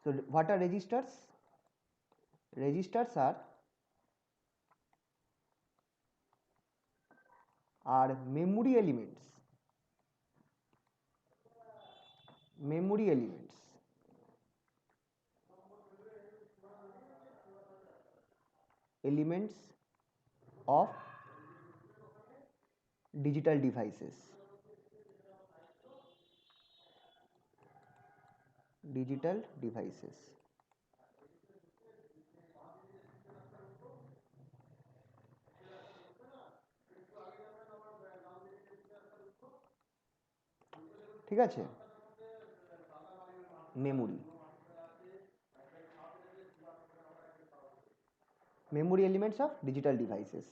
So what are registers? Registers are memory elements. Memory elements. Elements of digital devices. Digital devices. ঠিক আছে, memory. Memory elements of digital devices.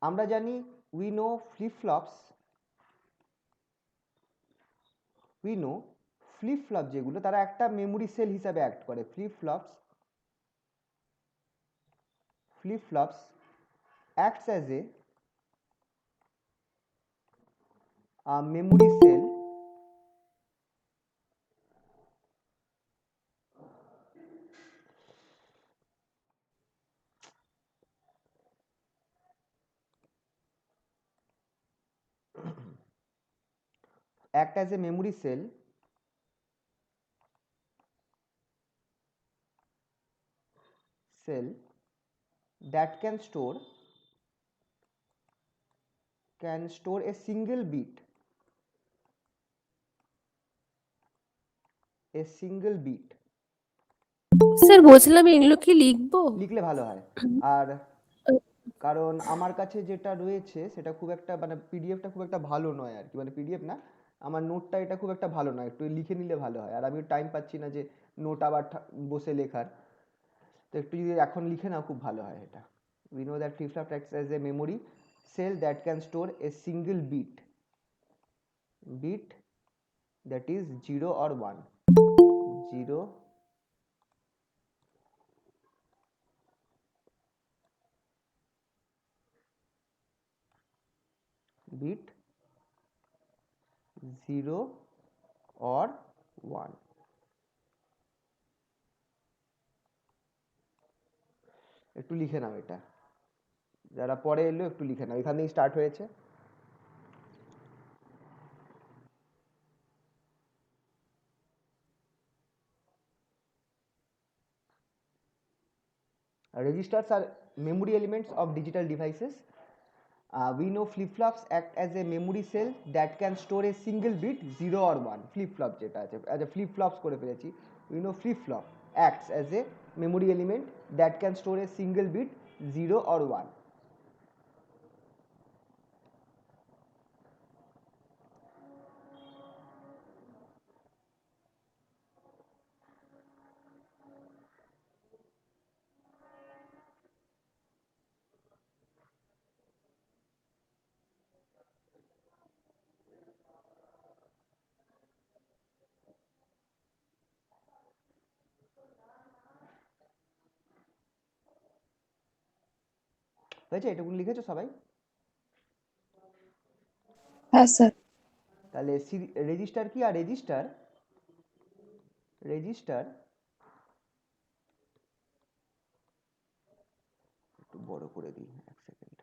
আমরা জানি we know flip-flops. We know flip-flop যেগুলো তারা একটা memory cell হিসাবে act করে. Flip-flops acts as a memory cell act as a memory cell that can store a single bit. Sir বলছিলাম এগুলো কি লিখবো? লিখলে ভালো হয়। আর কারণ আমার কাছে যেটা রয়েছে সেটা খুব একটা মানে পিডিএফটা খুব একটা ভালো নয় আর কি, মানে পিডিএফ না, আমার নোটটা এটা খুব একটা ভালো নয়, একটু লিখে নিলে ভালো হয়। আর আমি টাইম পাচ্ছি না যে নোট আবার বসে লেখার, তো একটু যদি এখন লিখে নাও খুব ভালো হয় এটা। We know that flip-flop acts as a memory cell that can store a single bit that is 0 or 1. 0 bit 0 or 1. একটু লিখে নাও এটা, যারা পরে এলো একটু লিখে নাও, এখান থেকে স্টার্ট হয়েছে। Registers are memory elements of digital devices. We know flip-flops act as a memory cell that can store a single bit 0 or 1. Flip-flop যেটা আছে, as a flip-flops করে ফেলেছি। We know flip-flop acts as a memory element that can store a single bit 0 or 1. হয়েছে? এটুকু লিখেছো সবাই? হ্যাঁ sir. তাহলে রেজিস্টার কি? আর রেজিস্টার একটু বড় করে দিই, এক সেকেন্ড।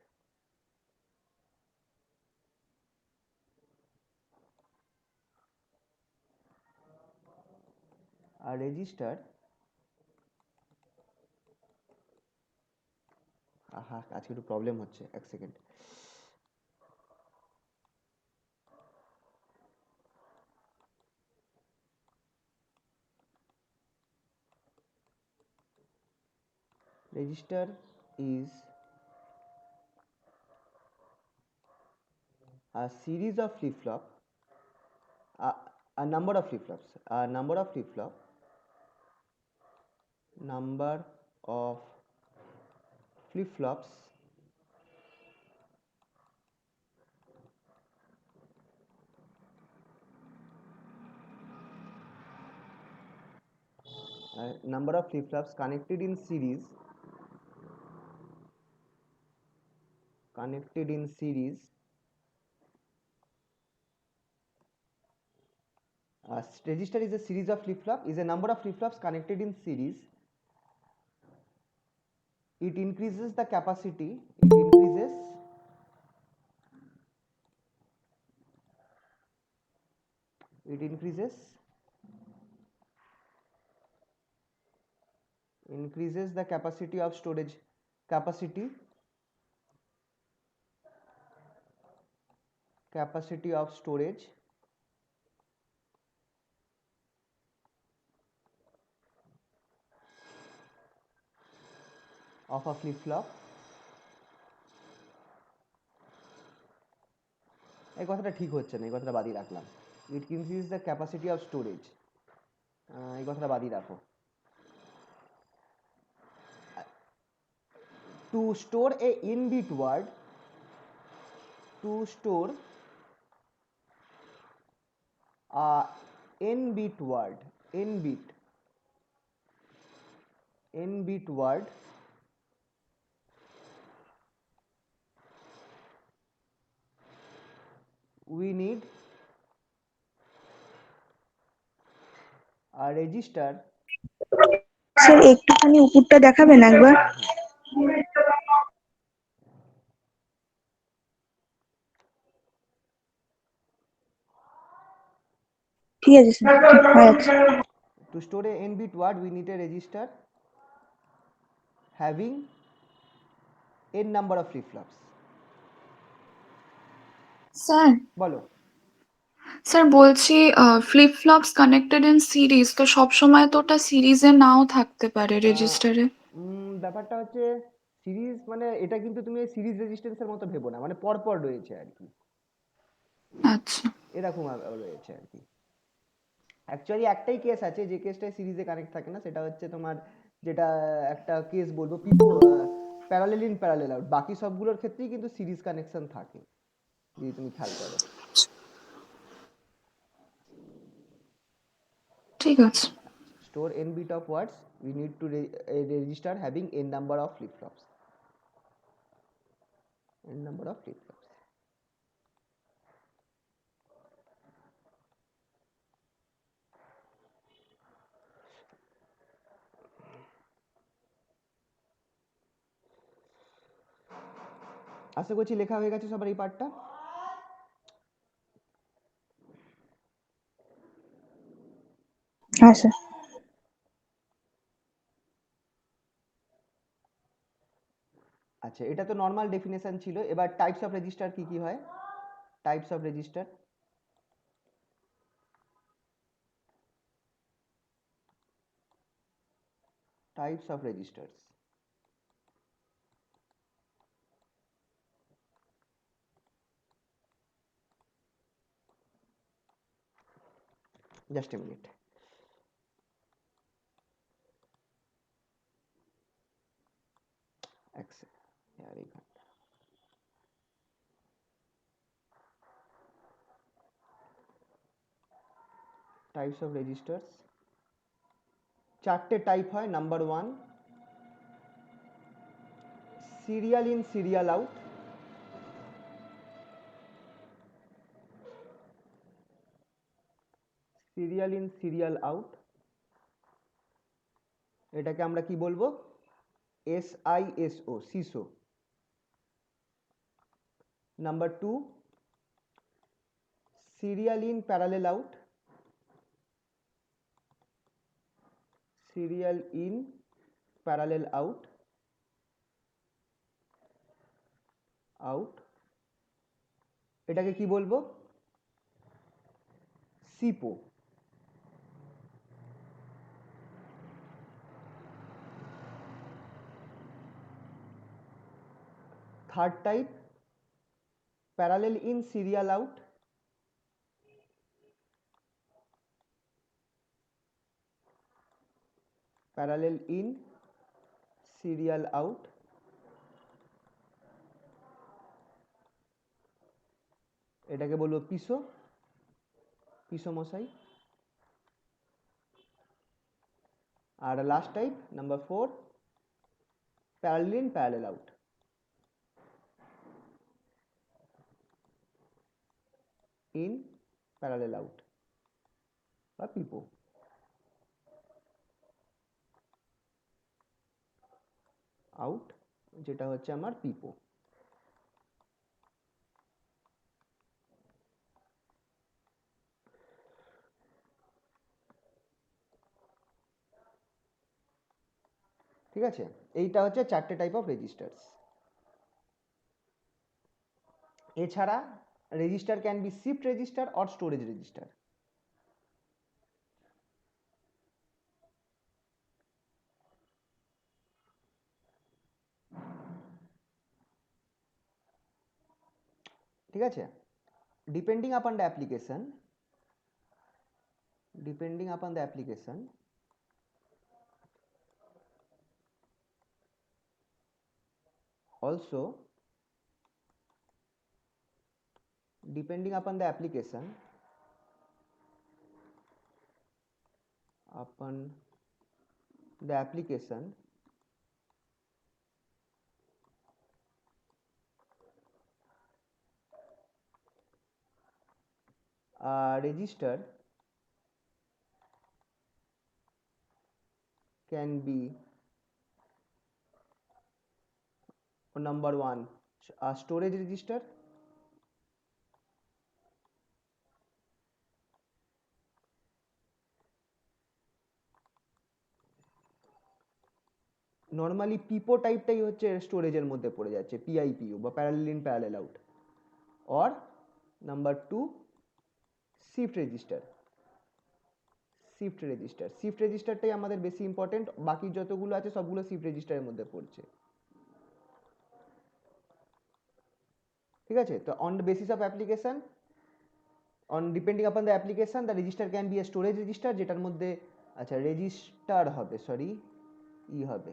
আর রেজিস্টার, আজকে একটু প্রবলেম হচ্ছে, এক second. Register is a series of flip-flop, a number of flip-flops, number of flip-flops connected in series Register is a series of flip-flop, is a number of flip-flops connected in series. It increases the capacity. It increases the capacity of storage. Capacity of storage of a flip-flop. এই কথাটা ঠিক হচ্ছে না, এই কথাটা বাদই রাখলাম। It increases the capacity of storage. এই কথাটা বাদই রাখো। To store a n-bit word, to store a n-bit word, n-bit word, we need a register. Sir একটুখানি উপরটা দেখাবেন একবার। ঠিক আছে স্যার, হয়ে যাচ্ছে। To store a n-bit word, we need a register having n number of flip-flops. Sir বলো। Sir বলছি flip flops connected in series, তো সব সময় তো ওটা সিরিজে নাও থাকতে পারে রেজিস্টারে। ব্যাপারটা হচ্ছে সিরিজ মানে এটা কিন্তু তুমি সিরিজ রেজিস্ট্যান্সের মতো ভেবো না, মানে পরপর রয়েছে আর কি, আচ্ছা এরকম রয়েছে আর কি। অ্যাকচুয়ালি একটাই কেস আছে যে কেসটায় সিরিজে কানেক্ট থাকে না, সেটা হচ্ছে তোমার যেটা একটা কেস বলবো প্যারালেল ইন প্যারালেল আউট, বাকি সবগুলোর ক্ষেত্রেই কিন্তু সিরিজ কানেকশন থাকে যদি তুমি খেয়াল করো। ঠিক আছে। Store n bit of words, we need to register having n number of flip-flops. N number of flip-flops. আশা করছি লেখা হয়ে গেছে সবার এই পার্টটা। হ্যাঁ স্যার। আচ্ছা, এটা তো নর্মাল ডেফিনেশন ছিল, এবার টাইপস অফ রেজিস্টার কি কি হয়। Types of register, types of registers. Just a minute. यार एक घंटा। टाइप्स ऑफ रेजिस्टर्स चारटे टाइप है। Number 1 serial in serial out, serial in serial out, এটাকে আমরা কি বলবো, SISO, SISO. Number 2 serial in parallel out, serial in parallel out, এটাকে কি বলবো, SIPO. Third type parallel in serial out, parallel in serial out, এটাকে বলবো PISO, PISO মশাই। আর last type number 4 parallel in parallel out, in parallel out। বা পিপো। Out যেটা হচ্ছে আমার পিপো। ঠিক আছে, এইটা হচ্ছে চারটে টাইপ অফ রেজিস্টার্স। এছাড়া register can be shift register or storage register. ঠিক আছে, depending upon the application, depending upon the application, also depending upon the application, upon the application, register can be number one a storage register, normally PIPO টাইপটাই হচ্ছে স্টোরেজের মধ্যে পড়ে যাচ্ছে, PIPO বা parallel in parallel out, or number two shift register. Shift register, shift রেজিস্টারটাই আমাদের বেশি ইম্পর্টেন্ট, বাকি যতগুলো আছে সবগুলো শিফট রেজিস্টারের মধ্যে পড়ছে। ঠিক আছে, তো on the basis of application, on depending upon the application the register can B A storage register, যেটার মধ্যে আচ্ছা রেজিস্টার হবে, সরি ই হবে,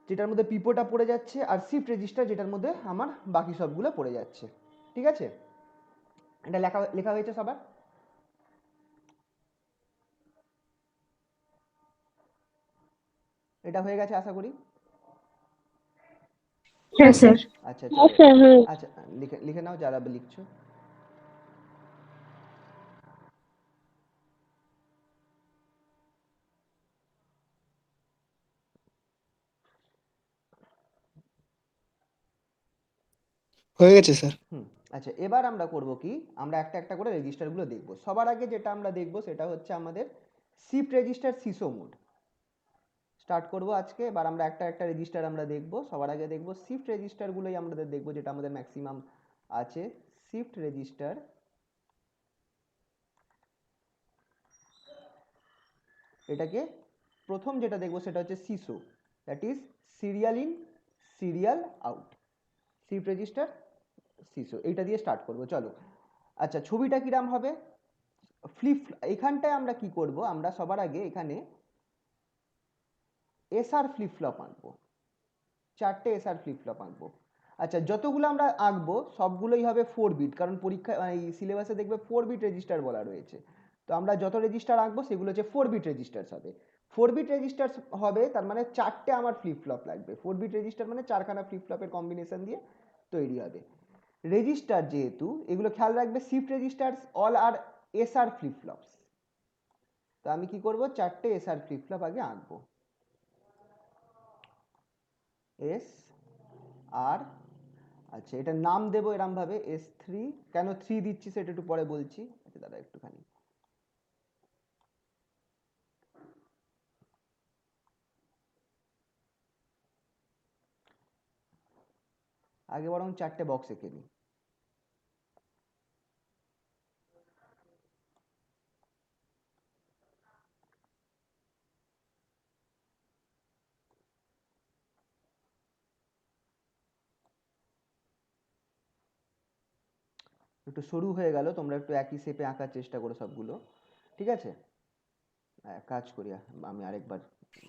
যেটার মধ্যে পিপোটা পড়ে যাচ্ছে, আর শিফট রেজিস্টার যেটার মধ্যে আমার বাকি সবগুলো পড়ে যাচ্ছে। ঠিক আছে, এটা লেখা লেখা হয়েছে সবার? এটা হয়ে গেছে আশা করি। হ্যাঁ স্যার। আচ্ছা চলো, আচ্ছা লিখে লিখে নাও যারা লিখছো। হয়ে গেছে স্যার। আচ্ছা, এবার আমরা করব কি, আমরা একটা একটা করে রেজিস্টারগুলো দেখব। সবার আগে যেটা আমরা দেখব সেটা হচ্ছে আমাদের shift register CISO mode. Start করব আজকে। এবার আমরা একটা একটা রেজিস্টার আমরা দেখব। সবার আগে দেখব শিফট রেজিস্টারগুলোই আমাদের দেখব, যেটা আমাদের ম্যাক্সিমাম আছে। শিফট রেজিস্টার, এটাকে প্রথম যেটা দেখব সেটা হচ্ছে CISO, that is serial in serial out. Shift register CISO, এইটা দিয়ে স্টার্ট করব চলো। আচ্ছা, ছবিটা কিরাম হবে, এখানটায় আমরা কি করব, আমরা সবার আগে এখানে এসআর ফ্লিপ ফ্লপ আঁকবো, চারটে এসআর ফ্লিপ ফ্লপ আঁকবো। আচ্ছা, যতগুলো আমরা আঁকবো সবগুলোই হবে 4 বিট, কারণ পরীক্ষা এই সিলেবাসে দেখবে 4 বিট রেজিস্টার বলা রয়েছে। তো আমরা যত রেজিস্টার আঁকবো সেগুলো হচ্ছে 4 বিট রেজিস্টার হবে। 4 বিট রেজিস্টার হবে, তার মানে চারটে আমার ফ্লিপ ফ্লপ লাগবে। 4 বিট রেজিস্টার মানে চারখানা ফ্লিপ ফ্লপের কম্বিনেশন দিয়ে তৈরি হবে রেজিস্টার। যেহেতু এগুলো খেয়াল রাখবে, শিফট রেজিস্টার অল আর এসআর ফ্লিপ ফ্লপস। তো আমি কি করব, চারটে এসআর ফ্লিপ ফ্লপ আগে আঁকবো। এস আর, আচ্ছা এটা নাম দেবো এরম ভাবে S3। কেন 3 দিচ্ছি সেটা একটু পরে বলছি। আচ্ছা দাদা একটুখানি, আগে বরং চারটে বক্স এঁকে নিই। একটু সরু হয়ে গেল, তোমরা একটু একই শেপে আঁকার চেষ্টা করো সবগুলো। ঠিক আছে, কাজ করি, আমি আরেকবার।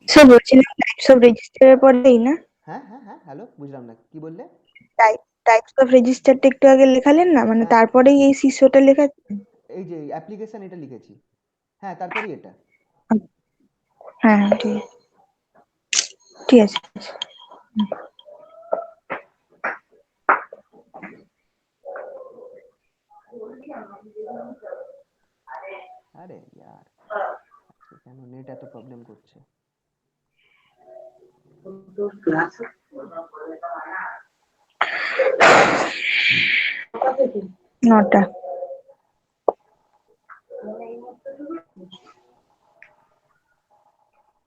স্যার বলছিলাম টাইপস অফ রেজিস্টারের পরেই না? হ্যাঁ হ্যাঁ হ্যাঁ, হ্যালো, বুঝলাম না কি বললে। টাইপস অফ রেজিস্টারটা একটু আগে লেখালেন না, মানে হ্যাঁ, তারপরেই এই সিসোটা লেখা? এই যে অ্যাপ্লিকেশন এটা লিখেছি, হ্যাঁ তারপরেই এটা। হ্যাঁ হ্যাঁ, ঠিক আছে। আরে ইয়ার, আজকে কেন নেট এত প্রবলেম করছে? নটা।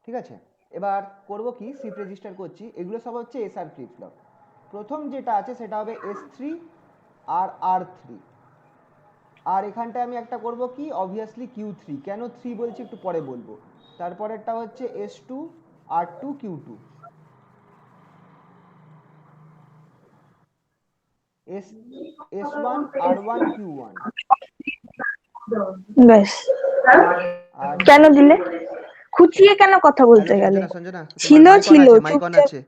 ঠিক আছে, এবার করব কি, শিফট রেজিস্টার করছি, এগুলো সব হচ্ছে এসআর ফ্লিপ ফ্লপ। প্রথম যেটা আছে সেটা হবে S3 আর R3, আর এখানটায় আমি একটা করব কি, অবভিয়াসলি Q3। কেন 3 বলছি একটু পরে বলবো। তারপরেরটা হচ্ছে S2 R2 Q2, S1 R1 Q1। ব্যাস। আর কেন দিলে? খুঁচিয়ে কেন কথা হ্যালো বলতে গেলে? সঞ্জনা, সঞ্জনা তোমার ছিল মাইক অন ছিল আছে, মাইক অন চুপচাপ। আছে।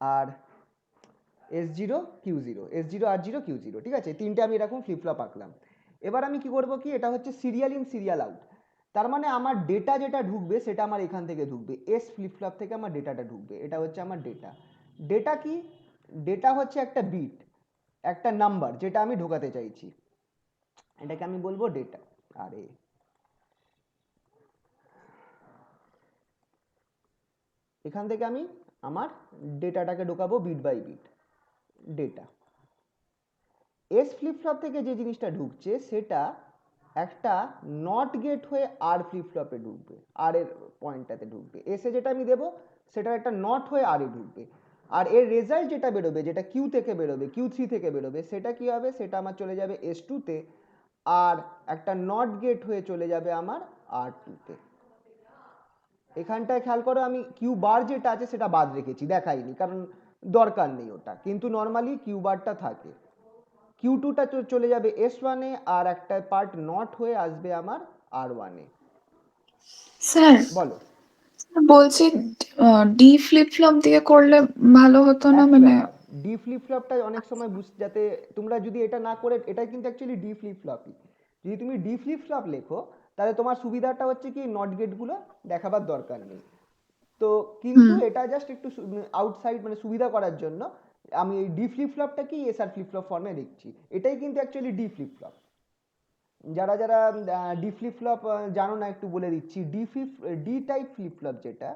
আর S0 Q0, S0 R0 Q0, ঠিক আছে, তিনটে আমি এরকম ফ্লিপ ফ্লপ আঁকলাম। এবার আমি কি করব কি, এটা হচ্ছে সিরিয়াল ইন সিরিয়াল আউট। তার মানে আমার ডেটা যেটা ঢুকবে সেটা আমার এখান থেকে ঢুকবে, এস ফ্লিপ ফ্লপ থেকে আমার ডেটাটা ঢুকবে। এটা হচ্ছে আমার ডেটা। ডেটা কি? ডেটা হচ্ছে একটা বিট, একটা নাম্বার যেটা আমি ঢোকাতে চাইছি, এটাকে আমি বলবো ডেটা। আরে এখান থেকে আমি আমার ডেটাটাকে ঢোকাবো bit by bit, data. S flip flop থেকে যে জিনিসটা ঢুকছে সেটা একটা নট গেট হয়ে আর ফ্লিপ ফ্লপে ঢুকবে, আর এর পয়েন্টটাতে ঢুকবে। এসে যেটা আমি দেবো সেটা একটা নট হয়ে আর এ ঢুকবে, আর এর রেজাল্ট যেটা বেরোবে, যেটা কিউ থেকে বেরোবে, Q3 থেকে বেরোবে, সেটা কি হবে, সেটা আমার চলে যাবে S2-তে, আর একটা নট গেট হয়ে চলে যাবে আমার R2-তে। এখানটায় খেয়াল করো, আমি কিউ বার যেটা আছে সেটা বাদ রেখেছি, দেখাইনি কারণ দরকার নেই ওটা, কিন্তু নর্মালি কিউ বারটা থাকে। Q2টা চলে যাবে S1-এ, আর একটা পার্ট নট হয়ে আসবে আমার R1-এ। স্যার বলো। বলছি ডি ফ্লিপ ফ্লপ দিয়ে করলে ভালো হতো না, একই মানে ব্যাপার, ডি ফ্লিপ ফ্লপটা অনেক সময় যাতে তোমরা যদি এটা না করে, এটা কিন্তু অ্যাকচুয়ালি ডি ফ্লিপ ফ্লপই। যদি তুমি ডি ফ্লিপ ফ্লপ লেখো তাহলে তোমার সুবিধাটা হচ্ছে কি, নট গেটগুলো দেখাবার দরকার নেই। তো কিন্তু হুম এটা জাস্ট একটু আউটসাইড, মানে সুবিধা করার জন্য আমি এই ডি ফ্লিপ ফ্লপটাকেই এসআর ফ্লিপ ফ্লপ ফর্মে লিখছি। এটাই কিন্তু অ্যাকচুয়ালি ডি ফ্লিপ ফ্লপ। যারা যারা ডি ফ্লিপ ফ্লপ জানো না, একটু বলে দিচ্ছি। ডি টাইপ ফ্লিপ ফ্লপ যেটা,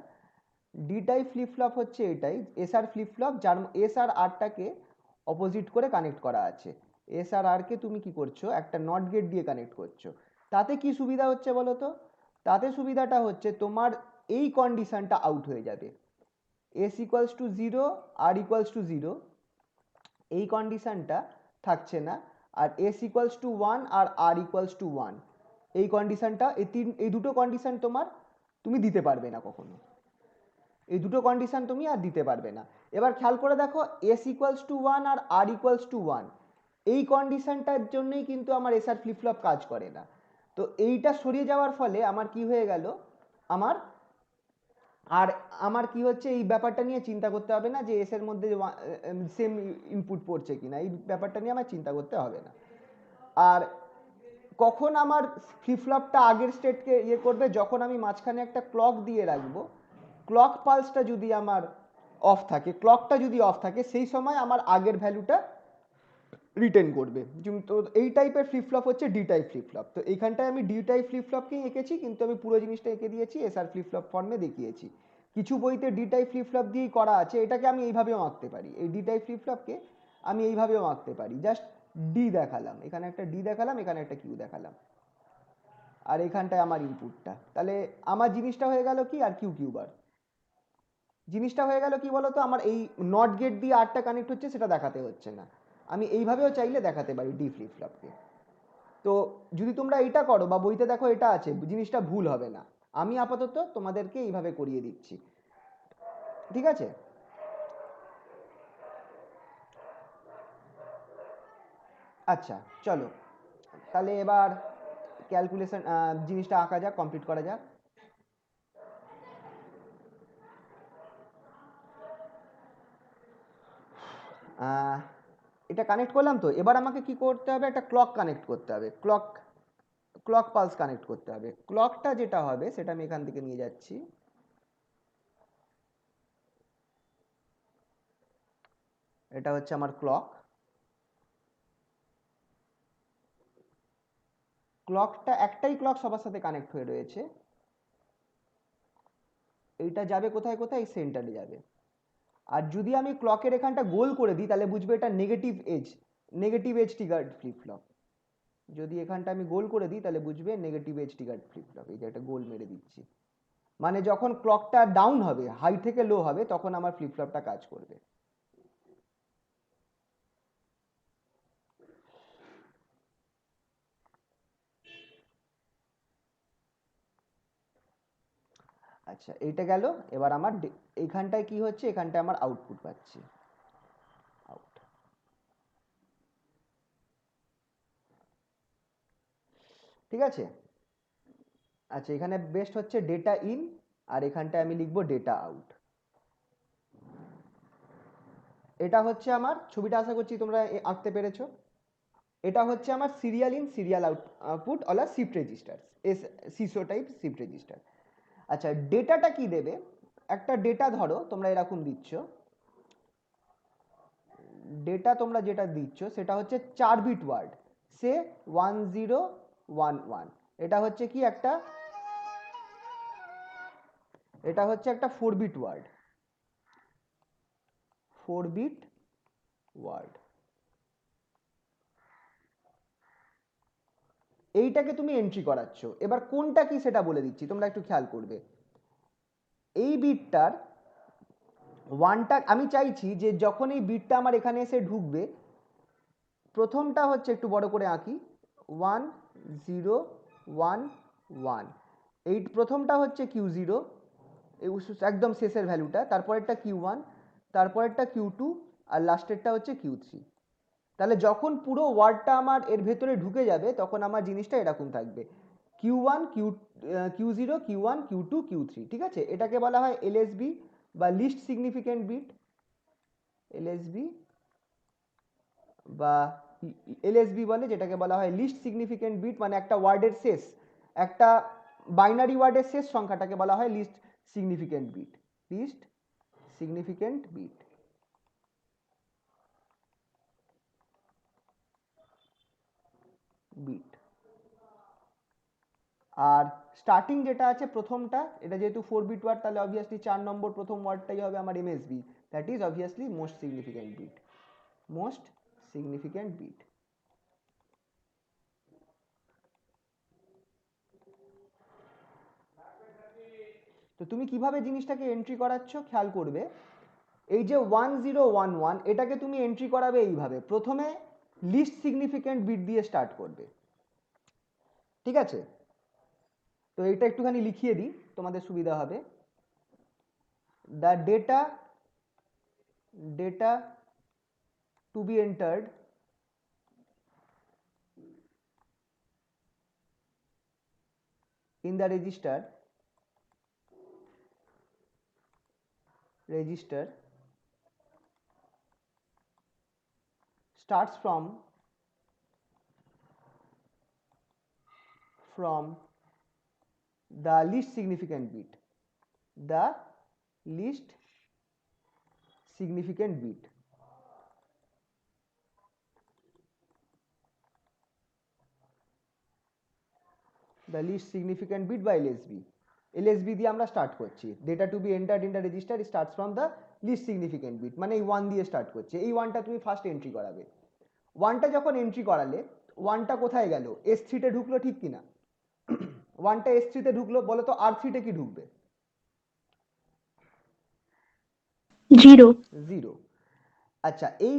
ডি টাইপ ফ্লিপ ফ্লপ হচ্ছে এটাই এসআর ফ্লিপ ফ্লপ, যার এস আর আরটাকে অপোজিট করে কানেক্ট করা আছে। এস আর আর কে তুমি কি করছো, একটা নট গেট দিয়ে কানেক্ট করছো। তাতে কি সুবিধা হচ্ছে বলো তো? তাতে সুবিধাটা হচ্ছে তোমার এই কন্ডিশনটা আউট হয়ে যাবে, S equals to zero, R equals to zero, এই কন্ডিশনটা থাকছে না। আর এস ইকুয়ালস টু ওয়ান আর আর ইকুয়ালস টু ওয়ান, এই কন্ডিশনটা, এই দুটো কন্ডিশন তুমি দিতে পারবে না কখনো। এই দুটো কন্ডিশন তুমি আর দিতে পারবে না। এবার খেয়াল করে দেখো, এস ইকুয়ালস টু ওয়ান আর আর ইকুয়ালস টু ওয়ান, এই কন্ডিশনটার জন্যই কিন্তু আমার এসআর ফ্লিপ ফ্লপ কাজ করে না। তো এইটা সরিয়ে যাওয়ার ফলে আমার কি হয়ে গেল, আমার আর আমার কি হচ্ছে, এই ব্যাপারটা নিয়ে চিন্তা করতে হবে না যে এস এর মধ্যে সেম ইনপুট পড়ছে কিনা, এই ব্যাপারটা নিয়ে আমার চিন্তা করতে হবে না। আর কখন আমার ফ্লিপ ফ্লপটা আগের স্টেটকে ইয়ে করবে, যখন আমি মাঝখানে একটা ক্লক দিয়ে রাখবো। ক্লক পালসটা যদি আমার অফ থাকে, ক্লকটা যদি অফ থাকে, সেই সময় আমার আগের ভ্যালুটা রিটেন করবে। তো এই টাইপের ফ্লিপ ফ্লপ হচ্ছে ডি টাইপ ফ্লিপ ফ্লপ। তো এইখানটায় আমি ডি টাইপ ফ্লিপ ফ্লপকেই এঁকেছি, কিন্তু আমি পুরো জিনিসটা এঁকে দিয়েছি এসআর ফ্লিপ ফ্লপ ফর্মে দেখিয়েছি। কিছু বইতে ডি টাইপ ফ্লিপ ফ্লপ দিয়েই করা আছে, এটাকে আমি এইভাবেও আঁকতে পারি, এই ডি টাইপ ফ্লিপ ফ্লপকে আমি এইভাবেও আঁকতে পারি। জাস্ট ডি দেখালাম, এখানে একটা ডি দেখালাম, এখানে একটা কিউ দেখালাম, আর এখানটায় আমার ইনপুটটা। তাহলে আমার জিনিসটা হয়ে গেল কি, আর কিউ কিউ বার জিনিসটা হয়ে গেল কি বলতো, আমার এই নট গেট দিয়ে আরটা কানেক্ট হচ্ছে সেটা দেখাতে হচ্ছে না, আমি এইভাবেও চাইলে দেখাতে পারি ডি ফ্লিপ ফ্লপকে। তো যদি তোমরা এটা করো বা বইতে দেখো এটা আছে, জিনিসটা ভুল হবে না। আমি আপাতত তোমাদেরকে এইভাবে করিয়ে দিচ্ছি, ঠিক আছে? আচ্ছা চলো, তাহলে এবার ক্যালকুলেশন জিনিসটা আঁকা যাক, কমপ্লিট করা যাক। এটা কানেক্ট করলাম, তো এবার আমাকে কি করতে হবে, একটা ক্লক কানেক্ট করতে হবে, ক্লক পালস কানেক্ট করতে হবে। ক্লকটা যেটা হবে সেটা আমি এখান থেকে নিয়ে যাচ্ছি। এটা হচ্ছে আমার ক্লক। ক্লকটা একটাই ক্লক সবার সাথে কানেক্ট হয়ে রয়েছে। এইটা যাবে কোথায় কোথায়? সেন্টারে যাবে। আর যদি আমি ক্লকের এখানটা গোল করে দিই তাহলে বুঝবে এটা negative edge triggered flip flop. যদি এখানটা আমি গোল করে দিই তাহলে বুঝবে negative edge triggered flip flop. এই যে একটা গোল মেরে দিচ্ছি, মানে যখন ক্লকটা ডাউন হবে, হাই থেকে লো হবে, তখন আমার ফ্লিপ ফ্লপটা কাজ করবে। আচ্ছা, এইটা গেল। এবার আমার এইখানটায় কি হচ্ছে, এখানটায় আমার আউটপুট পাচ্ছি, আউট। ঠিক আছে। আচ্ছা, এখানে বেস্ট হচ্ছে ডেটা ইন, আর এখানটায় আমি লিখবো ডেটা আউট। এটা হচ্ছে আমার ছবিটা, আশা করছি তোমরা আঁকতে পেরেছো। এটা হচ্ছে আমার serial in serial output Ola shift register, CISO type shift register. আচ্ছা, ডেটাটা কি দেবে? একটা ডেটা ধরো তোমরা এরকম দিচ্ছ, ডেটা তোমরা যেটা দিচ্ছ সেটা হচ্ছে 4 বিট ওয়ার্ড, সে 1011। এটা হচ্ছে কি একটা, এটা হচ্ছে একটা 4 বিট ওয়ার্ড, 4 বিট ওয়ার্ড। এইটাকে তুমি এন্ট্রি করাচ্ছ। এবার কোনটা কি সেটা বলে দিচ্ছি, তোমরা একটু খেয়াল করবে। এই বিটটার ওয়ানটা আমি চাইছি যে যখন এই বিটটা আমার এখানে এসে ঢুকবে, প্রথমটা হচ্ছে একটু বড় করে আঁকি, 1011। এই প্রথমটা হচ্ছে Q0, একদম শেষের ভ্যালুটা, তারপরেরটা Q1, তারপরেরটা Q2, আর লাস্টেরটা হচ্ছে Q3। তাহলে যখন পুরো ওয়ার্ডটা আমার এর ভেতরে ঢুকে যাবে তখন আমার জিনিসটা এরকম থাকবে, Q1 Q0 Q1 Q2 Q3। ঠিক আছে, এটাকে বলা হয় এলএসবি বা লিস্ট সিগনিফিকেন্ট বিট, এলএসবি বা এলএসবি বলে, যেটাকে বলা হয় লিস্ট সিগনিফিকেন্ট বিট। মানে একটা ওয়ার্ডের শেষ, একটা বাইনারি ওয়ার্ডের শেষ সংখ্যাটাকে বলা হয় least significant bit, least significant bit. Bit. আর স্টার্টিং যেটা আছে প্রথমটা, এটা যেহেতু 4 বিট ওয়ার্ড, তাহলে অবভিয়াসলি 4 নম্বর প্রথম ওয়ার্ডটাই হবে আমার MSB, that is obviously most significant bit, most significant bit. তো তুমি কিভাবে জিনিসটাকে এন্ট্রি করাচ্ছ খেয়াল করবে। এই যে 1011, এটাকে তুমি এন্ট্রি করাবে এইভাবে, প্রথমে লিস্ট সিগনিফিকেন্ট বিট দিয়ে স্টার্ট করবে। ঠিক আছে, তো এটা একটুখানি লিখিয়ে দিই তোমাদের সুবিধা হবে। The data to be entered in the register starts from the least significant bit, the least significant bit। the least significant bit by LSB দিয়ে আমরা স্টার্ট করছি। Data to be entered in the register starts from the least significant bit, মানে এই 1 দিয়ে start করছে। এই 1টা তুমি first entry করাবে। 1টা যখন এন্ট্রি করালে, 1টা কোথায় গেল? S3 তে ঢুকলো, ঠিক কিনা? 1টা S3 তে ঢুকলো, বলো তো R3 তে কি ঢুকবে? 0। আচ্ছা, এই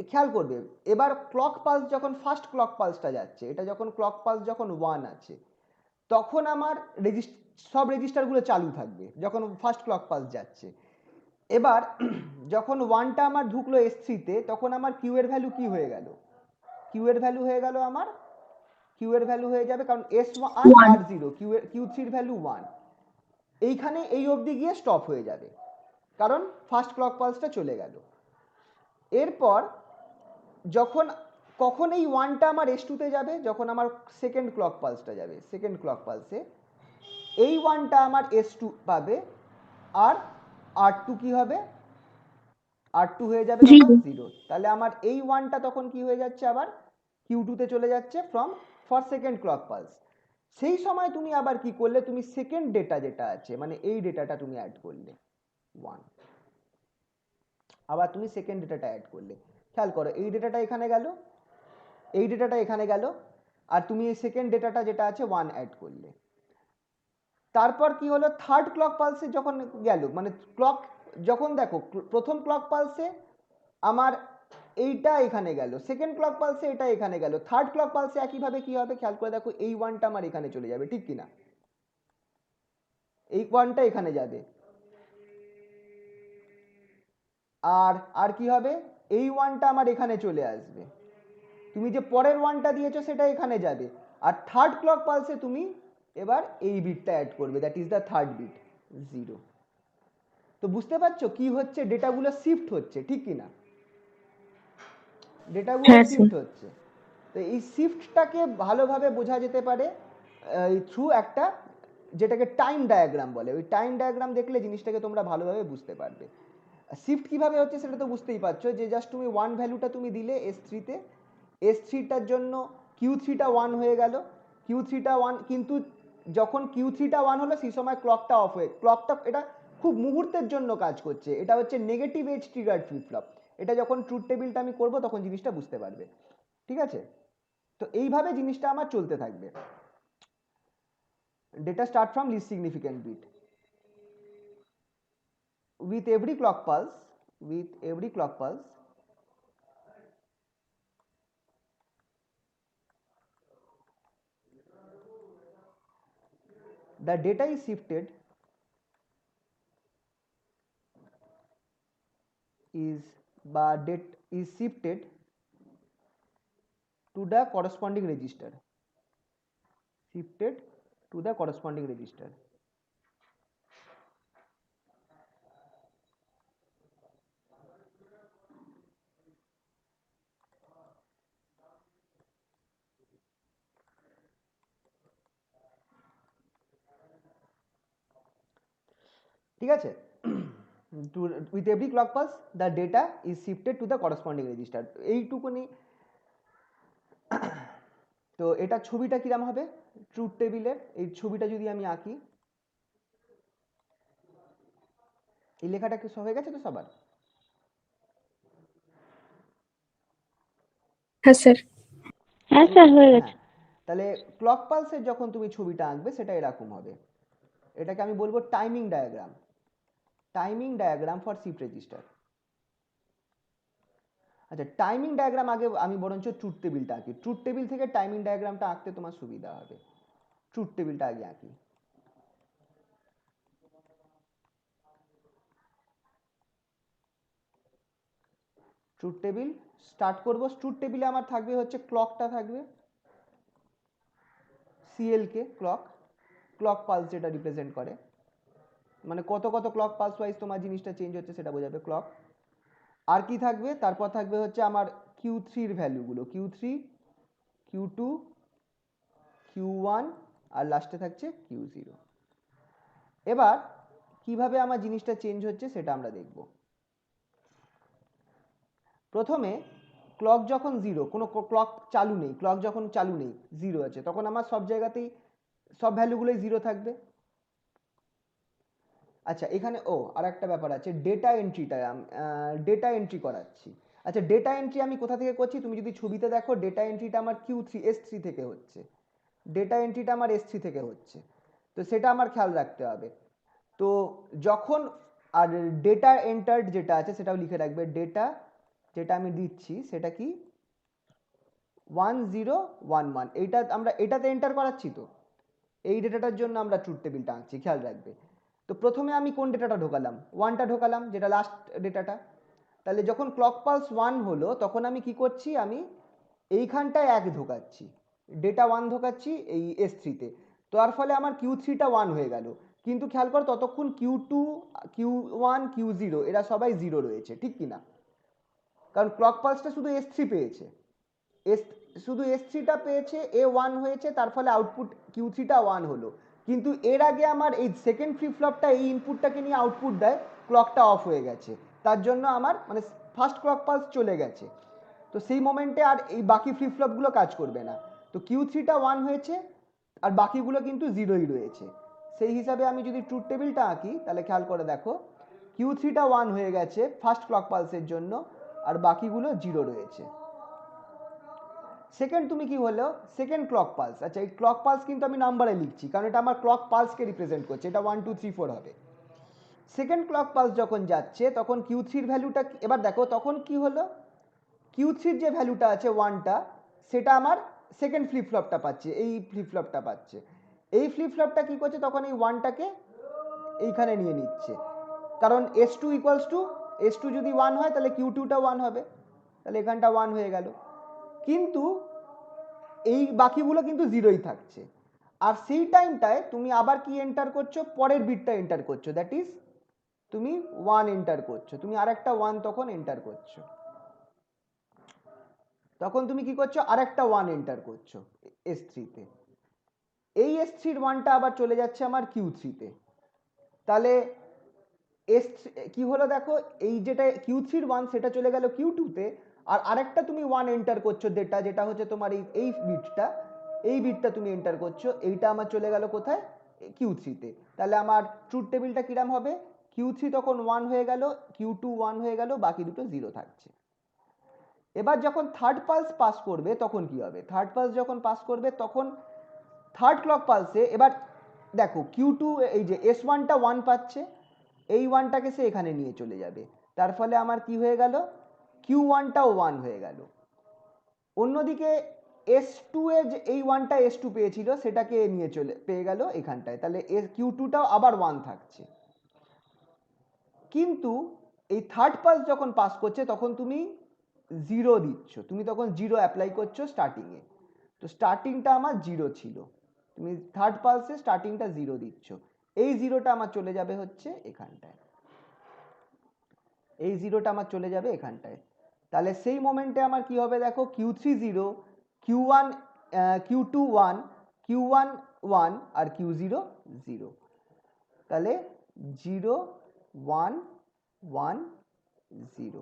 খেয়াল করবে, এবার ক্লক পালস যখন ফার্স্ট ক্লক পালসটা যাচ্ছে, এটা যখন ক্লক পালস যখন 1 আছে, তখন আমার সব রেজিস্টারগুলো চালু থাকবে যখন ফার্স্ট ক্লক পালস যাচ্ছে। এবার যখন 1টা আমার ঢুকলো S3 তে, তখন আমার কিউ এর ভ্যালু কি হয়ে গেল? কিউ এর ভ্যালু হয়ে গেল আমার, কিউ এর ভ্যালু হয়ে যাবে, কারণ S1 আর 0, Q3 এর ভ্যালু 1। এইখানে এই অবধি গিয়ে স্টপ হয়ে যাবে, কারণ ফার্স্ট ক্লক পালসটা চলে গেল। এরপর কখন এই 1টা আমার S2 তে যাবে? যখন আমার সেকেন্ড ক্লক পালসটা যাবে। সেকেন্ড ক্লক পালসে এই 1টা আমার S2 পাবে, আর R2 কি হবে? আর টু হয়ে যাবে Zero. তখন জিরো। তাহলে আমার এই ওয়ানটা তখন কি হয়ে যাচ্ছে, আবার কিউ টুতে চলে যাচ্ছে from for second clock pulse. সেই সময় তুমি আবার কি করলে, তুমি সেকেন্ড ডেটা যেটা আছে মানে এই ডেটাটা তুমি অ্যাড করলে 1, আবার তুমি সেকেন্ড ডেটাটা অ্যাড করলে। খেয়াল করো এই ডেটাটা এখানে গেল, এই ডেটাটা এখানে গেল, আর তুমি এই সেকেন্ড ডেটাটা যেটা আছে 1 অ্যাড করলে। তারপর কি হলো, থার্ড ক্লক পালসে যখন গেল, মানে ক্লক যখন দেখো প্রথম ক্লক পালসে আমার এইটা এখানে গেল, সেকেন্ড ক্লক পালসে এটা এখানে গেল, থার্ড ক্লক পালসে একইভাবে কি হবে, খেয়াল করে দেখো এই ওয়ানটা আমার এখানে চলে যাবে, ঠিক কিনা? এই ওয়ানটা এখানে যাবে, আর আর কি হবে, এই ওয়ানটা আমার এখানে চলে আসবে, তুমি যে পরের ওয়ানটা দিয়েছো সেটা এখানে যাবে, আর থার্ড ক্লক পালসে তুমি এবার এই বিটটা অ্যাড করবে, that is the third bit 0। তো বুঝতে পারছো কি হচ্ছে, ডেটাগুলো শিফট হচ্ছে, ঠিক কিনা? ডেটাগুলো হ্যাঁ, শিফট হচ্ছে। তো এই শিফটটাকে ভালোভাবে বোঝা যেতে পারে থ্রু একটা যেটাকে টাইম ডায়াগ্রাম বলে। ওই টাইম ডায়াগ্রাম দেখলে জিনিসটাকে তোমরা ভালোভাবে বুঝতে পারবে। শিফট কিভাবে হচ্ছে সেটা তো বুঝতেই পারছো, যে জাস্ট তুমি ওয়ান ভ্যালুটা তুমি দিলে S3-তে, S3টার জন্য Q3টা 1 হয়ে গেল, Q3টা 1, কিন্তু যখন Q3টা 1 হলো সেই সময় ক্লকটা অফ হয়ে, ক্লকটা এটা খুব মুহূর্তের জন্য কাজ করছে, এটা হচ্ছে negative edge triggered flip flop. এটা যখন ট্রুথ টেবিলটা আমি করব তখন জিনিসটা বুঝতে পারবে, ঠিক আছে? তো এইভাবে জিনিসটা আমার চলতে থাকবে। Data start from least significant bit. with every clock pulse the data is shifted to the corresponding register, ঠিক আছে? with every clock pulse the data is shifted to the corresponding register, এইটুকুনি। তো এটা ছবিটা কিরম হবে ট্রুথ টেবিলের, এই ছবিটা যদি আমি আঁকি, এই লেখাটা কি হয়ে গেছে তো সবার? হ্যাঁ স্যার। হ্যাঁ স্যার হয়ে গেছে। হ্যাঁ, তাহলে ক্লক পালসের যখন তুমি ছবিটা আঁকবে সেটা এরকম হবে, এটাকে আমি বলবো timing diagram for shift register. আচ্ছা, টাইমিং ডায়াগ্রাম আগে আমি বরঞ্চ ট্রুথ টেবিলটা আঁকি, ট্রুথ টেবিল থেকে টাইমিং ডায়াগ্রামটা আঁকতে তোমার সুবিধা হবে। ট্রুথ টেবিলটা আগে আঁকি। ট্রুথ টেবিল স্টার্ট করব, ট্রুথ টেবিলে আমার থাকবে হচ্ছে ক্লকটা থাকবে, CLK ক্লক পালস যেটা রিপ্রেজেন্ট করে, মানে কত কত ক্লক পালস ওয়াইজ তোমার জিনিসটা চেঞ্জ হচ্ছে সেটা বোঝাবে ক্লক। আর কি থাকবে, তারপর থাকবে হচ্ছে আমার Q3-র ভ্যালুগুলো, Q3, Q2, Q1, আর লাস্টে থাকছে Q0। এবার কিভাবে আমার জিনিসটা চেঞ্জ হচ্ছে সেটা আমরা দেখব। প্রথমে ক্লক যখন জিরো, কোনো ক্লক চালু নেই, ক্লক যখন চালু নেই জিরো আছে, তখন আমার সব জায়গাতেই সব ভ্যালুগুলোই জিরো থাকবে। আচ্ছা, এখানে আর একটা ব্যাপার আছে, ডেটা এন্ট্রি করাচ্ছি। আচ্ছা, ডেটা এন্ট্রি আমি কোথা থেকে করছি, তুমি যদি ছবিতে দেখো ডেটা এন্ট্রিটা আমার S3 থেকে হচ্ছে, ডেটা এন্ট্রিটা আমার S3 থেকে হচ্ছে, তো সেটা আমার খেয়াল রাখতে হবে। তো যখন আর ডেটা এন্টার্ড যেটা আছে সেটাও লিখে রাখবে, ডেটা যেটা আমি দিচ্ছি সেটা কি 1011, এইটা আমরা এটাতে এন্টার করাচ্ছি, তো এই ডেটাটার জন্য আমরা ট্রুথ টেবিলটা আঁকছি, খেয়াল রাখবে। তো প্রথমে আমি কোন ডেটাটা ঢোকালাম, 1টা ঢোকালাম, যেটা লাস্ট ডেটাটা। তাহলে যখন ক্লক পালস 1 হলো তখন আমি কি করছি, আমি এইখানটায় 1 ঢোকাচ্ছি, ডেটা 1 ঢোকাচ্ছি এই S3-তে, তো তার ফলে আমার Q3টা 1 হয়ে গেল। কিন্তু খেয়াল কর ততক্ষণ Q2, Q1, Q0 এরা সবাই 0 রয়েছে, ঠিক কিনা? কারণ ক্লক পালসটা শুধু S3 পেয়েছে, শুধু S3টা পেয়েছে, A1 হয়েছে, তার ফলে আউটপুট Q3টা 1 হলো। কিন্তু এর আগে আমার এই সেকেন্ড ফ্লিপ ফ্লপটা এই ইনপুটটাকে নিয়ে আউটপুট দেয়, ক্লকটা অফ হয়ে গেছে, তার জন্য আমার মানে ফার্স্ট ক্লক পালস চলে গেছে, তো সেই মোমেন্টে আর এই বাকি ফ্লিপ ফ্লপগুলো কাজ করবে না। তো কিউ থ্রিটা 1 হয়েছে আর বাকিগুলো কিন্তু জিরোই রয়েছে। সেই হিসাবে আমি যদি ট্রুথ টেবিলটা আঁকি তাহলে খেয়াল করে দেখো, কিউ থ্রিটা 1 হয়ে গেছে ফার্স্ট ক্লক পালসের জন্য আর বাকিগুলো জিরো রয়েছে। সেকেন্ড তুমি কি হলো, সেকেন্ড ক্লক পালস। আচ্ছা, এই ক্লক পালস কিন্তু আমি নাম্বারে লিখছি কারণ এটা আমার ক্লক পালসকে রিপ্রেজেন্ট করছে, এটা 1 2 3 4 হবে। সেকেন্ড ক্লক পালস যখন যাচ্ছে তখন কিউ থ্রির ভ্যালুটা এবার দেখো তখন কি হলো, কিউ থ্রির যে ভ্যালুটা আছে 1টা, সেটা আমার সেকেন্ড ফ্লিপ ফ্লপটা পাচ্ছে, এই ফ্লিপ ফ্লপটা পাচ্ছে। এই ফ্লিপ ফ্লপটা কি করছে, তখন এই 1টাকে এইখানে নিয়ে নিচ্ছে, কারণ S two equals to S two যদি 1 হয় তাহলে কিউ টুটা 1 হবে, তাহলে এখানটা 1 হয়ে গেল। কিন্তু এই বাকিগুলো কিন্তু জিরোই থাকছে। আর সেই টাইমটায় তুমি আবার কি এন্টার করছো, পরের বিটটা এন্টার করছো, দ্যাট ইজ তুমি 1 এন্টার করছো, তুমি আরেকটা 1 তখন এন্টার করছো, তখন তুমি কি করছো আরেকটা 1 এন্টার করছো এস থ্রিতে। এই এস থ্রির 1টা আবার চলে যাচ্ছে আমার কিউ থ্রিতে। তাহলে এস কি হলো দেখো, এই যেটা কিউ থ্রির 1 সেটা চলে গেল কিউ টুতে, আর আরেকটা তুমি 1 এন্টার করছো যেটা হচ্ছে তোমার এই বিটটা, এই বিটটা তুমি এন্টার করছো, এইটা আমার চলে গেল কোথায়, কিউ থ্রিতে। তাহলে আমার ট্রুথ টেবিলটা কিরাম হবে, কিউ থ্রি তখন 1 হয়ে গেল, কিউ টু 1 হয়ে গেল, বাকি দুটো জিরো থাকছে। এবার যখন থার্ড পালস পাস করবে তখন কি হবে, থার্ড পালস যখন পাস করবে তখন থার্ড ক্লক পালসে এবার দেখো কিউ টু এই যে এস ওয়ানটা 1 পাচ্ছে, এই 1টাকে সে এখানে নিয়ে চলে যাবে, তার ফলে আমার কি হয়ে গেল, কিউ ওয়ানটাও 1 হয়ে গেল। অন্যদিকে এস টু এর যে এই 1টা এস টু পেয়েছিল সেটাকে নিয়ে পেয়ে গেল এখানটায়, তাহলে কিউ টুটাও আবার 1 থাকছে। কিন্তু এই থার্ড পালস যখন পাস করছে তখন তুমি জিরো দিচ্ছ, তুমি তখন জিরো অ্যাপ্লাই করছো স্টার্টিংয়ে, তো স্টার্টিংটা আমার জিরো ছিল, তুমি থার্ড পালসে স্টার্টিংটা জিরো দিচ্ছ, এই জিরোটা আমার চলে যাবে হচ্ছে এখানটায়, এই জিরোটা আমার চলে যাবে এখানটায়। তাহলে সেই মোমেন্টে আমার কি হবে দেখো, Q three zero, Q one Q two 1, Q one 1 আর কিউ জিরো জিরো, তাহলে 0 1 1 0।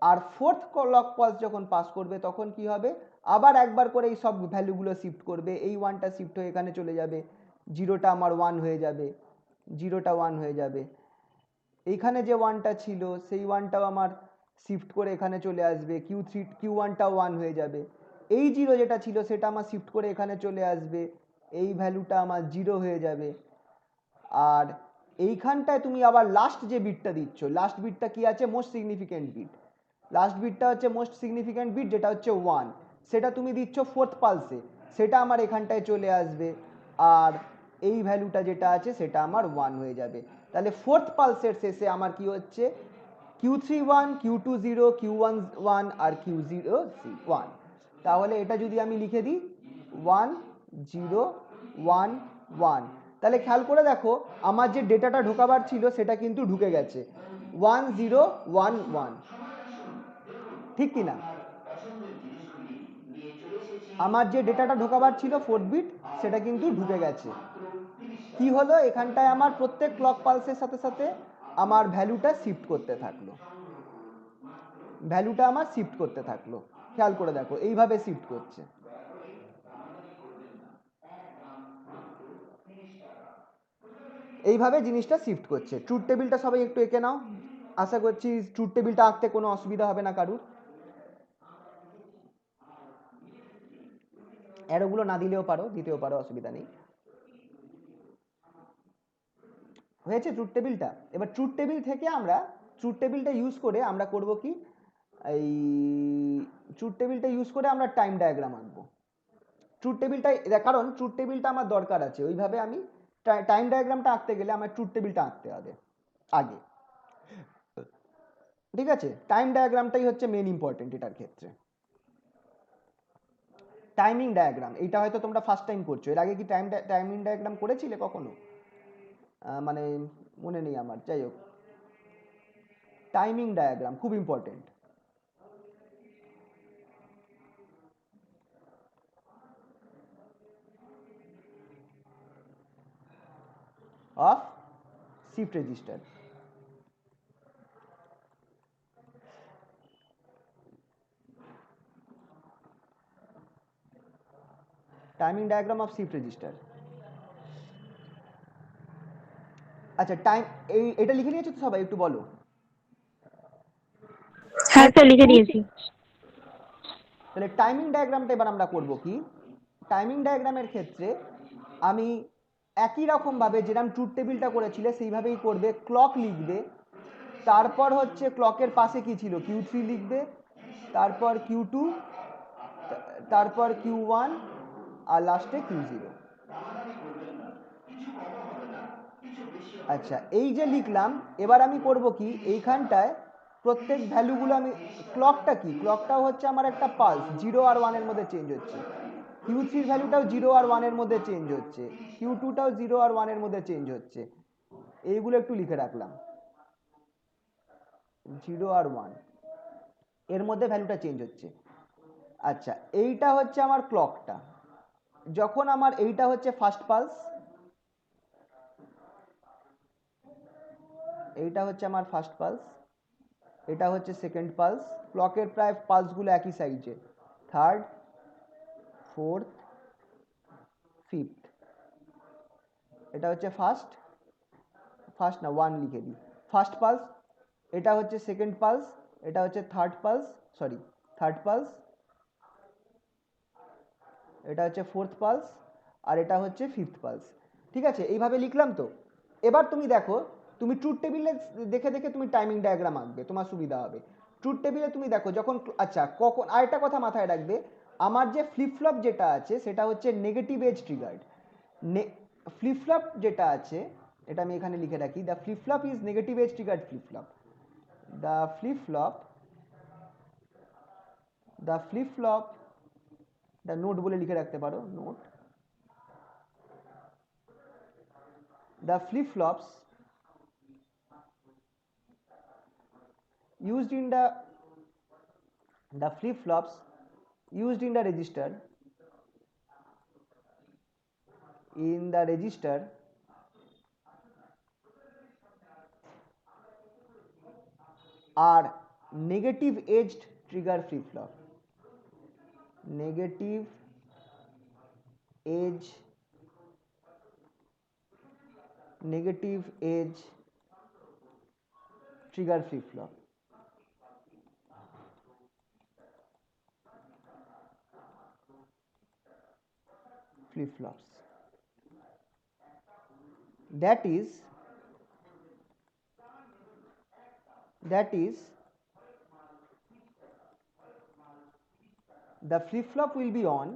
আর ফোর্থ ক্লক পালস যখন পাস করবে তখন কি হবে, আবার একবার করে এই সব ভ্যালুগুলো শিফট করবে, এই 1টা শিফট হয়ে এখানে চলে যাবে, জিরোটা আমার 1 হয়ে যাবে, জিরোটা 1 হয়ে যাবে, এইখানে যে 1টা ছিল সেই 1টাও আমার শিফট করে এখানে চলে আসবে, কিউ ওয়ানটাও 1 হয়ে যাবে, এই জিরো যেটা ছিল সেটা আমার শিফট করে এখানে চলে আসবে, এই ভ্যালুটা আমার জিরো হয়ে যাবে। আর এইখানটায় তুমি আবার লাস্ট যে বিটটা দিচ্ছ, লাস্ট বিটটা কি আছে, মোস্ট সিগনিফিক্যান্ট বিট, লাস্ট বিটটা হচ্ছে মোস্ট সিগনিফিক্যান্ট বিট যেটা হচ্ছে 1, সেটা তুমি দিচ্ছ ফোর্থ পালসে, সেটা আমার এখানটায় চলে আসবে, আর এই ভ্যালুটা যেটা আছে সেটা আমার 1 হয়ে যাবে। তাহলে ফোর্থ পালসের শেষে আমার কি হচ্ছে, Q three 1, Q two 0, Q one 1 আর কিউ জিরো 1। তাহলে এটা যদি আমি লিখে দিই 1 0 1 1, তাহলে খেয়াল করে দেখো আমার যে ডেটাটা ঢোকাবার ছিল সেটা কিন্তু ঢুকে গেছে 1 0 1 1, ঠিক কি না, আমার যে ডেটাটা ঢোকাবার ছিল 4 বিট সেটা কিন্তু ঢুকে গেছে। কি হলো, এখানটায় আমার প্রত্যেক ক্লক পালসের সাথে সাথে আমার ভ্যালুটা শিফট করতে থাকলো, ভ্যালুটা আমার শিফট করতে থাকলো, খেয়াল করে দেখো এইভাবে শিফট করছে। এইভাবে জিনিসটা শিফট করছে। ট্রুথ টেবিলটা সবাই একটু এঁকে নাও, আশা করছি ট্রুথ টেবিলটা আঁকতে কোনো অসুবিধা হবে না কারুর, অ্যারোগুলো না দিলেও পারো, দিতেও পারো, অসুবিধা নেই। হয়েছে ট্রুথ টেবিলটা। এবার ট্রুথ টেবিল থেকে আমরা ট্রুথ টেবিলটা ইউজ করে আমরা করব কি, এই ট্রুথ টেবিলটা ইউজ করে আমরা টাইম ডায়াগ্রাম আঁকবো। ট্রুথ টেবিলটাই, কারণ ট্রুথ টেবিলটা আমার দরকার আছে, ওইভাবে আমি টাইম ডায়াগ্রামটা আঁকতে গেলে আমার ট্রুথ টেবিলটা আঁকতে হবে আগে, ঠিক আছে। টাইম ডায়াগ্রামটাই হচ্ছে মেন ইম্পর্টেন্ট এটার ক্ষেত্রে। টাইমিং ডায়াগ্রাম এইটা হয়তো তোমরা ফার্স্ট টাইম করছো, এর আগে কি টাইমিং ডায়াগ্রাম করেছিলে কখনো, মানে মনে নেই আমার, যাই হোক টাইমিং ডায়াগ্রাম খুব important. Of shift register, timing diagram of shift register. আচ্ছা এটা লিখে নিয়েছো তো সবাই? একটু বলো। হ্যাঁ স্যার লিখে নিয়েছি। তাহলে টাইমিং ডায়াগ্রামটা এবার আমরা করব কি, টাইমিং ডায়াগ্রামের ক্ষেত্রে আমি একই রকম ভাবে যেরকম ট্রুথ টেবিলটা করেছিলে সেইভাবেই করবে। ক্লক লিখবে, তারপর হচ্ছে ক্লকের পাশে কি ছিল Q3 লিখবে, তারপর Q2, তারপর Q1 আর লাস্টে Q0। আচ্ছা এই যে লিখলাম, এবার আমি করব কি এইখানটায় প্রত্যেক ভ্যালুগুলো আমি, ক্লকটা কি, ক্লকটাও হচ্ছে আমার একটা পালস, 0 আর 1 এর মধ্যে চেঞ্জ হচ্ছে। Q3 ভ্যালুটাও 0 আর 1 এর মধ্যে চেঞ্জ হচ্ছে, Q2টাও 0 আর 1 এর মধ্যে চেঞ্জ হচ্ছে। এইগুলো একটু লিখে রাখলাম, 0 আর 1 এর মধ্যে ভ্যালুটা চেঞ্জ হচ্ছে। আচ্ছা এইটা হচ্ছে আমার ক্লকটা, যখন আমার এইটা হচ্ছে ফার্স্ট পালস, এইটা হচ্ছে আমার ফার্স্ট পালস, এটা হচ্ছে সেকেন্ড পালস। ক্লকের প্রায় পালসগুলো একই সাইজে, থার্ড, ফোর্থ, ফিফথ। এটা হচ্ছে ফার্স্ট না 1 লিখে দিই, ফার্স্ট পালস। এটা হচ্ছে সেকেন্ড পালস, এটা হচ্ছে থার্ড পালস, এটা হচ্ছে ফোর্থ পালস, আর এটা হচ্ছে ফিফথ পালস। ঠিক আছে, এইভাবে লিখলাম তো। এবার তুমি দেখো, তুমি ট্রুথ টেবিলে দেখে দেখে তুমি টাইমিং ডায়াগ্রাম আঁকবে, তোমার সুবিধা হবে। ট্রুথ টেবিলে তুমি দেখো যখন, আচ্ছা কখন, আরেকটা কথা মাথায় রাখবে, আমার যে ফ্লিপ ফ্লপ যেটা আছে সেটা হচ্ছে negative edge triggered. Flip flop যেটা আছে, এটা আমি এখানে লিখে রাখি, the flip flop is negative edge triggered flip flop. The flip flop the note বলে লিখে রাখতে পারো, note. The flip-flops used in the register are negative edged trigger flip-flop. Negative edge trigger flip-flop. Flip-flops. That is the flip-flop will be on,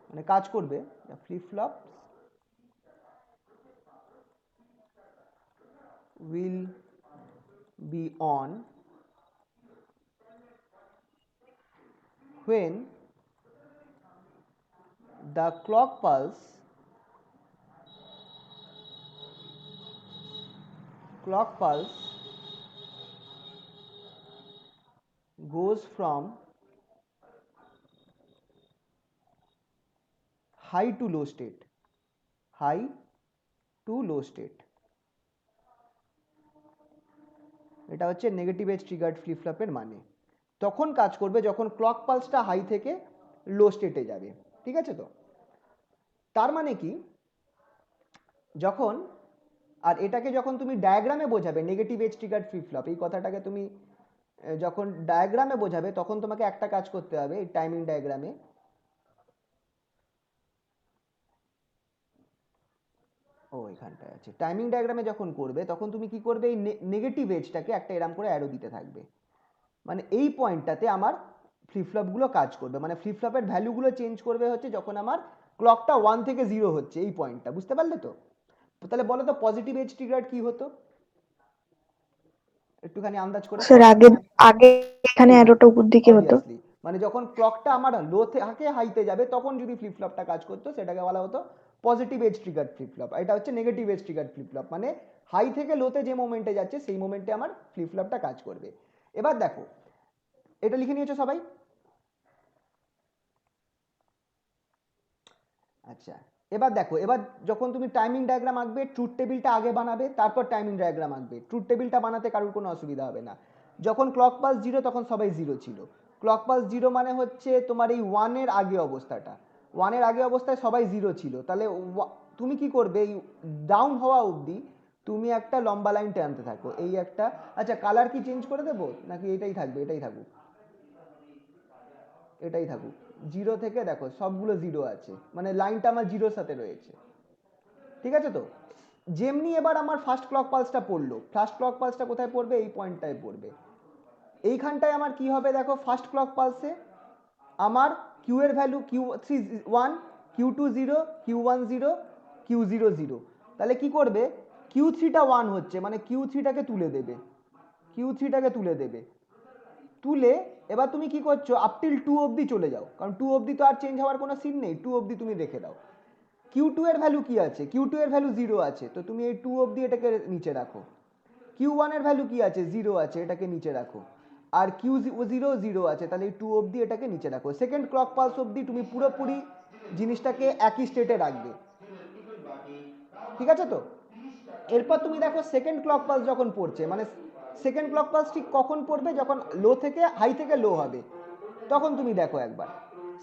মানে কাজ করবে, the flip-flops will be on when the clock pulse goes from high to low state. এটা হচ্ছে negative edge triggered flip ফ্লপের মানে। তখন কাজ করবে যখন ক্লক পালসটা হাই থেকে লো স্টেটে যাবে। ঠিক আছে তো? তার মানে কি, যখন, আর এটাকে যখন তুমি ডায়াগ্রামে বোঝাবে negative edge triggered flip flop, এই কথাটাকে তুমি যখন ডায়াগ্রামে বোঝাবে তখন তোমাকে একটা কাজ করতে হবে, এই টাইমিং ডায়াগ্রামে এখানটায় আছে, টাইমিং ডায়াগ্রামে যখন করবে তখন তুমি কি করবে, এই নেগেটিভ এজটাকে একটা এরম করে অ্যারো দিতে থাকবে, মানে এই পয়েন্টটাতে আমার ফ্লিপফ্লপগুলো কাজ করবে, মানে ফ্লিপফ্লপের ভ্যালুগুলো চেঞ্জ করবে হচ্ছে যখন আমার ক্লকটা 1 থেকে 0 হচ্ছে, এই পয়েন্টটা। বুঝতে পারলে তো? তাহলে বলো তো পজিটিভ এজ ট্রিগার্ড কি হতো, একটুখানি আন্দাজ করে। স্যার আগে এখানে অ্যারোটা উপর দিকে হতো, Obviously, মানে যখন ক্লকটা আমার লো থেকে হাইতে যাবে তখন যদি ফ্লিপফ্লপটা কাজ করতো সেটাকে বলা হতো পজিটিভ এজ ট্রিগার্ড ফ্লিপফ্লপ। এটা হচ্ছে নেগেটিভ এজ ট্রিগার্ড ফ্লিপফ্লপ, মানে হাই থেকে লোতে যে মোমেন্টে যাচ্ছে সেই মোমেন্টে আমার ফ্লিপফ্লপটা কাজ করবে। এবার দেখো, এটা লিখে নিয়েছো সবাই? আচ্ছা এবার দেখো, এবার যখন তুমি টাইমিং ডায়াগ্রাম আঁকবে, ট্রুথ টেবিলটা আগে বানাবে, তারপর টাইমিং ডায়াগ্রাম আঁকবে। ট্রুথ টেবিলটা বানাতে কারোর কোনো অসুবিধা হবে না। যখন ক্লক পালস 0 তখন সবাই 0 ছিল, ক্লক পালস জিরো মানে হচ্ছে তোমার এই ওয়ানের আগে অবস্থাটা, ওয়ানের আগে অবস্থায় সবাই জিরো ছিল, তাহলে তুমি কি করবে এই ডাউন হওয়া অবধি তুমি একটা লম্বা লাইন টানতে থাকো, এই একটা। আচ্ছা কালার কি চেঞ্জ করে দেবো নাকি এটাই থাকবে? এটাই থাকুক, এটাই থাকুক। জিরো থেকে দেখো সবগুলো জিরো আছে, মানে লাইনটা আমার জিরোর সাথে রয়েছে, ঠিক আছে তো? যেমনি এবার আমার ফার্স্ট ক্লক পালসটা পড়লো, ফার্স্ট ক্লক পালসটা কোথায় পড়বে? এই পয়েন্টটায় পড়বে। এইখানটায় আমার কি হবে দেখো, ফার্স্ট ক্লক পালসে আমার কিউ এর value Q3 1, Q2 0, Q1 0, Q0 0। তাহলে কি করবে, Q3টা 1 হচ্ছে মানে Q3টাকে তুলে দেবে, Q3টাকে তুলে দেবে। তুলে এবার তুমি কি করছো, আপ টিল 2 অবধি চলে যাও, কারণ 2 অবধি তো আর চেঞ্জ হওয়ার কোনো সিন নেই, 2 অবধি তুমি রেখে দাও। Q2 এর ভ্যালু কি আছে? Q2 এর ভ্যালু 0 আছে, তো তুমি এই 2 অবধি এটাকে নিচে রাখো। Q1 এর ভ্যালু কি আছে? 0 আছে, এটাকে নিচে রাখো। আর Q0 0 আছে, তাহলে এই 2 অবধি এটাকে নিচে রাখো। সেকেন্ড ক্লক পালস অবধি তুমি পুরোপুরি জিনিসটাকে একই স্টেটে রাখবে, ঠিক আছে তো? এরপর তুমি দেখো সেকেন্ড ক্লক পালস যখন পড়ছে, মানে সেকেন্ড ক্লক পালস ঠিক কখন পড়বে? যখন লো থেকে হাই থেকে লো হবে, তখন তুমি দেখো একবার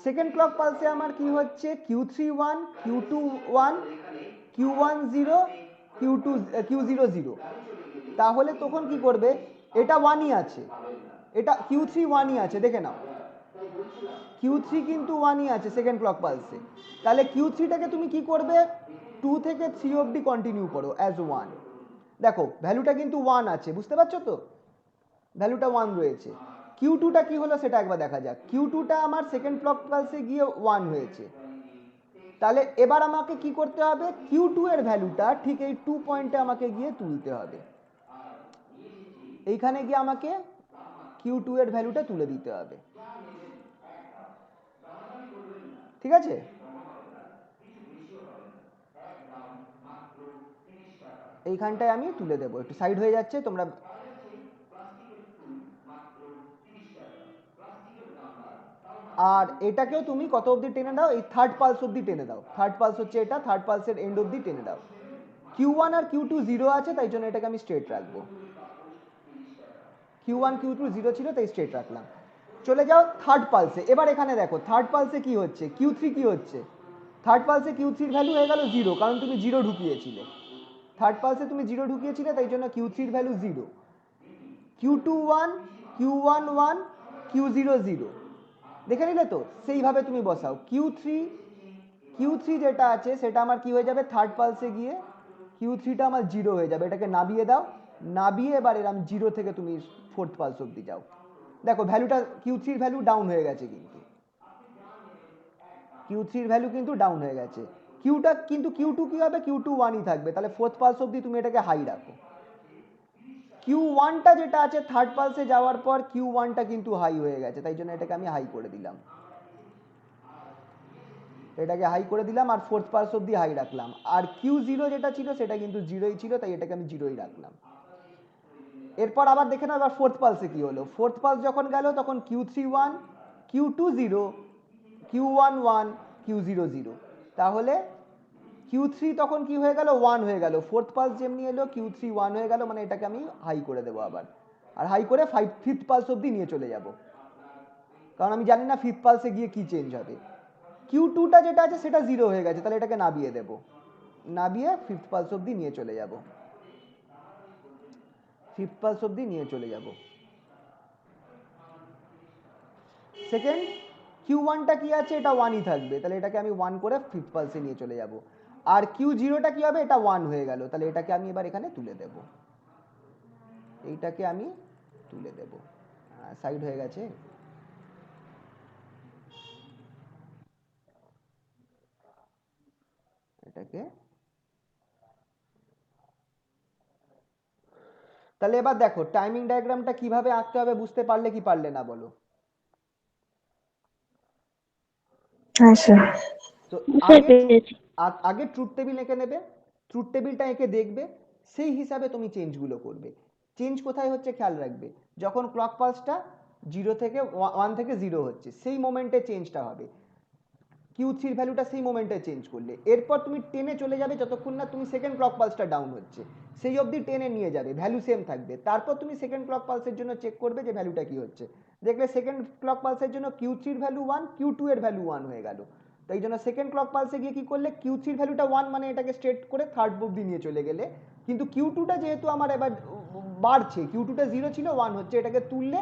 সেকেন্ড ক্লক পালসে আমার কি হচ্ছে, Q3 1, Q2 1, Q1 0, Q0 0। তাহলে তখন কি করবে, এটা 1ই আছে, এটা Q3 1ই আছে, দেখে নাও Q3 কিন্তু 1ই আছে সেকেন্ড ক্লক পালসে। তাহলে Q3টাকে তুমি কি করবে, 2 থেকে 3 অবধি কন্টিনিউ করো অ্যাজ 1। দেখো ভ্যালুটা কিন্তু 1 আছে, বুঝতে পারছো তো? ভ্যালুটা 1 রয়েছে। Q2টা কি হলো সেটা একবার দেখা যাক। Q2টা আমার সেকেন্ড ক্লক পালসে গিয়ে 1 হয়েছে। তাহলে এবার আমাকে কি করতে হবে, Q2 এর ভ্যালুটা ঠিক এই 2 পয়েন্টে আমাকে গিয়ে তুলতে হবে, এইখানে গিয়ে আমাকে Q2 এর ভ্যালুটা তুলে দিতে হবে, ঠিক আছে? এইখানটায় আমি তুলে দেবো, একটু সাইড হয়ে যাচ্ছে তোমরা। আর এটাকেও তুমি কত অবধি টেনে দাও, এই থার্ড পালস অবধি টেনে দাও। থার্ড পালস হচ্ছে এটা, থার্ড পালসের এন্ড অবধি টেনে দাও। Q1 আর Q2 0 আছে, তাই জন্য এটাকে আমি স্ট্রেট রাখবো। Q1 Q2 0 ছিল, তাই স্ট্রেট রাখলাম। চলে যাও থার্ড পালসে। এবার এখানে দেখো থার্ড পালসে কি হচ্ছে, Q3 কি হচ্ছে, থার্ড পালসে Q3 এর ভ্যালু হয়ে গেল 0, কারণ তুমি 0 ঢুকিয়েছিলে। থার্ড পালসে তুমি 0 ঢুকিয়েছিলে, তাই জন্য Q3 এর ভ্যালু 0। Q2 1, Q1 1, Q0 0। দেখে নিলে তো? সেইভাবে তুমি বসাও। Q3 যেটা আছে সেটা আমার কি হয়ে যাবে, থার্ড পালসে গিয়ে Q3টা আমার 0 হয়ে যাবে, এটাকে নাবিয়ে দাও। নাবিয়ে এবার এরম 0 থেকে তুমি ফোর্থ পালস অবধি যাও। দেখো ভ্যালুটা Q3 এর ভ্যালু ডাউন হয়ে গেছে, কিন্তু Q3 এর ভ্যালু কিন্তু ডাউন হয়ে গেছে। Q2 কি হবে, Q2 1ই থাকবে, তাহলে ফোর্থ পালস অবধি তুমি এটাকে হাই রাখো। Q1টা যেটা আছে থার্ড পালসে যাওয়ার পর Q1টা কিন্তু হাই হয়ে গেছে, তাই জন্য এটাকে আমি হাই করে দিলাম, এটাকে হাই করে দিলাম আর ফোর্থ পালস অবধি হাই রাখলাম। আর Q0 যেটা ছিল সেটা কিন্তু 0ই ছিল, তাই এটাকে আমি 0ই রাখলাম। এরপর আবার দেখে নাও এবার ফোর্থ পালসে কি হলো। ফোর্থ পালস যখন গেল তখন Q3 1, Q2 0, Q1 1, Q0 0। তাহলে Q3 তখন কি হয়ে গেল, 1 হয়ে গেল। ফোর্থ পালস যেমনি এলো Q3 1 হয়ে গেল, মানে এটাকে আমি হাই করে দেবো আবার। আর হাই করে ফিফথ পালস অবধি নিয়ে চলে যাব, কারণ আমি জানি না ফিফথ পালসে গিয়ে কি চেঞ্জ হবে। Q2টা যেটা আছে সেটা 0 হয়ে গেছে, তাহলে এটাকে নাবিয়ে দেব, নাবিয়ে ফিফথ পালস অবধি নিয়ে চলে যাব, ফিফথ পালস অবধি নিয়ে চলে যাব। সেকেন্ড Q1টা কি আছে, এটা 1ই থাকবে, তাহলে এটাকে আমি 1 করে ফিফথ পালসে নিয়ে চলে যাব। আর Q0টা কি হবে, এটা 1 হয়ে গেল, তাহলে এটাকে আমি এবার এখানে তুলে দেব, এইটাকে আমি তুলে দেব। সাইড হয়ে গেছে, এটাকে। তাহলে এবার দেখো টাইমিং ডায়াগ্রামটা কিভাবে আঁকতে হবে, বুঝতে পারলে কি পারলে না বলো? হ্যাঁ স্যার। তো স্যার পেরেছি। আগে ট্রুথ টেবিল এঁকে নেবে, ট্রুথ টেবিলটা এঁকে দেখবে, সেই হিসাবে তুমি চেঞ্জগুলো করবে। চেঞ্জ কোথায় হচ্ছে খেয়াল রাখবে, যখন ক্লক পালসটা 0 থেকে 1 থেকে 0 হচ্ছে সেই মোমেন্টে চেঞ্জটা হবে। Q3 এর ভ্যালুটা সেই মোমেন্টে চেঞ্জ করলে, এরপর তুমি 10 এ চলে যাবে যতক্ষণ না তুমি সেকেন্ড ক্লক পালসটা ডাউন হচ্ছে, সেই অবধি 10 এ নিয়ে যাবে, ভ্যালু সেম থাকবে। তারপর তুমি সেকেন্ড ক্লক পালসের জন্য চেক করবে যে ভ্যালুটা কি হচ্ছে, দেখলে সেকেন্ড ক্লক পালসের জন্য Q3 এর ভ্যালু 1, Q2 এর ভ্যালু 1 হয়ে গেল। তাই জন্য সেকেন্ড ক্লক পালসে গিয়ে কি করলে, Q3 এর ভ্যালুটা 1 মানে এটাকে স্ট্রেট করে থার্ড অবধি নিয়ে চলে গেলে, কিন্তু Q2টা যেহেতু আমার এবার বাড়ছে, Q2টা 0 ছিল 1 হচ্ছে, এটাকে তুলে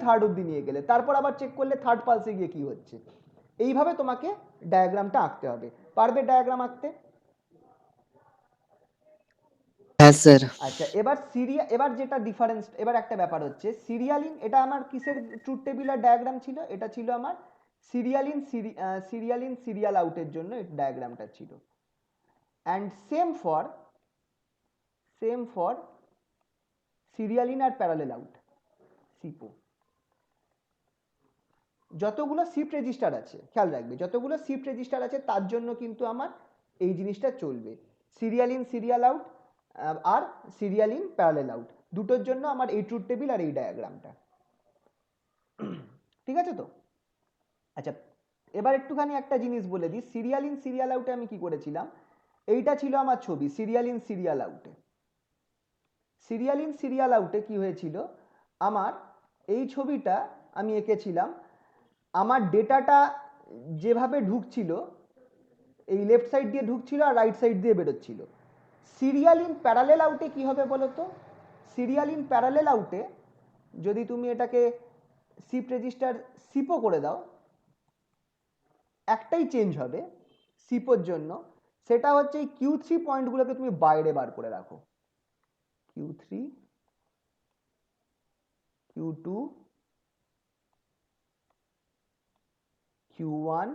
থার্ড অবধি নিয়ে গেলে, তারপর আবার চেক করলে থার্ড পালসে গিয়ে কি হচ্ছে। এইভাবে তোমাকে ডায়াগ্রামটা আঁকতে হবে। পারবে ডায়াগ্রাম আঁকতে? হ্যাঁ স্যার। আচ্ছা, এবার যেটা ডিফারেন্স, এবার একটা ব্যাপার হচ্ছে সিরিয়ালিন, এটা আমার কিসের ট্রুথ টেবিল আর ডায়াগ্রাম ছিল, এটা ছিল আমার সিরিয়াল আউটের জন্য ডায়াগ্রামটা ছিল। অ্যান্ড সেম ফর সিরিয়ালিন আর প্যারালেল আউট, সিপো। যতগুলো শিফট রেজিস্টার আছে, খেয়াল রাখবে, যতগুলো শিফট রেজিস্টার আছে তার জন্য কিন্তু আমার এই জিনিসটা চলবে, সিরিয়াল আউট আর সিরিয়ালিন প্যারালেল আউট, দুটোর জন্য আমার এই ট্রুথ টেবিল আর এই ডায়াগ্রামটা। ঠিক আছে তো? আচ্ছা, এবার একটুখানি একটা জিনিস বলে দিই, সিরিয়াল আউটে আমি কি করেছিলাম, এইটা ছিল আমার ছবি সিরিয়াল আউটে। সিরিয়াল আউটে কি হয়েছিল, আমার এই ছবিটা আমি এঁকেছিলাম, আমার ডেটাটা যেভাবে ঢুকছিল, এই লেফট সাইড দিয়ে ঢুকছিল আর রাইট সাইড দিয়ে বেরোচ্ছিল। সিরিয়াল ইন প্যারালেল আউটে কি হবে বলো তো? সিরিয়াল ইন প্যারালেল আউটে যদি তুমি এটাকে শিফট রেজিস্টার সিপো করে দাও, একটাই চেঞ্জ হবে সিপোর জন্য, সেটা হচ্ছে এই Q3 পয়েন্টগুলোকে তুমি বাইরে বার করে রাখো, Q3, Q2, Q1,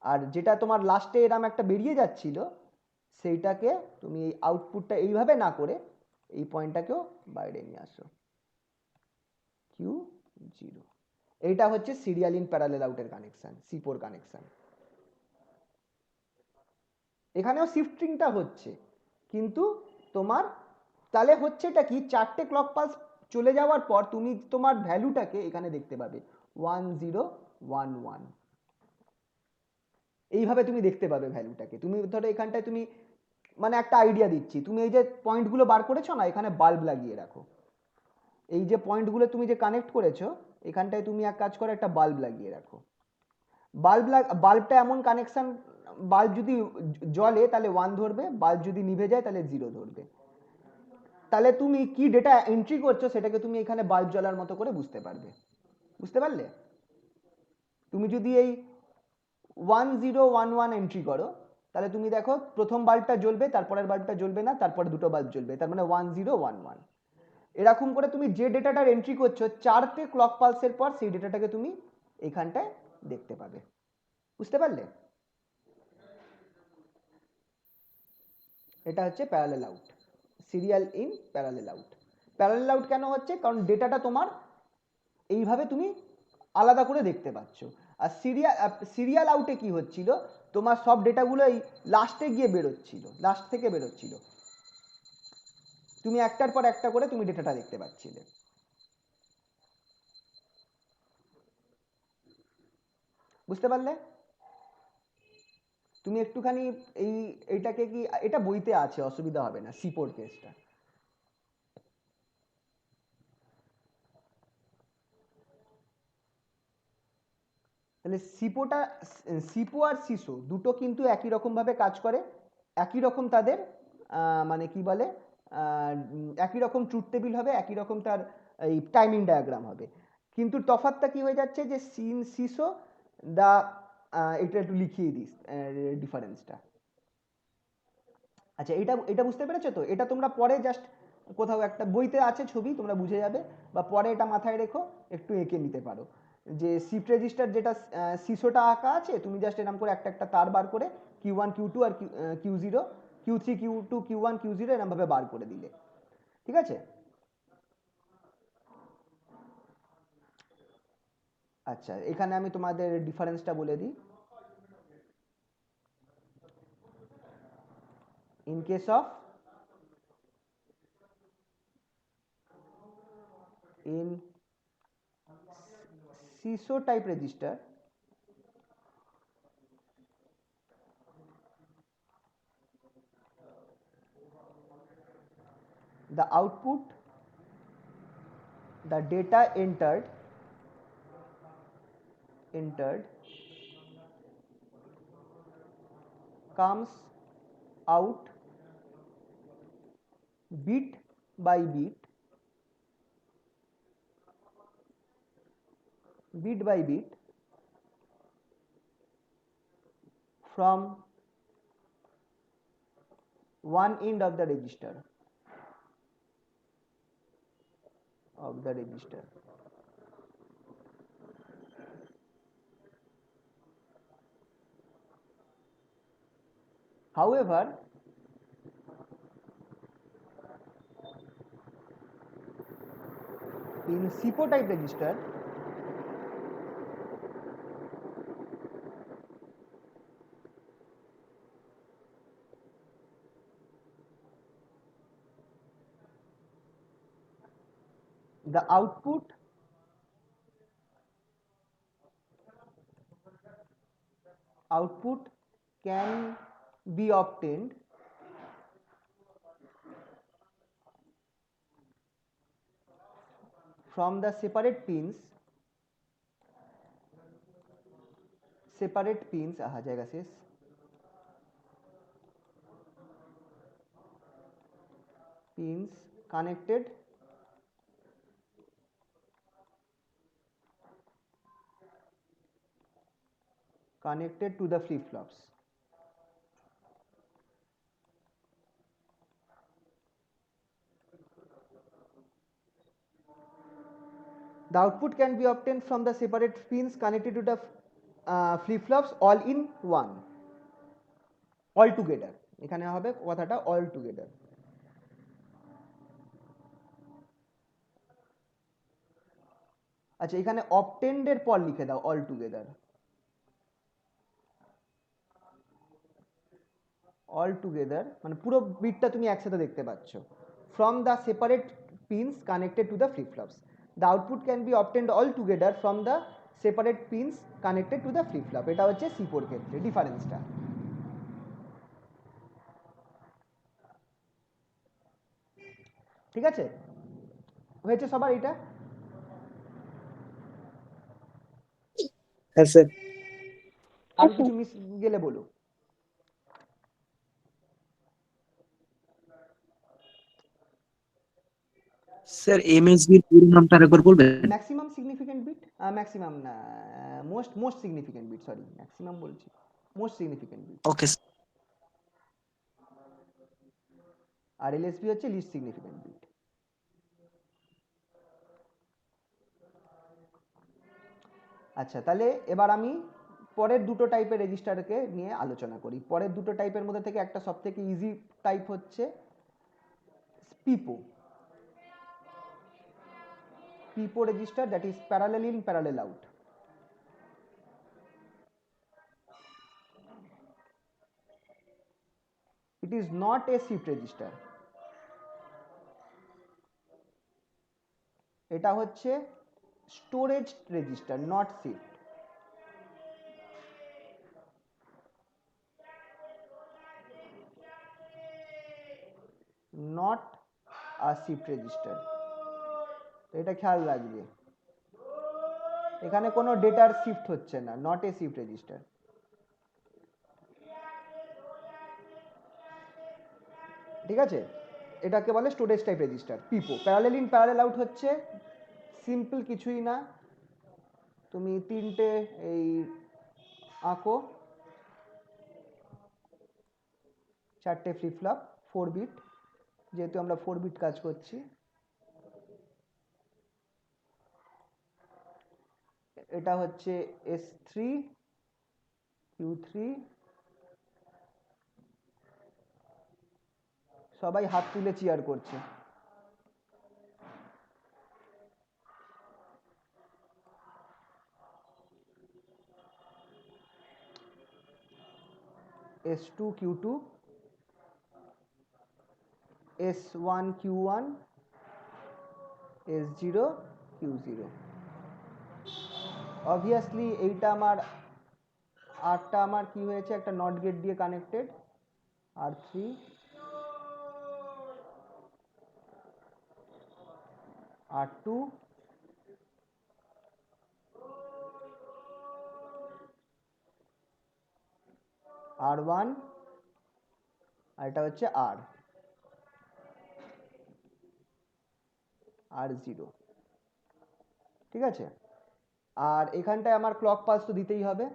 আর যেটা তোমার লাস্টে এরম একটা বেরিয়ে যাচ্ছিল সেইটাকে তুমি এই আউটপুটটা এইভাবে না করে এই পয়েন্টটাকেও বাইরে নিয়ে আসো, Q0। এইটা হচ্ছে সিরিয়াল ইন প্যারালেল আউটের কানেকশন, সিপোর কানেকশন। এখানেও শিফটিংটা হচ্ছে, কিন্তু তোমার তাহলে হচ্ছে এটা কি, চারটে ক্লক পালস চলে যাওয়ার পর তুমি তোমার ভ্যালুটাকে এখানে দেখতে পাবে 1011, এইভাবে তুমি দেখতে পাবে ভ্যালুটাকে। তুমি ধরো এখানটায় তুমি, মানে একটা আইডিয়া দিচ্ছি, তুমি এই যে পয়েন্টগুলো বার করেছো না, এখানে বাল্ব লাগিয়ে রাখো, এই যে পয়েন্টগুলো তুমি যে কানেক্ট করেছো এখানটায় তুমি এক কাজ করো, একটা বাল্ব লাগিয়ে রাখো। বাল্বটা এমন কানেকশন, বাল্ব যদি জ্বলে তাহলে 1 ধরবে, বাল্ব যদি নিভে যায় তাহলে 0 ধরবে। তাহলে তুমি কি ডেটা এন্ট্রি করছো সেটাকে তুমি এখানে বাল্ব জ্বলার মতো করে বুঝতে পারবে। বুঝতে পারলে? তুমি যদি এই 1011 এন্ট্রি করো, তাহলে তুমি দেখো প্রথম বাল্বটা জ্বলবে, তারপরের বাল্বটা জ্বলবে না, তারপরে দুটো বাল্ব জ্বলবে, তার মানে 1011। এরকম করে তুমি যে ডেটাটার এন্ট্রি করছো চারটে ক্লক পালসের পর, সেই ডেটাটাকে তুমি এখানটায় দেখতে পাবে। বুঝতে পারলে? এটা হচ্ছে parallel out, serial in parallel out. Parallel out কেন হচ্ছে, কারণ ডেটাটা তোমার এইভাবে তুমি আলাদা করে দেখতে পাচ্ছ। আর সিরিয়াল আউটে কি হচ্ছিল, তোমার সব ডেটাগুলো এই লাস্টে গিয়ে বেরোচ্ছিল, লাস্ট থেকে বেরোচ্ছিল, তুমি একটার পর একটা করে তুমি ডেটাটা দেখতে পাচ্ছিলে। বুঝতে পারলে? তুমি একটুখানি এইটাকে কি, এটা বইতে আছে, অসুবিধা হবে না, সিপোর কেসটা। তাহলে সিপো আর সিসো দুটো কিন্তু একই রকম ভাবে কাজ করে, একই রকম তাদের মানে কি বলে, একই রকম ট্রুথ টেবিল হবে, একই রকম তার এই টাইমিং ডায়াগ্রাম হবে, কিন্তু তফাৎটা কি হয়ে যাচ্ছে যে সিসো দা, এটা একটু লিখিয়ে দিস ডিফারেন্সটা। আচ্ছা, এটা বুঝতে পেরেছো তো? এটা তোমরা পরে জাস্ট কোথাও একটা বইতে আছে ছবি, তোমরা বুঝে যাবে, বা পরে এটা মাথায় রেখো, একটু এঁকে নিতে পারো, যে শিফট রেজিস্টার যেটা সিসোটা আঁকা আছে, তুমি জাস্ট এরকম করে একটা একটা তার বার করে Q1 Q2 আর Q0, Q3 Q2 Q1 Q0 এরকম ভাবে বার করে দিলে। ঠিক আছে? আচ্ছা, এখানে আমি তোমাদের ডিফারেন্সটা বলে দিই। In case of in CISO type register the output, the data entered comes out bit by bit from one end of the register However, in SIPO type register, the output can be obtained from the separate pins pins connected to the flip flops. The output can be obtained from the separate pins connected to the flip flops all in one, all together. এখানে হবে কথাটা all together. আচ্ছা, এখানে obtained এর পর লিখে দাও all together. মানে পুরো বিটটা তুমি একসাথে দেখতে পাচ্ছ. From the separate pins connected to the flip flops. The output can be obtained all together from the separate pins connected to the flip flop. এটা হচ্ছে SIPO এর ক্ষেত্রে ডিফারেন্সটা. ঠিক আছে, হয়েছে সবার এটা? হ্যাঁ স্যার। আর কিছু মিস গেলে বলো। স্যার এমএসবি এর পুরো নামটা আরেকবার বলবেন? ম্যাক্সিমাম সিগনিফিকেন্ট বিট, ম্যাক্সিমাম না, most significant bit, sorry maximum বলছি, মোস্ট সিগনিফিকেন্ট বিট। ওকে। আর এলএসবি হচ্ছে লিস্ট সিগনিফিকেন্ট বিট। আচ্ছা, তাহলে এবার আমি পরের দুটো টাইপের রেজিস্টারকে নিয়ে আলোচনা করি। পরের দুটো টাইপের মধ্যে থেকে একটা সবথেকে ইজি টাইপ হচ্ছে PIPO register, that is parallel in parallel out. It is not a shift register. এটা হচ্ছে storage register, not shift. Not a shift register, এটা খেয়াল রাখবে। এখানে কোনো ডেটার শিফট হচ্ছে না, নট এ শিফট রেজিস্টার। ঠিক আছে, এটাকে বলে storage type register, PIPO. Parallel in parallel out হচ্ছে সিম্পল কিছুই না, তুমি তিনটে এই আঁকো, চারটে ফ্লিপ ফ্লপ 4 বিট, যেহেতু আমরা 4 বিট কাজ করছি। এটা হচ্ছে S3 Q3, সবাই হাত তুলে চিয়ার করছে। S2 Q2, S1 Q1, S0 Q0। Obviously এইটা আমার আরটা আমার কি হয়েছে, একটা নট গেট দিয়ে কানেক্টেড, R3, R2, R1, আর এটা হচ্ছে R0, ঠিক আছে। আর এখানটায় আমার ক্লক পালস তো দিতেই হবে,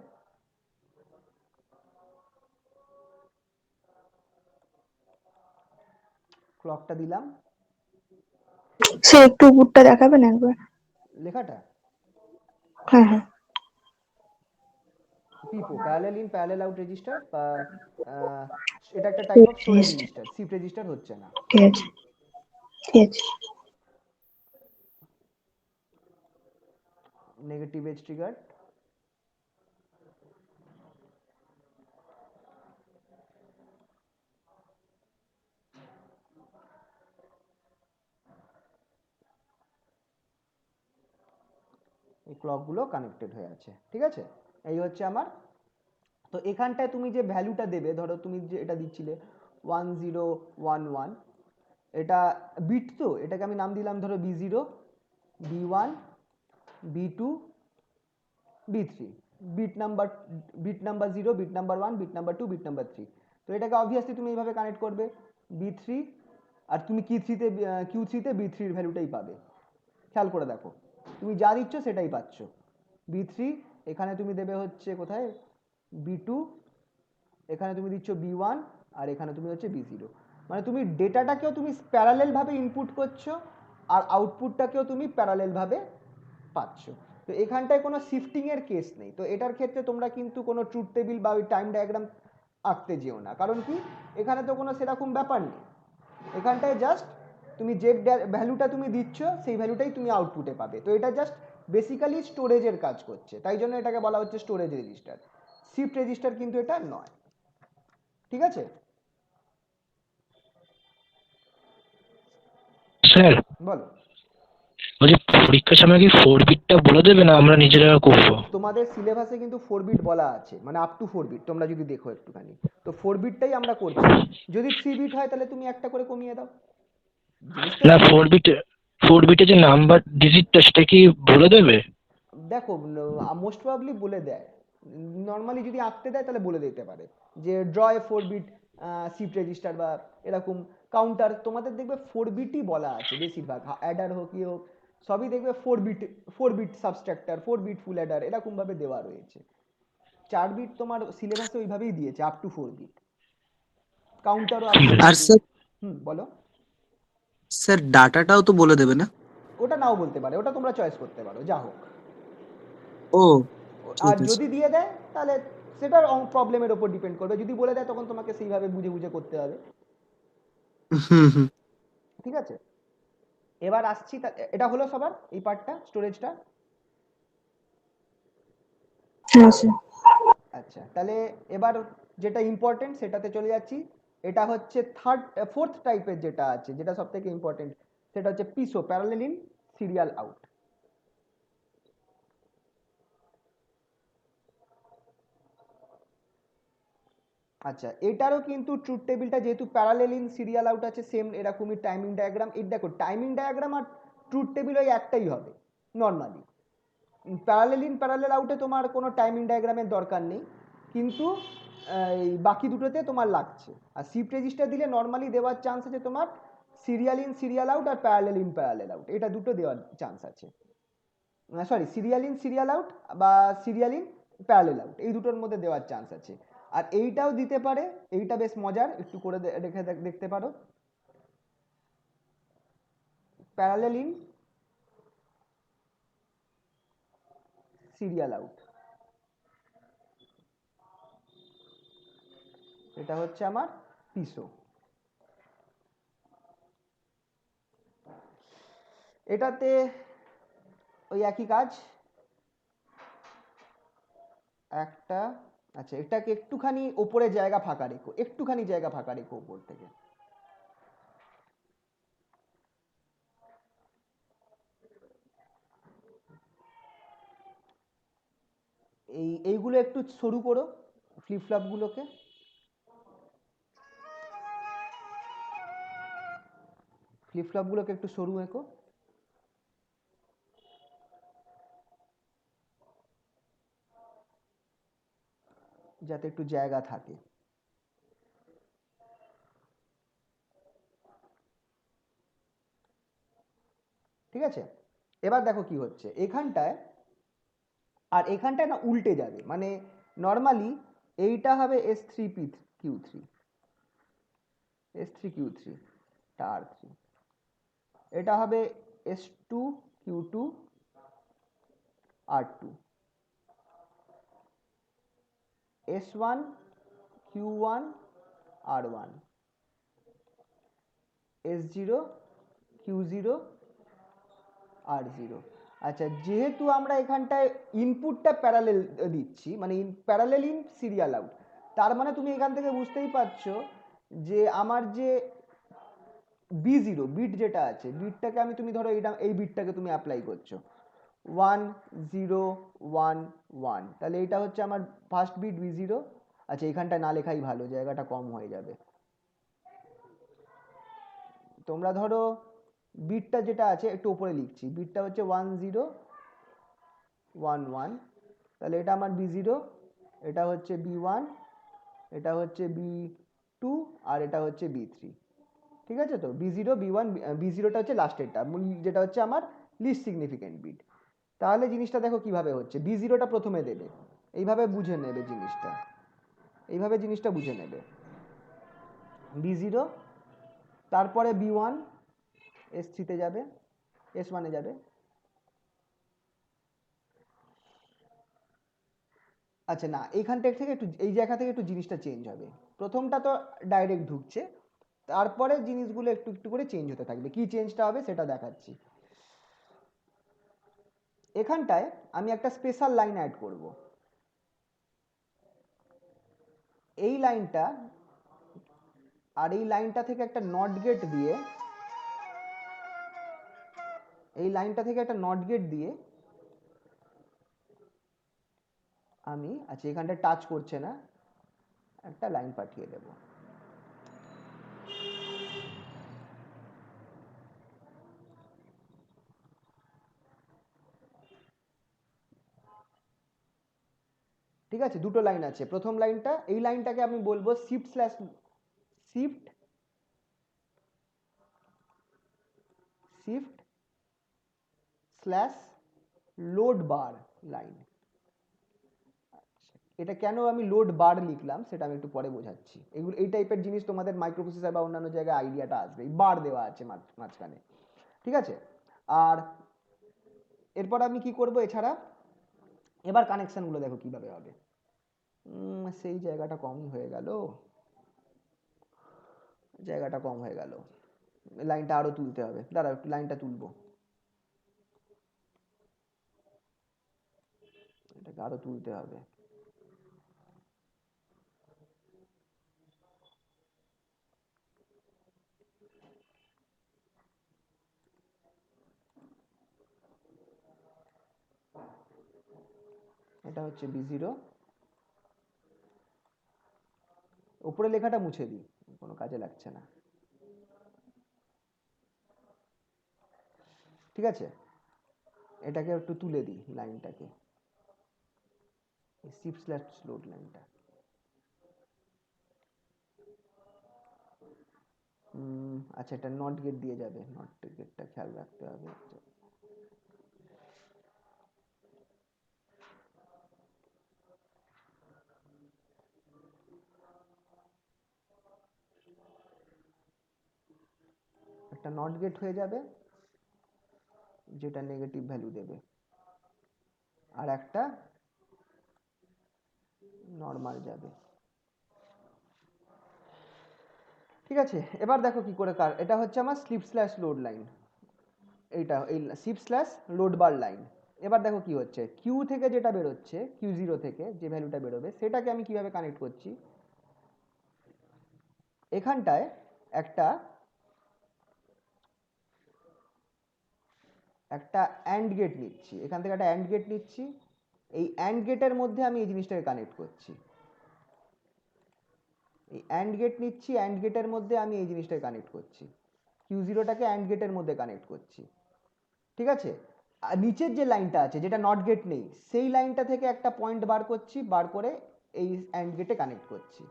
ক্লকটা দিলাম। সে একটু উপরটা দেখাবেন একবার? লেখাটা হ্যাঁ হ্যাঁ, PIPO, parallel in parallel out register, বা এটা একটা type of storage Register. Register, shift register হচ্ছে না। ঠিক আছে ঠিক আছে। নেগেটিভ এজ ট্রিগার, এই ক্লকগুলো কানেক্টেড হয়ে আছে, ঠিক আছে। এই হচ্ছে আমার। তো এখানটায় তুমি যে ভ্যালুটা দেবে, ধরো তুমি যে এটা দিচ্ছিলে 1011, এটা বিট, তো এটাকে আমি নাম দিলাম ধরো B0, B1, B2, B3, bit number 0, bit number 1, bit number 2, bit number 3। তো এটাকে অবভিয়াসলি তুমি এইভাবে কানেক্ট করবে B3, আর তুমি Q3তে B3 এর ভ্যালুটাই পাবে। খেয়াল করে দেখো, তুমি যা দিচ্ছ সেটাই পাচ্ছ। B3 এখানে তুমি দেবে হচ্ছে কোথায় B2, এখানে তুমি দিচ্ছ B1, আর এখানে তুমি হচ্ছে B0। মানে তুমি ডেটাটাকেও তুমি প্যারালেল ভাবে ইনপুট করছো, আর আউটপুটটাকেও তুমি প্যারালেল ভাবে পাচ্ছ। তো এখানটায় কোনো শিফটিং এর কেস নেই। তো এটার ক্ষেত্রে তোমরা কিন্তু কোনো ট্রুথ টেবিল বা ওই টাইম ডায়াগ্রাম আঁকতে যেও না, কারণ কি এখানে তো কোনো সেরকম ব্যাপার নেই। এখানটায় জাস্ট তুমি যে ভ্যালুটা তুমি দিচ্ছ সেই ভ্যালুটাই তুমি আউটপুটে পাবে। তো এটা জাস্ট বেসিক্যালি স্টোরেজের কাজ করছে, তাই জন্য এটাকে বলা হচ্ছে স্টোরেজ রেজিস্টার। শিফট রেজিস্টার কিন্তু এটা নয়, ঠিক আছে। স্যার বলো। বলছি পরীক্ষার সময় কি 4 বিটটা বলে দেবে না আমরা নিজেরা করবো? তোমাদের সিলেবাসে কিন্তু 4 বিট বলা আছে, মানে আপ টু 4 বিট, তোমরা যদি দেখো একটুখানি, তো 4 বিটটাই আমরা করছি। যদি 3 বিট হয় তাহলে তুমি একটা করে কমিয়ে দাও, জিনিসটা না, সেম। 4 বিটে যে নাম্বার ডিজিটটা সেটা কি বলে দেবে? দেখো, মোস্ট প্রবাবলি বলে দেয়, নর্মালি যদি আঁকতে দেয় তাহলে বলে দিতে পারে যে draw a 4 bit shift register বা এরকম কাউন্টার। তোমাদের দেখবে 4 বিটই বলা আছে বেশিরভাগ, অ্যাডার হোক কি হোক সবই দেখবে 4 বিট সাবস্ট্রাক্টর, 4 বিট ফুল অ্যাডার এরকম ভাবে দেওয়া রয়েছে। 4 বিট তোমার সিলেবাসে ওইভাবেই দিয়েছে, আপ টু 4 বিট, কাউন্টারও আপ টু 4 আর বিট। স্যার, বলো। স্যার ডাটাটাও তো বলে দেবে না? ওটা নাও বলতে পারে, ওটা তোমরা চয়েস করতে পারো, যা হোক। ও, আর ঠিক আছে। যদি দিয়ে দেয় তাহলে সেটার প্রবলেমের ওপর ডিপেন্ড করবে, যদি বলে দেয় তখন তোমাকে সেইভাবে বুঝে বুঝে করতে হবে, হুম হুম। ঠিক আছে। এবার আসছি, এটা হলো সবার এই পার্টটা, স্টোরেজটা। হ্যাঁ স্যার। আচ্ছা, তাহলে এবার যেটা ইম্পর্টেন্ট সেটাতে চলে যাচ্ছি। এটা হচ্ছে ফোর্থ টাইপের যেটা আছে, যেটা সব থেকে ইম্পর্টেন্ট, সেটা হচ্ছে পিসো, প্যারালেল ইন সিরিয়াল আউট। আচ্ছা, এটারও কিন্তু ট্রুথ টেবিলটা যেহেতু প্যারালেল ইন সিরিয়াল আউট আছে, সেম এরকমই টাইমিং ডায়াগ্রাম। এই দেখো, টাইমিং ডায়াগ্রাম আর ট্রুথ টেবিল ওই একটাই হবে নর্মালি। প্যারালেল ইন প্যারালেল আউটে তোমার কোনো টাইমিং ডায়াগ্রামের দরকার নেই, কিন্তু এই বাকি দুটোতে তোমার লাগছে। আর শিফট রেজিস্টার দিলে নর্মালি দেওয়ার চান্স আছে তোমার সিরিয়াল ইন সিরিয়াল আউট আর প্যারালেল ইন প্যারালেল আউট, এটা দুটো দেওয়ার চান্স আছে। Sorry, serial in serial out বা সিরিয়াল ইন প্যারালেল আউট, এই দুটোর মধ্যে দেওয়ার চান্স আছে। আর এইটাও দিতে পারে, এইটা বেশ মজার, একটু করে রেখে দেখতে পারো, প্যারালেল ইন সিরিয়াল আউট। এটা হচ্ছে আমার পিসো। এটাতে ওই একই কাজ, একটা। আচ্ছা, এটাকে একটুখানি ওপরে জায়গা ফাঁকা রেখো, একটুখানি জায়গা ফাঁকা রেখো উপর থেকে। এইগুলো একটু সরু করো, ফ্লিপ ফ্লপগুলোকে। ফ্লিপ ফ্লপগুলোকে একটু সরু এঁকো। যাতে একটু জায়গা থাকে। ঠিক আছে, এবার দেখো কি হচ্ছে এখানটায়, আর এখানটায় না উল্টে যাবে, মানে নর্মালি এইটা হবে S3P3Q3, S3Q3 টা R3, এটা হবে S2Q2 R2, S1Q1 R1, S0Q0 R0। আচ্ছা, যেহেতু আমরা এখানটায় ইনপুটটা প্যারালেল দিচ্ছি, মানে প্যারালেল ইন সিরিয়াল আউট, তার মানে তুমি এখান থেকে বুঝতেই পারছো যে আমার যে B0 বিট যেটা আছে, বিটটাকে আমি, তুমি ধরো এই বিটটাকে তুমি অ্যাপ্লাই করছো 1 0 1 1, তাহলে এটা হচ্ছে আমার ফার্স্ট বিট B0। আচ্ছা, এখানটা না লেখাই ভালো, জায়গাটা কম হয়ে যাবে। তোমরা ধরো বিটটা যেটা আছে একটু উপরে লিখছি, বিটটা হচ্ছে 1 0 1 1, তাহলে এটা আমার B0, এটা হচ্ছে B1, এটা হচ্ছে B2, আর এটা হচ্ছে B3। ঠিক আছে, তো B0 B1 B0টা হচ্ছে লাস্টেরটা, যেটা হচ্ছে আমার লিস্ট সিগনিফিকেন্ট বিট। তাহলে জিনিসটা দেখো কিভাবে হচ্ছে, B0টা প্রথমে দেবে, এইভাবে বুঝে নেবে জিনিসটা, এইভাবে জিনিসটা বুঝে নেবে। B0, তারপরে B1 S3তে যাবে, S1-এ যাবে। আচ্ছা না, এইখানটা থেকে একটু, এই জায়গা থেকে একটু জিনিসটা চেঞ্জ হবে। প্রথমটা তো ডাইরেক্ট ঢুকছে, তারপরে জিনিসগুলো একটু একটু করে চেঞ্জ হতে থাকবে। কি চেঞ্জটা হবে সেটা দেখাচ্ছি। এখানটায় আমি একটা স্পেশাল লাইন অ্যাড করব। এই লাইনটা আর এই লাইনটা থেকে একটা নট গেট দিয়ে, এই লাইনটা থেকে একটা নট গেট দিয়ে আমি, আচ্ছা এখানটা টাচ করছে না, একটা লাইন পাঠিয়ে দেব। ঠিক আছে, দুটো লাইন আছে। প্রথম লাইনটা, এই লাইনটাকে আমি বলবো শিফট স্ল্যাশ লোড বার লাইন। এটা কেন আমি লোড বার লিখলাম সেটা আমি একটু পরে বোঝাচ্ছি। এগুলো, এই টাইপের জিনিস তোমাদের মাইক্রোপ্রসেসর বা অন্যান্য জায়গায় আইডিয়াটা আসবে, বার দেওয়া আছে মাঝখানে। ঠিক আছে, আর এরপর আমি কি করব এছাড়া, এবার কানেকশনগুলো দেখো কিভাবে হবে। সেই জায়গাটা কমই হয়ে গেল, জায়গাটা কম হয়ে গেল, লাইনটা আরো তুলতে হবে। দাঁড়াও, একটু লাইনটা তুলবো, এটাকে আরো তুলতে হবে। এটা হচ্ছে B0, উপরে লেখাটা মুছে দিই, কোনো কাজে লাগছে না। ঠিক আছে, এটাকে একটু তুলে দিই লাইনটাকে, শিফট স্ল্যাশ লোড লাইনটা। আচ্ছা, এটা নট গেট দিয়ে যাবে, নট গেটটা খেয়াল রাখতে হবে। একটা নট গেট হয়ে যাবে যেটা নেগেটিভ ভ্যালু দেবে, আর একটা নর্মাল যাবে। ঠিক আছে, এবার দেখো কি করে এটা হচ্ছে আমার স্লিপ স্ল্যাশ লোড লাইন, এইটা এই শিফট স্ল্যাশ লোড বার লাইন। এবার দেখো কি হচ্ছে, কিউ থেকে যেটা বেরোচ্ছে, Q0 থেকে যে ভ্যালুটা বেরোবে সেটাকে আমি কিভাবে কানেক্ট করছি। এখানটায় একটা অ্যান্ড গেট নিচ্ছি, এখান থেকে একটা অ্যান্ড গেট নিচ্ছি, এই অ্যান্ড গেটের মধ্যে আমি এই জিনিসটাকে কানেক্ট করছি, এই অ্যান্ড গেট নিচ্ছি, অ্যান্ড গেটের মধ্যে আমি এই জিনিসটাকে কানেক্ট করছি, Q0টাকে অ্যান্ড গেটের মধ্যে কানেক্ট করছি, ঠিক আছে। আর নিচের যে লাইনটা আছে যেটা নট গেট নেই, সেই লাইনটা থেকে একটা পয়েন্ট বার করছি, বার করে এই অ্যান্ড গেটে কানেক্ট করছি।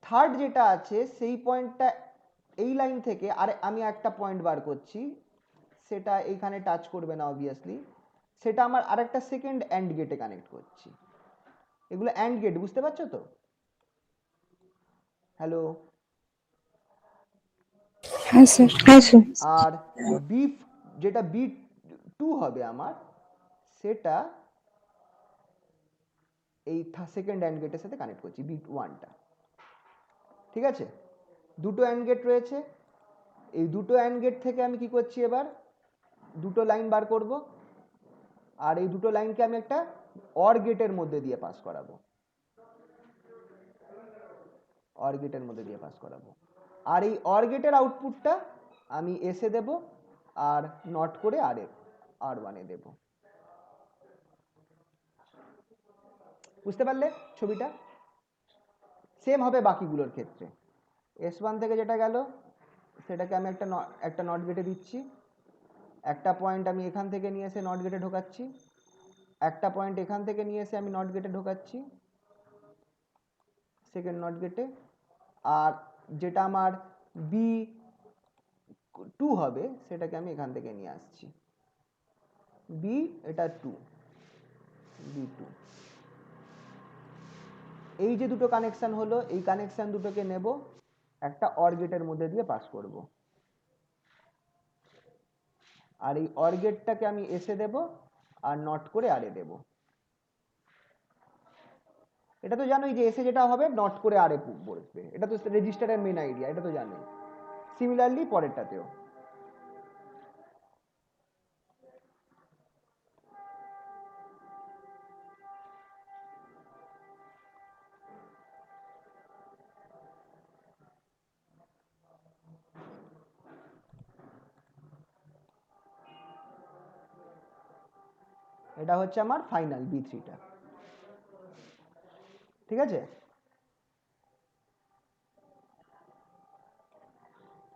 থার্ড যেটা আছে সেই পয়েন্টটা এই লাইন থেকে আর আমি একটা পয়েন্ট বার করছি, সেটা এইখানে টাচ করবে না অবভিয়াসলি, সেটা আমার আরেকটা সেকেন্ড অ্যান্ড গেটে কানেক্ট করছি। এগুলো অ্যান্ড গেট, বুঝতে পারছো তো? হ্যালো? হ্যাঁ স্যার। হ্যাঁ স্যার। আর বি, যেটা B2 হবে আমার, সেটা এই সেকেন্ড অ্যান্ড গেটের সাথে কানেক্ট করছি, B1টা, ঠিক আছে। দুটো অ্যান্ড গেট রয়েছে, এই দুটো অ্যান্ড গেট থেকে আমি কি করছি, এবার দুটো লাইন বার করব, আর এই দুটো লাইনকে আমি একটা অর গেটের মধ্যে দিয়ে পাস করাবো, অর গেটের মধ্যে দিয়ে পাস করাবো। আর এই অর গেটের আউটপুটটা আমি এসে দেব, আর নট করে R1-এ দেব। বুঝতে পারলে ছবিটা? সেম হবে বাকিগুলোর ক্ষেত্রে। S1 থেকে যেটা গেল সেটাকে আমি একটা নট গেটে দিচ্ছি, একটা পয়েন্ট আমি এখান থেকে নিয়ে এসে নট গেটে ঢোকাচ্ছি, একটা পয়েন্ট এখান থেকে নিয়ে এসে আমি নট গেটে ঢোকাচ্ছি, সেকেন্ড নট গেটে। আর যেটা আমার B2 হবে সেটাকে আমি এখান থেকে নিয়ে আসছি, এটা 2, B2। এই যে দুটো কানেকশন হলো, এই কানেকশন দুটোকে নেব, একটা অর গেটের মধ্যে দিয়ে পাস করব, আর এই অর গেটটাকে আমি এসে দেব, আর নট করে আরে দেব। এটা তো জানোই যে এসে যেটা হবে নট করে আরে বসবে, এটা তো রেজিস্টারের মেন আইডিয়া, এটা তো জানোই। সিমিলারলি পরেরটাতেও। এটা হচ্ছে আমার ফাইনাল B3টা, ঠিক আছে।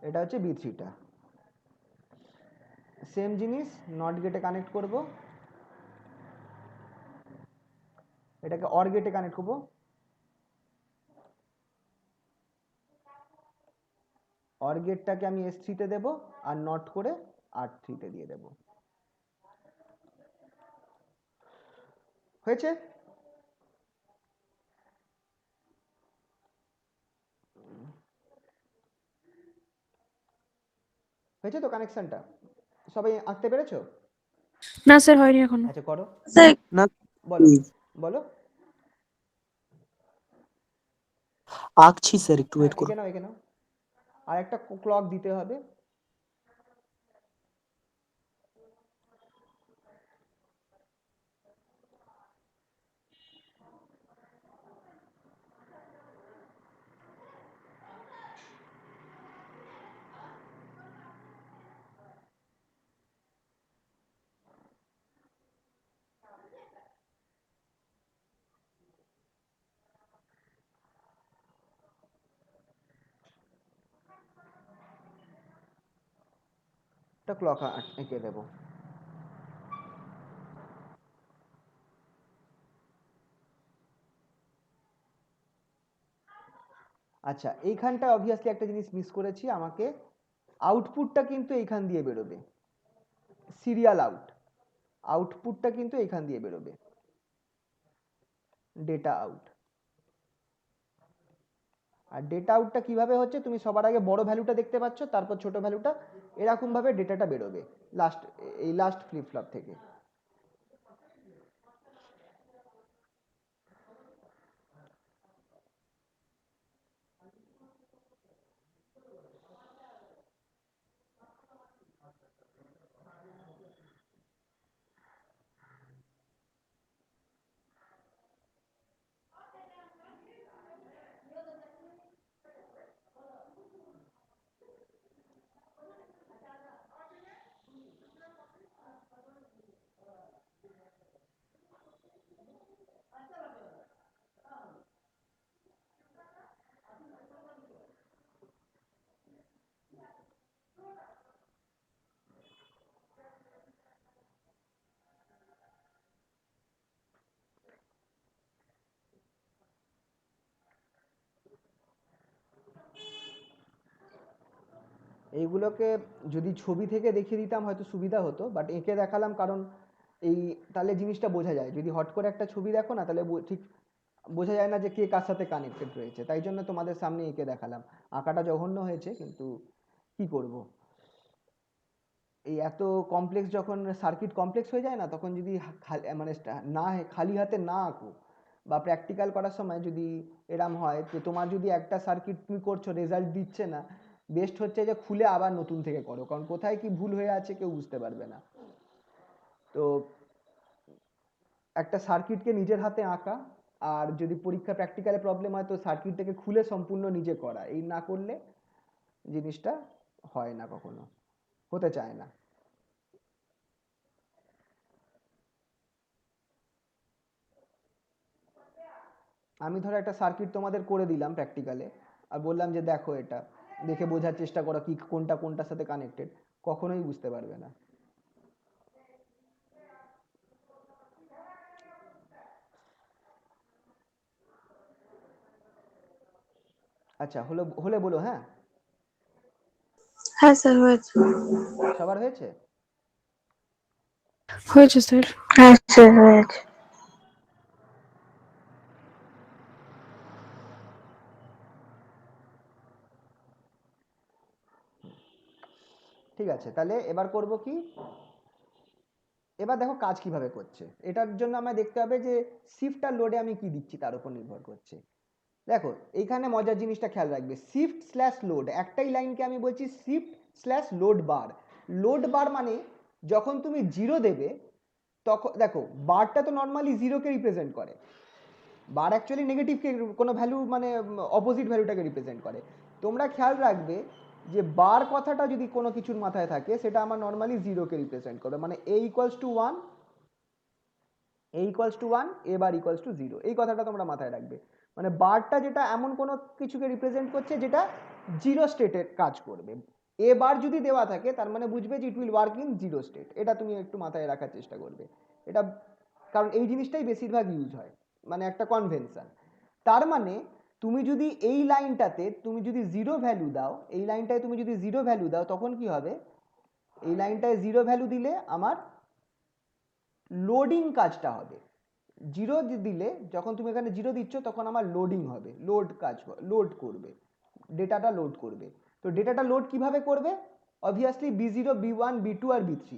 এটা হচ্ছে B3টা। সেম জিনিস, নট গেটে কানেক্ট করব, এটাকে অর গেটে কানেক্ট করব, অর গেটটাকে আমি S3-তে দেব, আর নট করে R3-তে দিয়ে দেব। হয়েছে? হয়েছে তো কানেকশনটা? সবাই আঁকতে পেরেছো? না স্যার, হয়নি এখনো। আচ্ছা করো, স্যার না বলো বলো। আঁকছি স্যার, একটু ওয়েট করুন। এঁকে নাও, এঁকে নাও। আর একটা ক্লক দিতে হবে। একটা ক্লক এঁকে দেবো। আচ্ছা, এইখানটা অবভিয়াসলি একটা জিনিস মিস করেছি, আমাকে আউটপুটটা কিন্তু এইখান দিয়ে বেরোবে, সিরিয়াল আউটপুটটা কিন্তু এইখান দিয়ে বেরোবে, ডেটা আউট। আর ডেটা আউটটা কিভাবে হচ্ছে, তুমি সবার আগে বড় ভ্যালুটা দেখতে পাচ্ছ, তারপর ছোট ভ্যালুটা, এরকম ভাবে ডেটাটা বেরোবে লাস্ট ফ্লিপ ফ্লপ থেকে। এইগুলোকে যদি ছবি থেকে দেখিয়ে দিতাম হয়তো সুবিধা হতো, বাট এঁকে দেখালাম কারণ এই তাহলে জিনিসটা বোঝা যায়। যদি হট করে একটা ছবি দেখো না তাহলে ঠিক বোঝা যায় না যে কে কার সাথে কানেক্টেড রয়েছে, তাই জন্য তোমাদের সামনে এঁকে দেখালাম। আঁকাটা জঘন্য হয়েছে, কিন্তু কি করব, এই এত কমপ্লেক্স যখন সার্কিট কমপ্লেক্স হয়ে যায় না, তখন যদি মানে না খালি হাতে না আঁকো বা প্র্যাকটিক্যাল করার সময় যদি এরম হয় যে তোমার যদি একটা সার্কিট তুমি করছো রেজাল্ট দিচ্ছে না, বেস্ট হচ্ছে যে খুলে আবার নতুন থেকে করো, কারণ কোথায় কি ভুল হয়ে আছে কেউ বুঝতে পারবে না। তো একটা সার্কিটকে নিজের হাতে আঁকা, আর যদি পরীক্ষা প্র্যাকটিক্যালে প্রবলেম হয় তো সার্কিটটাকে খুলে সম্পূর্ণ নিজে করা, এই না করলে জিনিসটা হয় না, কখনো হতে চায় না। আমি ধরো একটা সার্কিট তোমাদের করে দিলাম প্র্যাকটিক্যালে, আর বললাম যে দেখো এটা দেখে বোঝার চেষ্টা করো কি কোনটা কোনটার সাথে কানেক্টেড, কখনোই বুঝতে পারবে না। আচ্ছা, হলে বলো। হ্যাঁ, হ্যাঁ স্যার হয়েছে। সবার হয়েছে? হয়েছে স্যার। হ্যাঁ স্যার হয়েছে। ঠিক আছে, তাহলে এবার করব কি, এবার দেখো কাজ কিভাবে করছে। এটার জন্য আমায় দেখতে হবে যে শিফট আর লোডে আমি কি দিচ্ছি তার উপর নির্ভর করছে। দেখো এইখানে মজার জিনিসটা খেয়াল রাখবে, শিফট স্ল্যাশ লোড, একটাই লাইনকে আমি বলছি শিফট স্ল্যাশ লোড বার। লোড বার মানে যখন তুমি জিরো দেবে তখন দেখো বারটা তো নর্মালি জিরোকে রিপ্রেজেন্ট করে, বার অ্যাকচুয়ালি নেগেটিভকে কোনো ভ্যালু মানে অপোজিট ভ্যালুটাকে রিপ্রেজেন্ট করে। তোমরা খেয়াল রাখবে যে বার কথাটা যদি কোনো কিছুর মাথায় থাকে সেটা আমার নর্মালি জিরোকে রিপ্রেজেন্ট করবে, মানে A equals to one, A bar equals to zero, এই কথাটা তোমরা মাথায় রাখবে। মানে বারটা যেটা এমন কোনো কিছুকে রিপ্রেজেন্ট করছে যেটা জিরো স্টেটে কাজ করবে। এ বার যদি দেওয়া থাকে তার মানে বুঝবে যে it will work in zero state, এটা তুমি একটু মাথায় রাখার চেষ্টা করবে। এটা কারণ এই জিনিসটাই বেশিরভাগ ইউজ হয়, মানে একটা কনভেনশন। তার মানে তুমি যদি এই লাইনটাতে তুমি যদি জিরো ভ্যালু দাও, এই লাইনটায় তুমি যদি জিরো ভ্যালু দাও তখন কি হবে, এই লাইনটায় জিরো ভ্যালু দিলে আমার লোডিং কাজটা হবে। জিরো দিলে যখন তুমি এখানে জিরো দিচ্ছ তখন আমার লোডিং হবে, লোড করবে, ডেটাটা লোড করবে। তো ডেটাটা লোড কিভাবে করবে, অবভিয়াসলি B0 B1 B2 আর B3।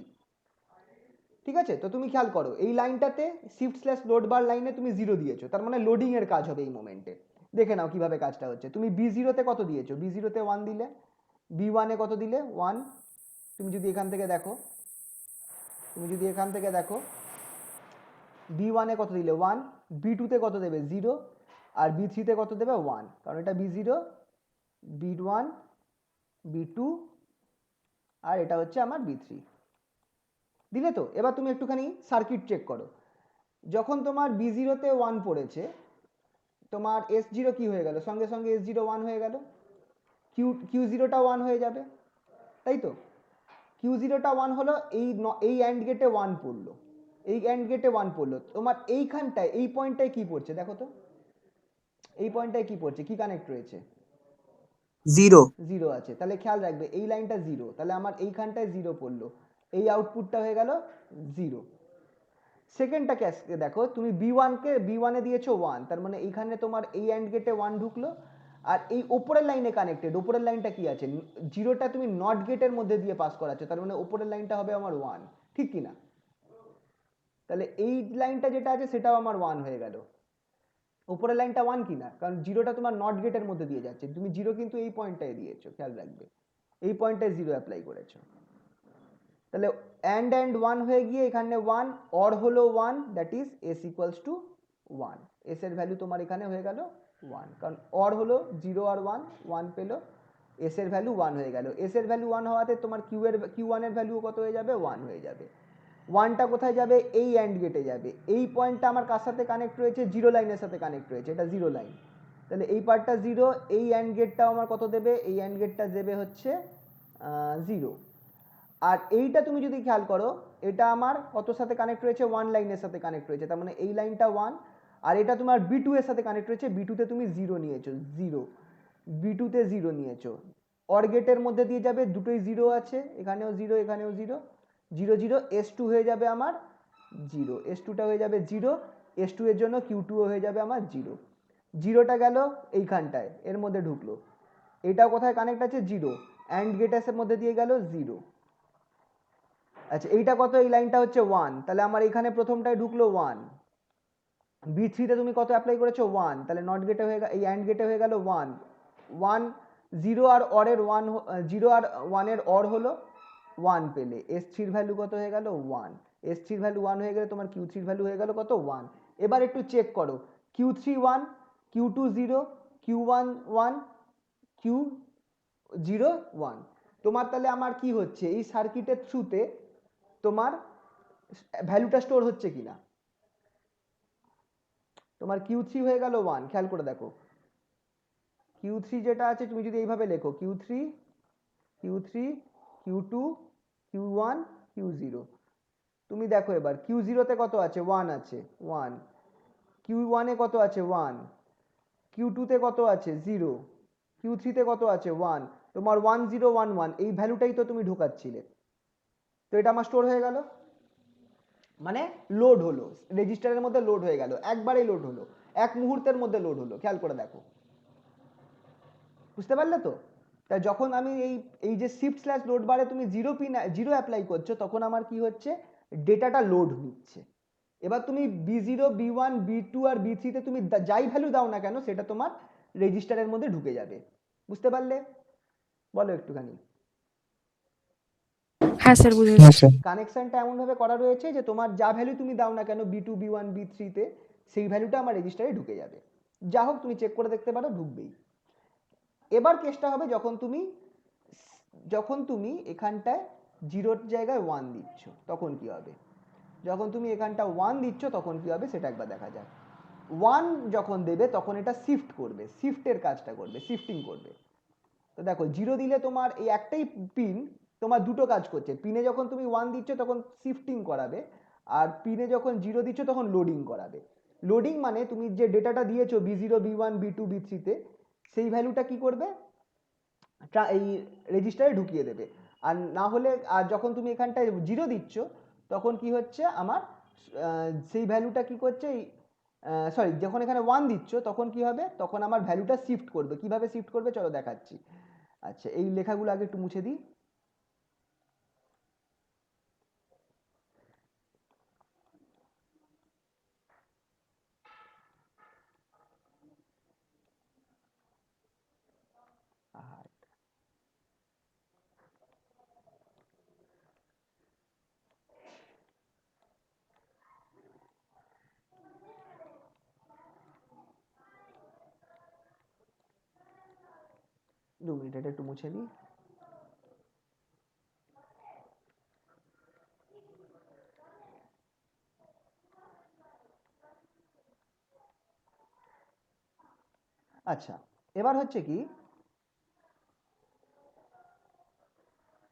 ঠিক আছে, তো তুমি খেয়াল করো এই লাইনটাতে শিফট স্ল্যাশ লোড বার লাইনে তুমি জিরো দিয়েছো, তার মানে লোডিং এর কাজ হবে এই মোমেন্টে। দেখে নাও কিভাবে কাজটা হচ্ছে। তুমি B0 তে কত দিয়েছো, B0 তে 1 দিলে, B1 এ কত দিলে 1, তুমি যদি এখান থেকে দেখো B1 এ কত দিলে 1, B2 তে কত দেবে 0, আর B3 তে কত দেবে 1, কারণ এটা B0 B1 B2 আর এটা হচ্ছে আমার B3 দিলে। তো এবার তুমি একটুখানি সার্কিট চেক করো, যখন তোমার B0 তে 1 পড়েছে তোমার S0 কি হয়ে গেল, সঙ্গে সঙ্গে S0 1 হয়ে গেল, Q0টা 1 হয়ে যাবে, তাই তো। Q0টা 1 হলো, এই অ্যান্ড গেটে 1 পড়লো, এই অ্যান্ড গেটে 1 পড়লো, তোমার এইখানটায় এই পয়েন্টটায় কি পড়ছে দেখো তো, এই পয়েন্টটায় কি পড়ছে, কি কানেক্ট রয়েছে, জিরো। জিরো আছে। তাহলে খেয়াল রাখবে এই লাইনটা জিরো, তাহলে আমার এইখানটায় জিরো পড়লো, এই আউটপুটটা হয়ে গেল জিরো। সেকেন্ডটা দেখো, তুমি B1 এ দিয়েছো 1, তার মানে এইখানে তোমার এই অ্যান্ড গেটে 1 ঢুকলো, আর এই ওপরের লাইনে কানেক্টেড, ওপরের লাইনটা কি আছে, জিরোটা তুমি নট গেটের মধ্যে দিয়ে পাস করাচ্ছ, তার মানে ওপরের লাইনটা হবে আমার 1, ঠিক কি না। তাহলে এই লাইনটা যেটা আছে সেটাও আমার 1 হয়ে গেল, উপরের লাইনটা 1 কিনা, কারণ জিরোটা তোমার নট গেটের মধ্যে দিয়ে যাচ্ছে, তুমি জিরো কিন্তু এই পয়েন্টটায় দিয়েছো, খেয়াল রাখবে এই পয়েন্টটায় জিরো অ্যাপ্লাই করেছো। তাহলে অ্যান্ড 1 হয়ে গিয়ে এখানে 1, অর হলো 1, that is S equals to 1, S এর ভ্যালু তোমার এখানে হয়ে গেল 1, কারণ অর হলো 0 আর 1, 1 পেলো, এস এর ভ্যালু 1 হয়ে গেল। এস এর ভ্যালু 1 হওয়াতে তোমার Q1 এর ভ্যালু কত হয়ে যাবে, 1 হয়ে যাবে। 1টা কোথায় যাবে, এই অ্যান্ড গেটে যাবে, এই পয়েন্টটা আমার কার সাথে কানেক্ট রয়েছে, জিরো লাইনের সাথে কানেক্ট রয়েছে, এটা জিরো লাইন, তাহলে এই পার্টটা জিরো, এই অ্যান্ড গেটটাও আমার কত দেবে, এই অ্যান্ড গেটটা দেবে হচ্ছে 0। আর এইটা তুমি যদি খেয়াল করো এটা আমার কত সাথে কানেক্ট রয়েছে, 1 লাইনের সাথে কানেক্ট রয়েছে, তার মানে এই লাইনটা 1, আর এটা তোমার B2 এর সাথে কানেক্ট রয়েছে, B2 তে তুমি 0 নিয়েছো, 0, B2 তে 0 নিয়েছো, অর গেটের মধ্যে দিয়ে যাবে, দুটোই জিরো আছে, এখানেও জিরো এখানেও জিরো, জিরো জিরো, S2 হয়ে যাবে আমার জিরো, S2টা হয়ে যাবে জিরো, S2 এর জন্য Q2 হয়ে যাবে আমার জিরো। জিরোটা গেল এইখানটায়, এর মধ্যে ঢুকলো, এটাও কোথায় কানেক্ট আছে, জিরো, অ্যান্ড গেটের মধ্যে দিয়ে গেল জিরো। আচ্ছা এইটা কত, এই লাইনটা হচ্ছে 1, তাহলে আমার এখানে প্রথমটায় ঢুকলো 1, B3 তে তুমি কত অ্যাপ্লাই করেছো 1, তাহলে নট গেটে হয়ে গেল, এই অ্যান্ড গেটে হয়ে গেল 1 1, 0 আর অরের 1, 0 আর 1 এর অর হলো 1 পেলে, S3 এর ভ্যালু কত হয়ে গেল 1, S3 এর ভ্যালু 1 হয়ে গেলে তোমার Q3 এর ভ্যালু হয়ে গেল কত 1। এবার একটু চেক করো, Q3 1, Q2 0, Q1 1, Q0 1, তোমার তাহলে আমার কি হচ্ছে, এই সার্কিটের থ্রুতে তোমার ভ্যালুটা স্টোর হচ্ছে কিনা। তোমার Q3 হয়ে গেল 1, খেয়াল করে দেখো Q3 যেটা আছে তুমি যদি এইভাবে লেখো Q3 Q3 Q2 Q1 Q0, তুমি দেখো এবার Q0 তে কত আছে 1 আছে 1, Q1 এ কত আছে 1, Q2 তে কত আছে 0, Q3 তে কত আছে 1, তোমার 1 0 1 1 এই ভ্যালুটাই তো তুমি ঢোকাচ্ছিলে, তো এটা আমার স্টোর হয়ে গেল, মানে লোড হলো, রেজিস্টারের মধ্যে লোড হয়ে গেল, একবারেই লোড হলো, এক মুহূর্তের মধ্যে লোড হলো, খেয়াল করে দেখো, বুঝতে পারলে তো। তাই যখন আমি এই এই যে শিফট স্ল্যাশ লোড বারে তুমি জিরো অ্যাপ্লাই করছো, তখন আমার কি হচ্ছে, ডেটাটা লোড নিচ্ছে। এবার তুমি B0 B1 B2 আর B3 তে তুমি যাই ভ্যালু দাও না কেন, সেটা তোমার রেজিস্টারের মধ্যে ঢুকে যাবে, বুঝতে পারলে, বলো একটুখানি। হ্যাঁ স্যার বুঝেছি। কানেকশনটা এমনভাবে করা রয়েছে যে তোমার যা ভ্যালু তুমি দাও না কেন B2 B1 B3 তে, সেই ভ্যালুটা আমার রেজিস্টারে ঢুকে যাবে, যা হোক তুমি চেক করে দেখতে পারো, ঢুকবেই। এবার কেসটা হবে যখন তুমি এখানটায় জিরোর জায়গায় 1 দিচ্ছ, তখন কি হবে, যখন তুমি এখানটা 1 দিচ্ছ তখন কি হবে সেটা একবার দেখা যাক। 1 যখন দেবে তখন এটা শিফট করবে, শিফটের কাজটা করবে, শিফটিং করবে। তো দেখো জিরো দিলে তোমার এই একটাই পিন তোমার দুটো কাজ করছে, পিনে যখন তুমি 1 দিচ্ছ তখন শিফটিং করাবে, আর পিনে যখন জিরো দিচ্ছ তখন লোডিং করাবে। লোডিং মানে তুমি যে ডেটাটা দিয়েছো B0 B1 B2 B3 তে, সেই ভ্যালুটা কি করবে, এই রেজিস্টারে ঢুকিয়ে দেবে। আর না হলে, আর যখন তুমি এখানটায় জিরো দিচ্ছ তখন কি হচ্ছে আমার, সেই ভ্যালুটা কি করছে, সরি যখন এখানে 1 দিচ্ছ তখন কি হবে, তখন আমার ভ্যালুটা শিফট করবে, কিভাবে শিফট করবে চলো দেখাচ্ছি। আচ্ছা এই লেখাগুলো আগে একটু মুছে দিই। দু মিনিট এটা একটু মুছে দিই। আচ্ছা এবার হচ্ছে কি,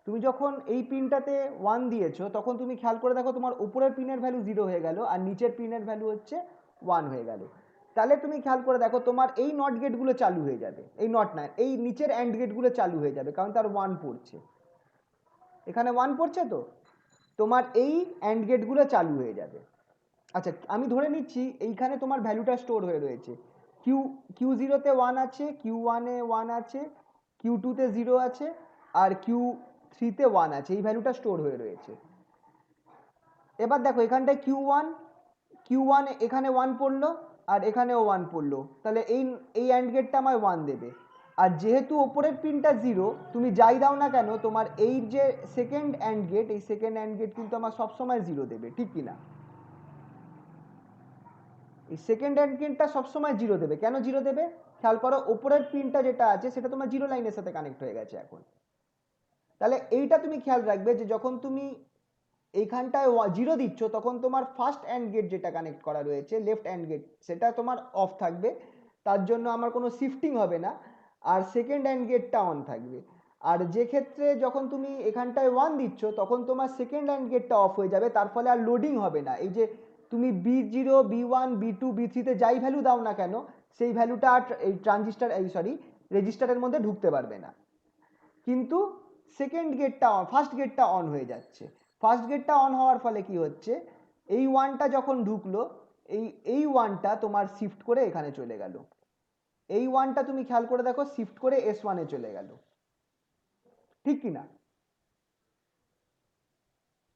তুমি যখন এই পিনটাতে 1 দিয়েছো তখন তুমি খেয়াল করে দেখো তোমার উপরের পিনের ভ্যালু 0 হয়ে গেল আর নিচের পিনের ভ্যালু হচ্ছে 1 হয়ে গেল। তাহলে তুমি খেয়াল করে দেখো তোমার এই নট গেটগুলো চালু হয়ে যাবে, এই নট না, এই নিচের অ্যান্ড গেটগুলো চালু হয়ে যাবে, কারণ তার 1 পড়ছে, এখানে 1 পড়ছে, তো তোমার এই অ্যান্ড গেটগুলো চালু হয়ে যাবে। আচ্ছা আমি ধরে নিচ্ছি এইখানে তোমার ভ্যালুটা স্টোর হয়ে রয়েছে, Q0 তে 1 আছে, Q1 এ 1 আছে, Q2 তে 0 আছে, আর Q3 তে 1 আছে, এই ভ্যালুটা স্টোর হয়ে রয়েছে। এবার দেখো এখানটায় Q1 এখানে 1 পড়লো আর এখানেও 1 পড়লো, তাহলে এই অ্যান্ড গেটটা আমায় 1 দেবে। আর যেহেতু ওপরের পিনটা 0, তুমি যাই দাও না কেন তোমার এই যে সেকেন্ড অ্যান্ড গেট, এই সেকেন্ড অ্যান্ড গেট কিন্তু আমার সবসময় 0 দেবে, ঠিক কিনা, এই সেকেন্ড অ্যান্ড গেটটা সবসময় 0 দেবে। কেন 0 দেবে, খেয়াল করো ওপরের পিনটা যেটা আছে সেটা তোমার 0 লাইনের সাথে কানেক্ট হয়ে গেছে এখন। তাহলে এইটা তুমি খেয়াল রাখবে যে যখন তুমি এইখানটায় 0 দিচ্ছ তখন তোমার ফার্স্ট অ্যান্ড গেট যেটা কানেক্ট করা রয়েছে, লেফট অ্যান্ড গেট, সেটা তোমার অফ থাকবে, তার জন্য আমার কোনো শিফটিং হবে না, আর সেকেন্ড অ্যান্ড গেটটা অন থাকবে। আর যে ক্ষেত্রে যখন তুমি এখানটায় 1 দিচ্ছ তখন তোমার সেকেন্ড অ্যান্ড গেটটা অফ হয়ে যাবে, তার ফলে আর লোডিং হবে না, এই যে তুমি B0 B1 B2 B3 তে যাই ভ্যালু দাও না কেন সেই ভ্যালুটা আর এই রেজিস্টারের মধ্যে ঢুকতে পারবে না। কিন্তু সেকেন্ড গেটটা ফার্স্ট গেটটা অন হয়ে যাচ্ছে। ফার্স্ট গেটটা অন হওয়ার ফলে কি হচ্ছে, এই ওয়ানটা যখন ঢুকলো, এই ওয়ানটা তোমার শিফট করে এখানে চলে গেল। এই ওয়ানটা তুমি খেয়াল করে দেখো শিফট করে S1 এ চলে গেল, ঠিক কি না?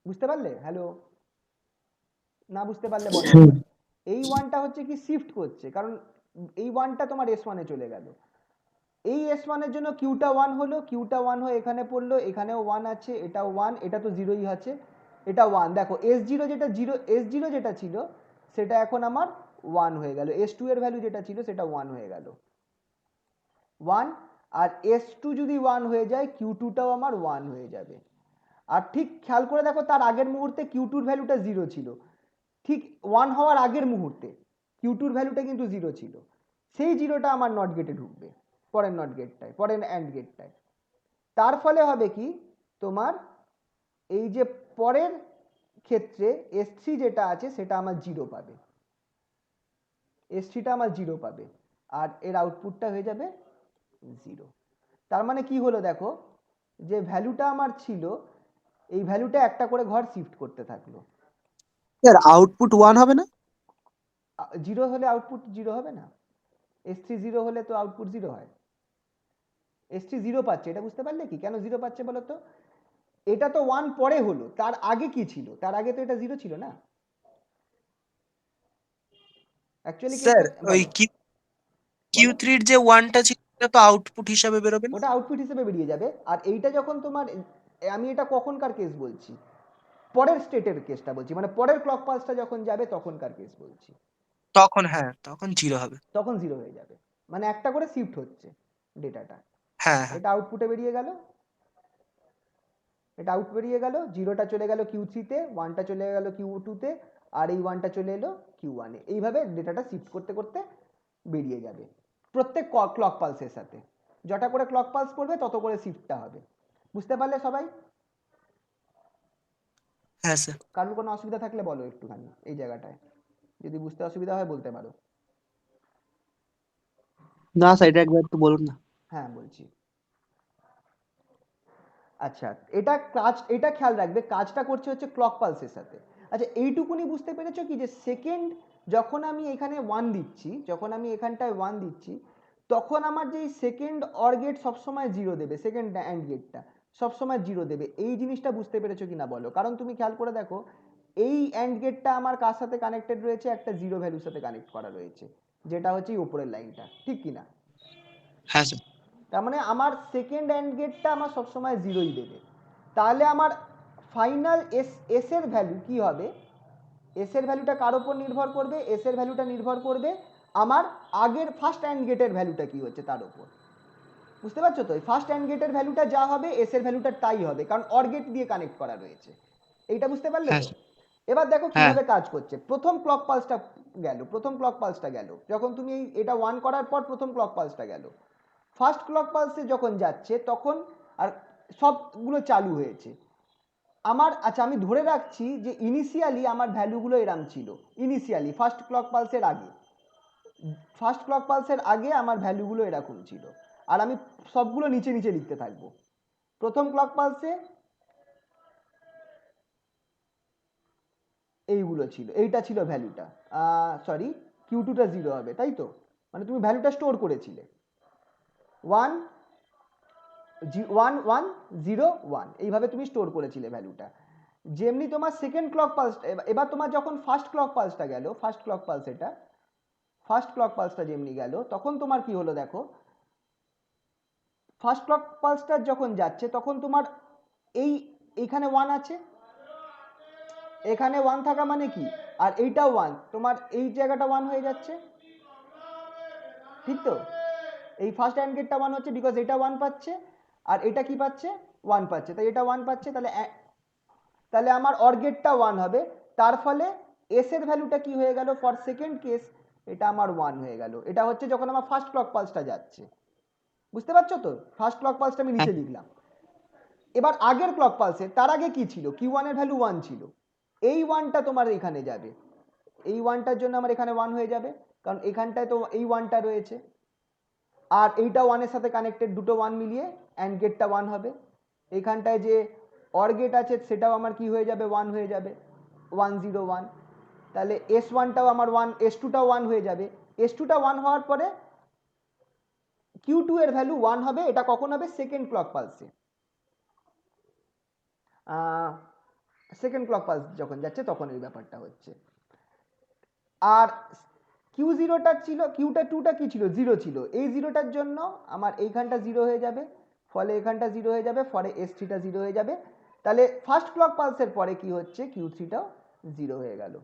বুঝতে পারলে? হ্যালো, না বুঝতে পারলে বলো। এই ওয়ানটা হচ্ছে কি শিফট করছে, কারণ এই ওয়ানটা তোমার S1 এ চলে গেল। এই S1 এর জন্য কিউটা 1 হলো, কিউটা 1 হয়ে এখানে পড়লো, এখানেও 1 আছে, এটাও 1, এটা তো 0ই আছে, এটা 1। দেখো S0 যেটা ছিল সেটা এখন আমার 1 হয়ে গেল, S2 এর ভ্যালু যেটা ছিল সেটা 1 হয়ে গেল, 1। আর S2 যদি 1 হয়ে যায় Q2টাও আমার 1 হয়ে যাবে। আর ঠিক খেয়াল করে দেখো তার আগের মুহূর্তে Q2 এর ভ্যালুটা 0 ছিল, ঠিক 1 হওয়ার আগের মুহূর্তে Q2 এর ভ্যালুটা কিন্তু 0 ছিল। সেই 0টা আমার নট গেটে ঢুকবে, পরের নট গেটটায়, পরের অ্যান্ড গেটটায়। তার ফলে হবে কি, তোমার এই যে পরের ক্ষেত্রে S3 যেটা আছে সেটা আমার 0 পাবে, S3টা আমার 0 পাবে, আর এর আউটপুটটা হয়ে যাবে 0। তার মানে কি হলো দেখো, যে ভ্যালুটা আমার ছিল, এই ভ্যালুটা একটা করে ঘর শিফট করতে থাকলো। স্যার আউটপুট 1 হবে না? 0 হলে আউটপুট 0 হবে না? S3 0 হলে তো আউটপুট 0 হয়। S3 0 পাচ্ছে, এটা বুঝতে পারলে কি কেন 0 পাচ্ছে বলো তো? এটা তো 1 পরে হলো, তার আগে কি ছিল? তার আগে তো এটা 0 ছিল না অ্যাকচুয়ালি। স্যার ওই Q3 এর যে 1টা ছিল সেটা তো আউটপুট হিসাবে বেরোবে না? ওটা আউটপুট হিসেবে বেরিয়ে যাবে। আর এইটা যখন তোমার, আমি এটা কখনকার কেস বলছি, পরের স্টেটের কেসটা বলছি, মানে পরের ক্লক পালসটা যখন যাবে তখনকার কেস বলছি। তখন হ্যাঁ, তখন 0 হবে। তখন 0 হয়ে যাবে, মানে একটা করে শিফট হচ্ছে ডেটাটা। হ্যাঁ হ্যাঁ এটা আউটপুটে বেরিয়ে গেল, এটা আউট বেরিয়ে গেল, 0টা চলে গেল Q3-তে, 1টা চলে গেল Q2-তে, আর এই 1টা চলে এলো Q1-এ। এইভাবে ডেটাটা শিফট করতে করতে বেরিয়ে যাবে প্রত্যেক ক্লক পালসের সাথে। যটা করে ক্লক পালস পড়বে তত করে শিফটটা হবে। বুঝতে পারলে সবাই? হ্যাঁ স্যার। কারোর কোনো অসুবিধা থাকলে বলো একটুখানি এই জায়গাটায়, যদি বুঝতে অসুবিধা হয় বলতে পারো। না স্যার, এটা একবার একটু বলুন না। হ্যাঁ বলছি। আচ্ছা, এটা খেয়াল রাখবে, কাজটা করছে হচ্ছে ক্লক পালসের সাথে। আচ্ছা, এইটুকুনি বুঝতে পেরেছো কি, যে সেকেন্ড যখন আমি এখানে 1 দিচ্ছি, যখন আমি এখানটায় 1 দিচ্ছি, তখন আমার যে সেকেন্ড অর গেট সবসময় 0 দেবে, সেকেন্ড অ্যান্ড গেটটা সবসময় 0 দেবে। এই জিনিসটা বুঝতে পেরেছো কিনা বলো? কারণ তুমি খেয়াল করে দেখো, এই অ্যান্ড গেটটা আমার কার সাথে কানেক্টেড রয়েছে? একটা 0 ভ্যালুর সাথে কানেক্ট করা রয়েছে, যেটা হচ্ছে এই উপরের লাইনটা, ঠিক কিনা? হ্যাঁ স্যার। তার মানে আমার সেকেন্ড অ্যান্ড গেটটা আমার সবসময় 0ই দেবে। তাহলে আমার ফাইনাল এস এর ভ্যালু কি হবে? এস এর ভ্যালুটা কার উপর নির্ভর করবে? এস এর ভ্যালুটা নির্ভর করবে আমার আগের ফার্স্ট অ্যান্ড গেটের ভ্যালুটা কি হচ্ছে তার উপর। বুঝতে পারছো তো? ফার্স্ট অ্যান্ড গেটের ভ্যালুটা যা হবে এস এর ভ্যালুটা তাই হবে, কারণ অর গেট দিয়ে কানেক্ট করা রয়েছে। এইটা বুঝতে পারলে হ্যাঁ তো? স্যার। এবার দেখো হ্যাঁ কিভাবে কাজ করছে। প্রথম ক্লক পালসটা গেল যখন তুমি এটা 1 করার পর, প্রথম ক্লক পালসটা গেল। ফার্স্ট ক্লক পালসে যখন যাচ্ছে তখন আর সবগুলো চালু হয়েছে আমার। আচ্ছা, আমি ধরে রাখছি যে ইনিশিয়ালি আমার ভ্যালুগুলো এরম ছিল, ইনিশিয়ালি ফার্স্ট ক্লক পালসের আগে আমার ভ্যালুগুলো এরকম ছিল, আর আমি সবগুলো নিচে নিচে লিখতে থাকবো। প্রথম ক্লক পালসে এইগুলো ছিল, এইটা ছিল ভ্যালুটা, সরি Q2টা 0 হবে, তাই তো? মানে তুমি ভ্যালুটা স্টোর করেছিলে 1 1 1 0 1, এইভাবে তুমি স্টোর করেছিলে ভ্যালুটা। যেমনি তোমার সেকেন্ড ক্লক পালস, এবার তোমার যখন ফার্স্ট ক্লক পালসটা গেল, ফার্স্ট ক্লক পালসটা যেমনি গেল, তখন তোমার কি হলো দেখো, ফার্স্ট ক্লক পালসটা যখন যাচ্ছে তখন তোমার এইখানে 1 আছে, এখানে 1 থাকা মানে কি, আর এইটাও 1, তোমার এই জায়গাটা 1 হয়ে যাচ্ছে, ঠিক তো? এই ফার্স্ট অ্যান্ড গেটটা 1 হচ্ছে, বিকজ এটা 1 পাচ্ছে, আর এটা কি পাচ্ছে? 1 পাচ্ছে, তাই এটা 1 পাচ্ছে। তাহলে আমার অর গেটটা 1 হবে। তার ফলে এস এর ভ্যালুটা কি হয়ে গেল? ফর সেকেন্ড কেস এটা আমার 1 হয়ে গেল। এটা হচ্ছে যখন আমার ফার্স্ট ক্লক পালসটা যাচ্ছে। বুঝতে পারছো তো? ফার্স্ট ক্লক পালসটা আমি নিচে লিখলাম। এবার আগের ক্লক পালসে, তার আগে কি ছিল? Q1 এর ভ্যালু 1 ছিল, এই 1টা তোমার এখানে যাবে, এই 1টার জন্য আমার এখানে 1 হয়ে যাবে, কারণ এখানটায় তো এই 1টা রয়েছে। আর এইটা 1 এর সাথে কানেক্টেড, দুটো 1 মিলিয়ে অ্যান্ড গেটটা 1 হবে। এইখানটায় যে অর গেট আছে সেটাও আমার কি হয়ে যাবে, 1 হয়ে যাবে, 1 0 1। তাহলে S1টাও আমার 1, S2টাও 1 হয়ে যাবে। S2টা 1 হওয়ার পরে Q2 এর ভ্যালু 1 হবে। এটা কখন হবে, সেকেন্ড ক্লক পালসে। সেকেন্ড ক্লক পালস যখন যাচ্ছে তখন এই ব্যাপারটা হচ্ছে। আর Q0টা ছিল, Q2টা কি ছিল, 0 ছিল। এই 0টার জন্য আমার এইখানটা 0 হয়ে যাবে, ফলে এখানটা 0 হয়ে যাবে, ফলে S3টা 0 হয়ে যাবে। তাহলে ফার্স্ট ক্লক পালসের পরে কি হচ্ছে, Q3টাও 0 হয়ে গেল।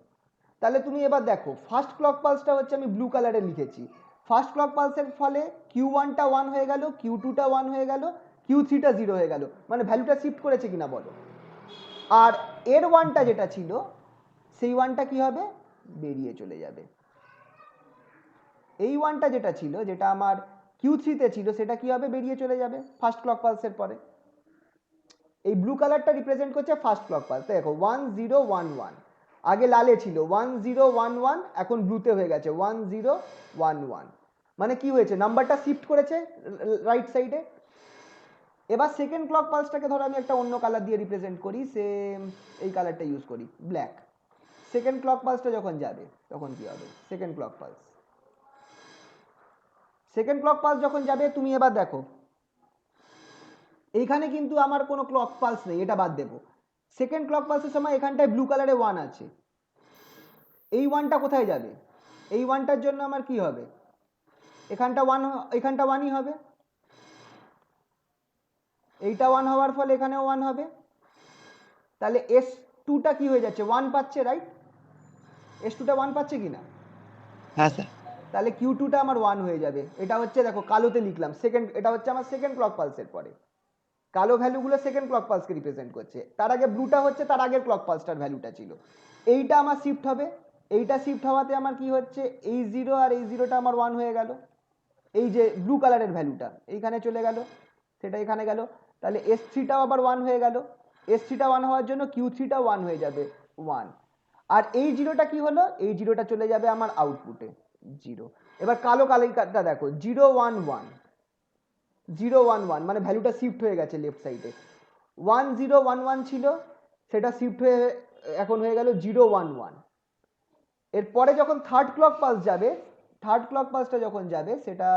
তাহলে তুমি এবার দেখো, ফার্স্ট ক্লক পালসটা হচ্ছে আমি ব্লু কালারে লিখেছি। ফার্স্ট ক্লক পালসের ফলে Q1টা 1 হয়ে গেল, Q2টা 1 হয়ে গেল, Q3টা 0 হয়ে গেল, মানে ভ্যালুটা শিফট করেছে কিনা বলো। আর এর 1টা যেটা ছিল সেই 1টা কি হবে, বেরিয়ে চলে যাবে। এই 1টা যেটা ছিল, যেটা আমার Q3তে ছিল, সেটা কি হবে, বেরিয়ে চলে যাবে ফার্স্ট ক্লক পালসের পরে। এই ব্লু কালারটা রিপ্রেজেন্ট করছে ফার্স্ট ক্লক পালস। দেখো 1 0 1 1, আগে লালে ছিল 1 0 1 1, এখন ব্লুতে হয়ে গেছে 1 0 1 1। মানে কি হয়েছে, নাম্বারটা শিফট করেছে রাইট সাইডে। এবার সেকেন্ড ক্লক পালসটাকে ধরো আমি একটা অন্য কালার দিয়ে রিপ্রেজেন্ট করি, সেম এই কালারটা ইউজ করি, ব্ল্যাক। সেকেন্ড ক্লক পালসটা যখন যাবে তখন কি হবে, second clock pulse, second clock pulse যখন যাবে, তুমি এবার দেখো এইখানে কিন্তু আমার কোনো ক্লক পালস নেই, এটা বাদ দেবো। সেকেন্ড ক্লক পালসের সময় এখানটায় ব্লু কালারে 1 আছে, এই 1টা কোথায় যাবে, এই 1টার জন্য আমার কি হবে, এখানটা 1, এখানটা 1ই হবে। এইটা 1 হওয়ার ফলে এখানেও 1 হবে। তাহলে S2টা কি হয়ে যাচ্ছে, 1 পাচ্ছে, রাইট? S2টা 1 পাচ্ছে কিনা? হ্যাঁ স্যার। তাহলে Q2টা আমার 1 হয়ে যাবে। এটা হচ্ছে, দেখো কালোতে লিখলাম সেকেন্ড, এটা হচ্ছে আমার সেকেন্ড ক্লক পালসের পরে। কালো ভ্যালুগুলো সেকেন্ড ক্লক পালসকে রিপ্রেজেন্ট করছে। তার আগে ব্লুটা হচ্ছে তার আগের ক্লক পালসটার ভ্যালুটা ছিল। এইটা আমার শিফট হবে, এইটা শিফট হওয়াতে আমার কি হচ্ছে, এই 0 আর এই 0টা আমার 1 হয়ে গেল। এই যে ব্লু কালারের ভ্যালুটা এইখানে চলে গেল, সেটা এখানে গেল। তাহলে S3টাও আবার 1 হয়ে গেল। S3টা 1 হওয়ার জন্য Q3টাও 1 হয়ে যাবে, 1। আর এই 0টা কি হলো, এই 0টা চলে যাবে আমার আউটপুটে, 0। এবার কালো কালারটা দেখো, 0 1 1, 0 1 1, মানে ভ্যালুটা শিফট হয়ে গেছে লেফট সাইডে। 1 0 1 1 ছিল, সেটা শিফট হয়ে এখন হয়ে গেল 0 1 1। এরপরে যখন থার্ড ক্লক পালস যাবে, থার্ড ক্লক পালসটা যখন যাবে, সেটা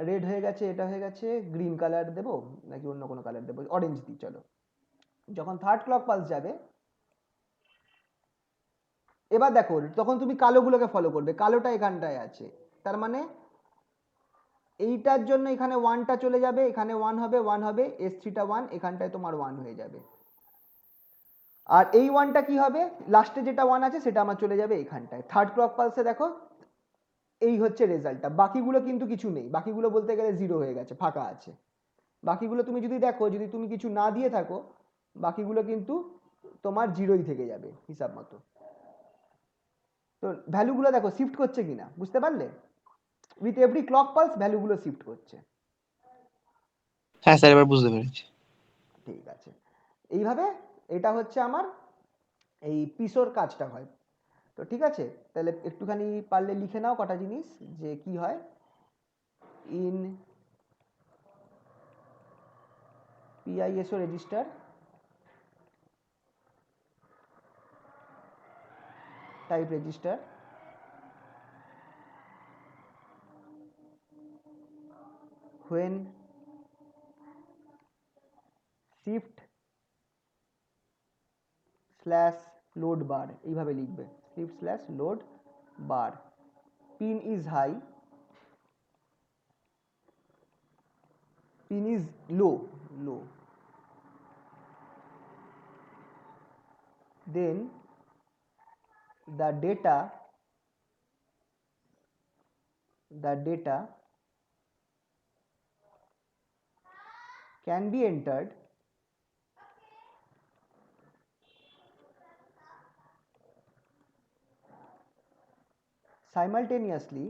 রেড হয়ে গেছে, এটা হয়ে গেছে, গ্রিন কালার দেবো নাকি অন্য কোনো কালার দেবো, অরেঞ্জ দিই চলো। যখন থার্ড ক্লক পালস যাবে, এবার দেখো তখন তুমি কালোগুলোকে ফলো করবে, কালোটা এখানটায় আছে, তার মানে এইটার জন্য এখানে 1টা চলে যাবে, এখানে 1 হবে, 1 হবে, S3টা 1, এখানটায় তোমার 1 হয়ে যাবে। আর এই 1টা কি হবে, লাস্টে যেটা 1 আছে সেটা আমার চলে যাবে এখানটায়। থার্ড ক্লক পালসে দেখো এই হচ্ছে রেজাল্টটা। বাকিগুলো কিন্তু কিছু নেই, বাকিগুলো বলতে গেলে 0 হয়ে গেছে, ফাঁকা আছে। বাকিগুলো তুমি যদি দেখো, যদি তুমি কিছু না দিয়ে থাকো, বাকিগুলো কিন্তু তোমার 0ই থেকে যাবে হিসাব মতো। তো ভ্যালুগুলো দেখো শিফট করছে কিনা, বুঝতে পারলে? উইথ এভরি ক্লক পালস ভ্যালুগুলো শিফট করছে। হ্যাঁ স্যার, এবার বুঝতে পেরেছি। ঠিক আছে, এইভাবে এটা হচ্ছে আমার এই পিসোর কাজটা হয়। তো ঠিক আছে, তাহলে একটুখানি পারলে লিখে নাও কটা জিনিস, যে কি হয় in PISO register, type register, when shift slash load bar, এইভাবে লিখবে, shift slash load bar, pin is high, pin is low, then the data can be entered simultaneously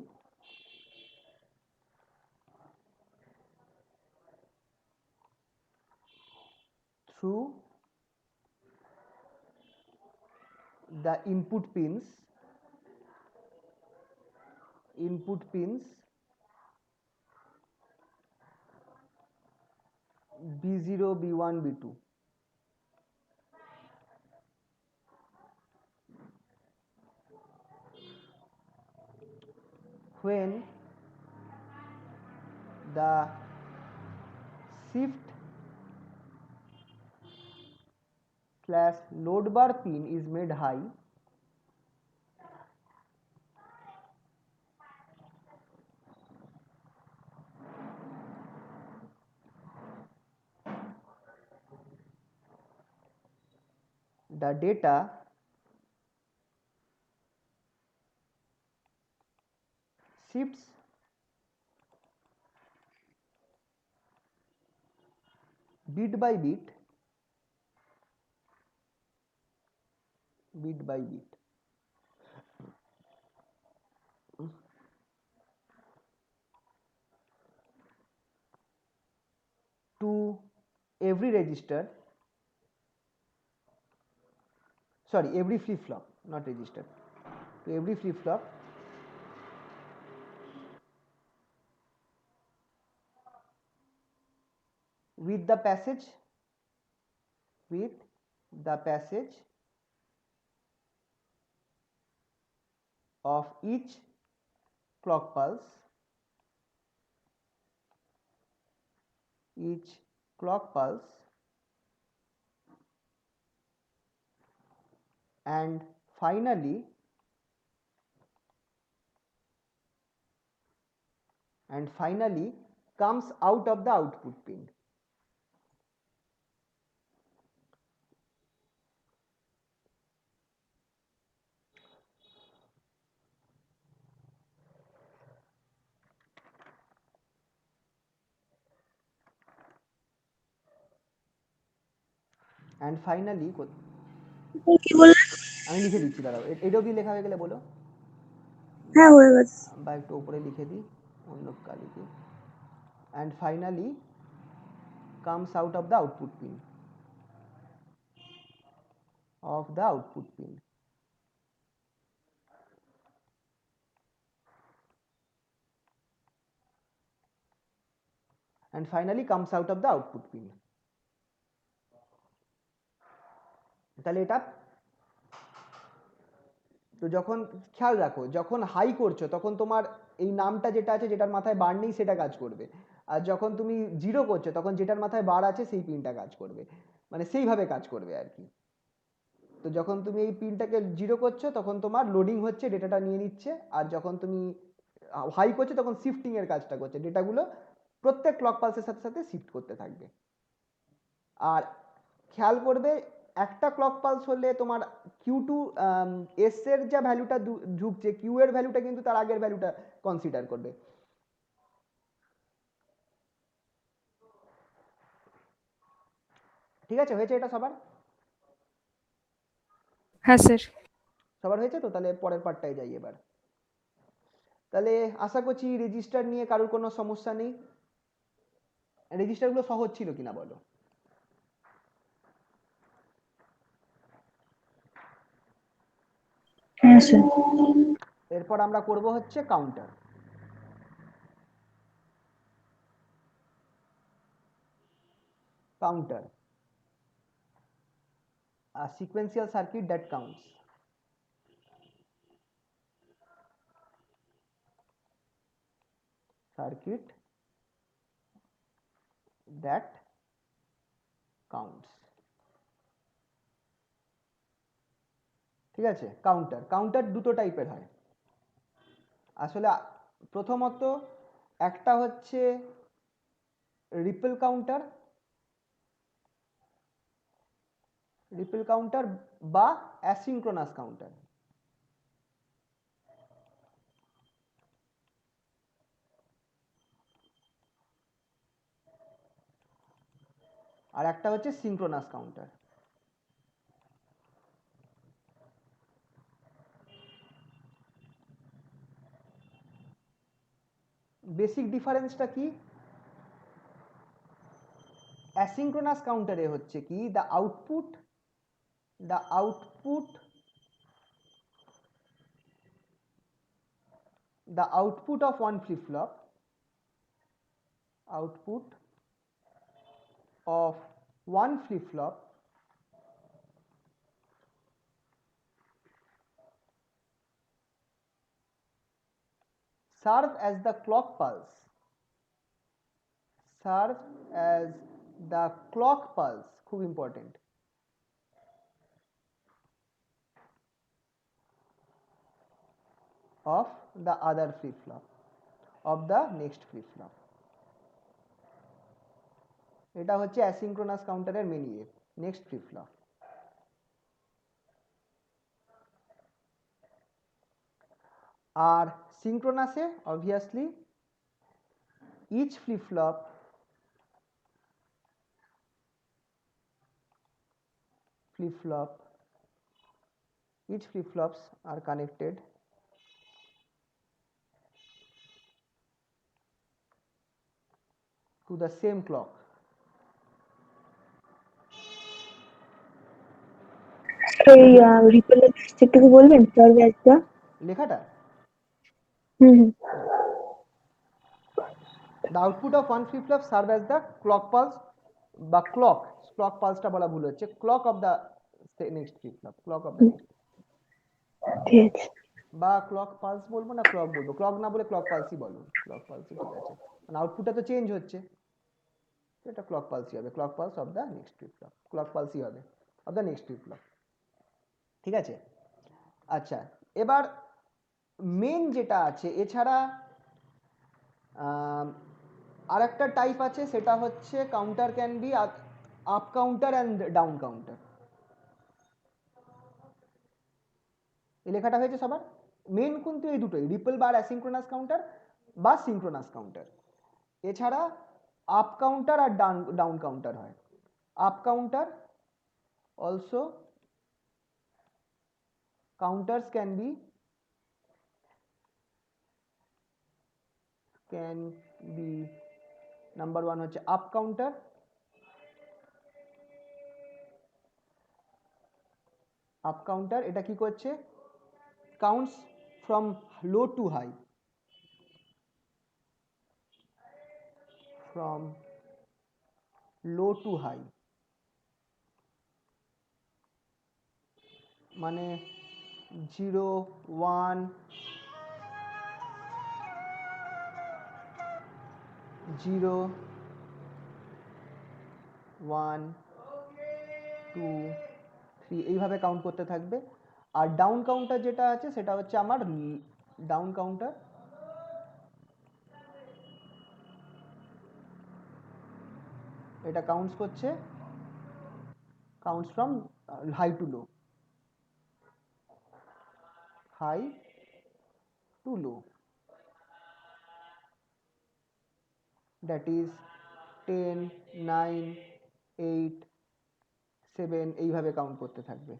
through the input pins B0, B1, B2. When the shift / load bar pin is made high, the data shifts bit by bit to every register, sorry, every flip flop, not register, to every flip flop with the passage of each clock pulse, and finally comes out of the output pin. And finally কি বললেন? আমি লিখে দিচ্ছি, দাঁড়াও, এটা অবধি লেখা হয়ে গেলে বলো, হ্যাঁ হয়ে গেছে। বা একটু উপরে লিখে দিই অন্য কালিকে, and finally comes out of the output pin and finally comes out of the output pin. তাহলে এটা তো যখন খেয়াল রাখো, যখন হাই করছো তখন তোমার এই নামটা যেটা আছে, যেটার মাথায় বার নেই, সেটা কাজ করবে, আর যখন তুমি জিরো করছো তখন যেটার মাথায় বার আছে সেই পিনটা কাজ করবে, মানে সেইভাবে কাজ করবে আর কি। তো যখন তুমি এই পিনটাকে জিরো করছো তখন তোমার লোডিং হচ্ছে, ডেটাটা নিয়ে নিচ্ছে, আর যখন তুমি হাই করছো তখন শিফটিং এর কাজটা করছে, ডেটাগুলো প্রত্যেক ক্লক পালসের সাথে সাথে শিফট করতে থাকবে। আর খেয়াল করবে, একটা ক্লক পালস হলে তোমার Q2 এস এর যা ভ্যালুটা ঢুকছে, কিউ এর ভ্যালুটা কিন্তু তার আগের ভ্যালুটা কনসিডার করবে। ঠিক আছে, হয়েছে এটা সবার? হ্যাঁ স্যার। সবার হয়েছে তো? তাহলে পরের পার্টটায় যাই এবার। তাহলে আশা করছি রেজিস্টার নিয়ে কারোর কোনো সমস্যা নেই। রেজিস্টারগুলো সহজ ছিল কিনা বলো? হ্যাঁ স্যার। এরপর আমরা করব হচ্ছে counter. a sequential circuit that counts. Circuit that counts. ঠিক আছে, কাউন্টার দুটো টাইপের হয় আসলে। প্রথমত একটা হচ্ছে রিপল কাউন্টার বা অ্যাসিঙ্ক্রোনাস কাউন্টার। আর একটা হচ্ছে সিঙ্ক্রোনাস কাউন্টার। বেসিক ডিফারেন্সটা কি? অ্যাসিঙ্ক্রোনাস কাউন্টারে হচ্ছে কি, the output of one flip flop of one flip-flop serve as the clock pulse, serve as the clock pulse, খুব important, of the other flip-flop, of the next flip-flop. এটা হচ্ছে asynchronous কাউন্টারের main ইয়ে, next flip-flop. R সিঙ্ক্রোনাসে obviously each flip-flop each flip-flops are connected to the same clock. এই repel একটু বলবেন sir ব্যাচটা লেখাটা হুম the output of one flip-flop serve as the clock pulse বা clock pulseটা বলা ভুল হচ্ছে, clock of the next flip-flop, clock of the next, ঠিক আছে বা ক্লক পালস বলবো না ক্লক বলবো, ক্লক না বলে ক্লক পালসই বলো, ক্লক পালসই ঠিক আছে, মানে আউটপুটটা তো চেঞ্জ হচ্ছে, এটা ক্লক পালসই হবে, clock pulse of the next flip-flop, clock পালসই হবে অফ দ্য নেক্সট ফ্লিপ-ফ্লপ। ঠিক আছে, আচ্ছা এবার মেন যেটা আছে, এছাড়া আর একটা টাইপ আছে, সেটা হচ্ছে counter can be up counter and down counter. এই লেখাটা হয়েছে সবার, মেন কিন্তু এই দুটোই, রিপল বা অ্যাসিঙ্ক্রোনাস কাউন্টার বা সিঙ্ক্রোনাস কাউন্টার। এছাড়া আপ কাউন্টার আর ডাউন কাউন্টার হয়। Up counter also counters can be number one হচ্ছে আপ কাউন্টার, আপ কাউন্টার এটা কি করছে, counts from low to high, from low to high, মানে 0 1 0 1 2 3 এইভাবে কাউন্ট করতে থাকবে। আর ডাউন কাউন্টার যেটা আছে সেটা হচ্ছে আমার ডাউন কাউন্টার, এটা কাউন্টস করছে, counts from high to low, high to low, that is 10 9 8 7 এইভাবে কাউন্ট করতে থাকবে,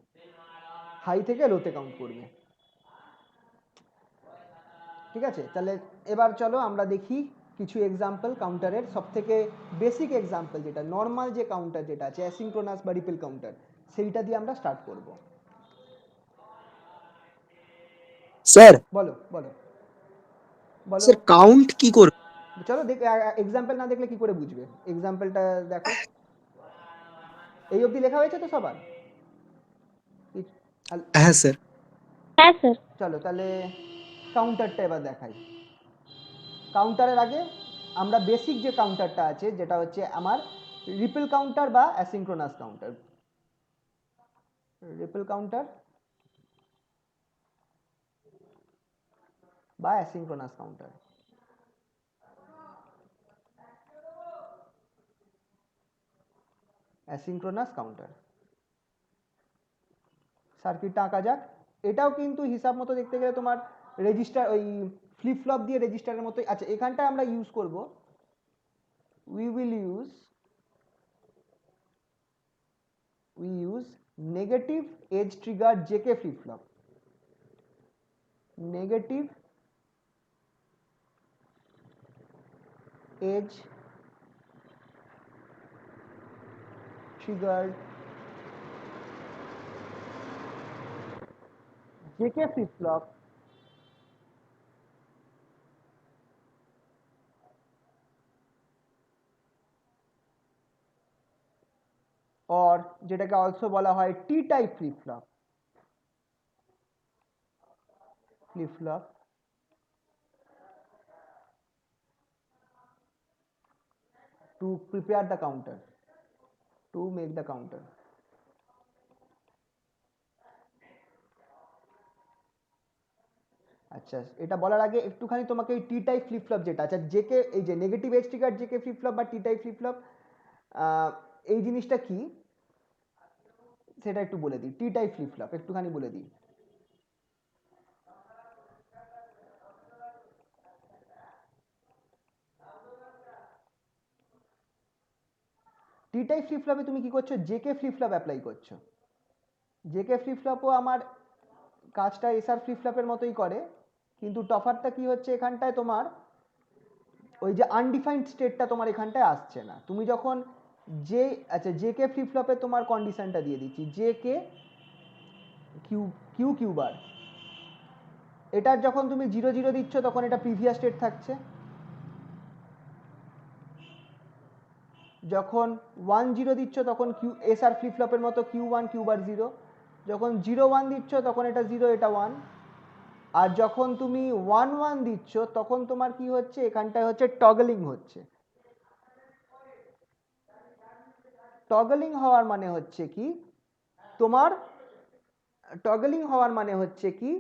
হাই থেকে লোতে কাউন্ট করবে। ঠিক আছে, তাহলে এবার চলো আমরা দেখি কিছু এক্সাম্পল কাউন্টারের, সব থেকে বেসিক এক্সাম্পল যেটা নর্মাল যে কাউন্টার যেটা আছে অ্যাসিঙ্ক্রোনাস বা রিপেল কাউন্টার, সেইটা দিয়ে আমরা স্টার্ট করব। স্যার বলো বলো বলো, স্যার কাউন্ট কি করে? চলো দেখ, এক্সাম্পল না দেখলে কি করে বুঝবে, এক্সাম্পলটা দেখো, এই অবধি লেখা হয়েছে তো সবার? হ্যাঁ স্যার। হ্যাঁ স্যার চলো তাহলে কাউন্টারটা এবার দেখাই। কাউন্টারের আগে আমরা বেসিক যে কাউন্টারটা আছে যেটা হচ্ছে আমার রিপেল কাউন্টার বা অ্যাসিঙ্ক্রোনাস কাউন্টার, রিপেল কাউন্টার বা অ্যাসিঙ্ক্রোনাস কাউন্টার। অ্যাসিঙ্ক্রোনাস কাউন্টার সার্কিটটা আঁকা যাক। এটাও কিন্তু হিসাব মতো দেখতে গেলে তোমার রেজিস্টার ওই ফ্লিপ ফ্লপ দিয়ে রেজিস্টারের মতোই। আচ্ছা এখানটায় আমরা ইউজ করব, we use negative edge trigger JK flip flop, negative edge triggered JK flip flop or যেটাকে অলসো বলা হয় T type flip flop to prepare the counter, to make the counter. আচ্ছা, এটা বলার আগে একটুখানি তোমাকে এই টি টাইপ ফ্লিপ ফ্লপ যেটা আচ্ছা জেকে এই যে negative edge trigger JK flip flop বা টি টাইপ ফ্লিপ ফ্লপ এই জিনিসটা কি সেটা একটু বলে দিই। টি টাইপ ফ্লিপ ফ্লপ একটুখানি বলে দিই। টি টাইপ ফ্লিপ ফ্লপে তুমি কি করছো, জেকে ফ্লিপ ফ্লপ অ্যাপ্লাই করছো। জেকে ফ্লিপ ফ্লপও আমার কাজটা এসআর ফ্লিপ ফ্লপের মতোই করে, কিন্তু তফাৎটা কি হচ্ছে এখানটায় তোমার ওই যে আনডিফাইন্ড স্টেটটা তোমার এখানটায় আসছে না। তুমি যখন যে আচ্ছা জেকে ফ্লিপ ফ্লপে তোমার কন্ডিশনটা দিয়ে দিচ্ছি, JK Q Q Q bar, এটার যখন তুমি 0 0 দিচ্ছ তখন এটা প্রিভিয়াস স্টেট থাকছে, যখন 1 0 দিচ্ছ তখন কিউ এসআর ফ্লিপ ফ্লপের মতো কিউ ওয়ান কিউ বার 0, যখন 0 1 দিচ্ছ তখন এটা 0 এটা 1, আর যখন তুমি 1 1 দিচ্ছ তখন তোমার কি হচ্ছে এখানটায় হচ্ছে টগলিং হচ্ছে। টগলিং হওয়ার মানে হচ্ছে কি তোমার টগলিং হওয়ার মানে হচ্ছে কি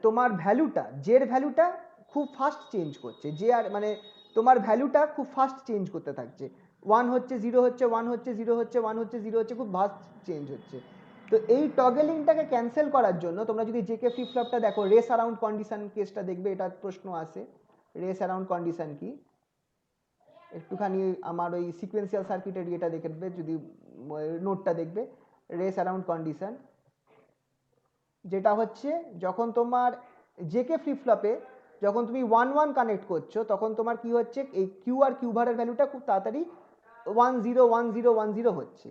তোমার ভ্যালুটা জের ভ্যালুটা খুব ফাস্ট চেঞ্জ করছে, যে আর মানে তোমার ভ্যালুটা খুব ফাস্ট চেঞ্জ করতে থাকছে, 1 হচ্ছে 0 হচ্ছে 1 হচ্ছে 0 হচ্ছে 1 হচ্ছে 0 হচ্ছে, খুব ফাস্ট চেঞ্জ হচ্ছে। তো এই টগলিংটাকে ক্যান্সেল করার জন্য তোমরা যদি জেকে ফ্লিপ ফ্লপটা দেখো, রেস অ্যারাউন্ড কন্ডিশন কেসটা দেখবে, এটা প্রশ্ন আসে রেস অ্যারাউন্ড কন্ডিশন কি, একটুখানি আমার ওই সিকোয়েন্সিয়াল সার্কিটের ইয়েটা দেখবে, যদি নোটটা দেখবে রেস অ্যারাউন্ড কন্ডিশন, যেটা হচ্ছে যখন তোমার জেকে ফ্লিপ ফ্লপে যখন তুমি 1 1 কানেক্ট করছো তখন তোমার কি হচ্ছে এই কিউ আর কিউ বারের ভ্যালুটা খুব তাড়াতাড়ি 1 0 1 0 1 0 হচ্ছে।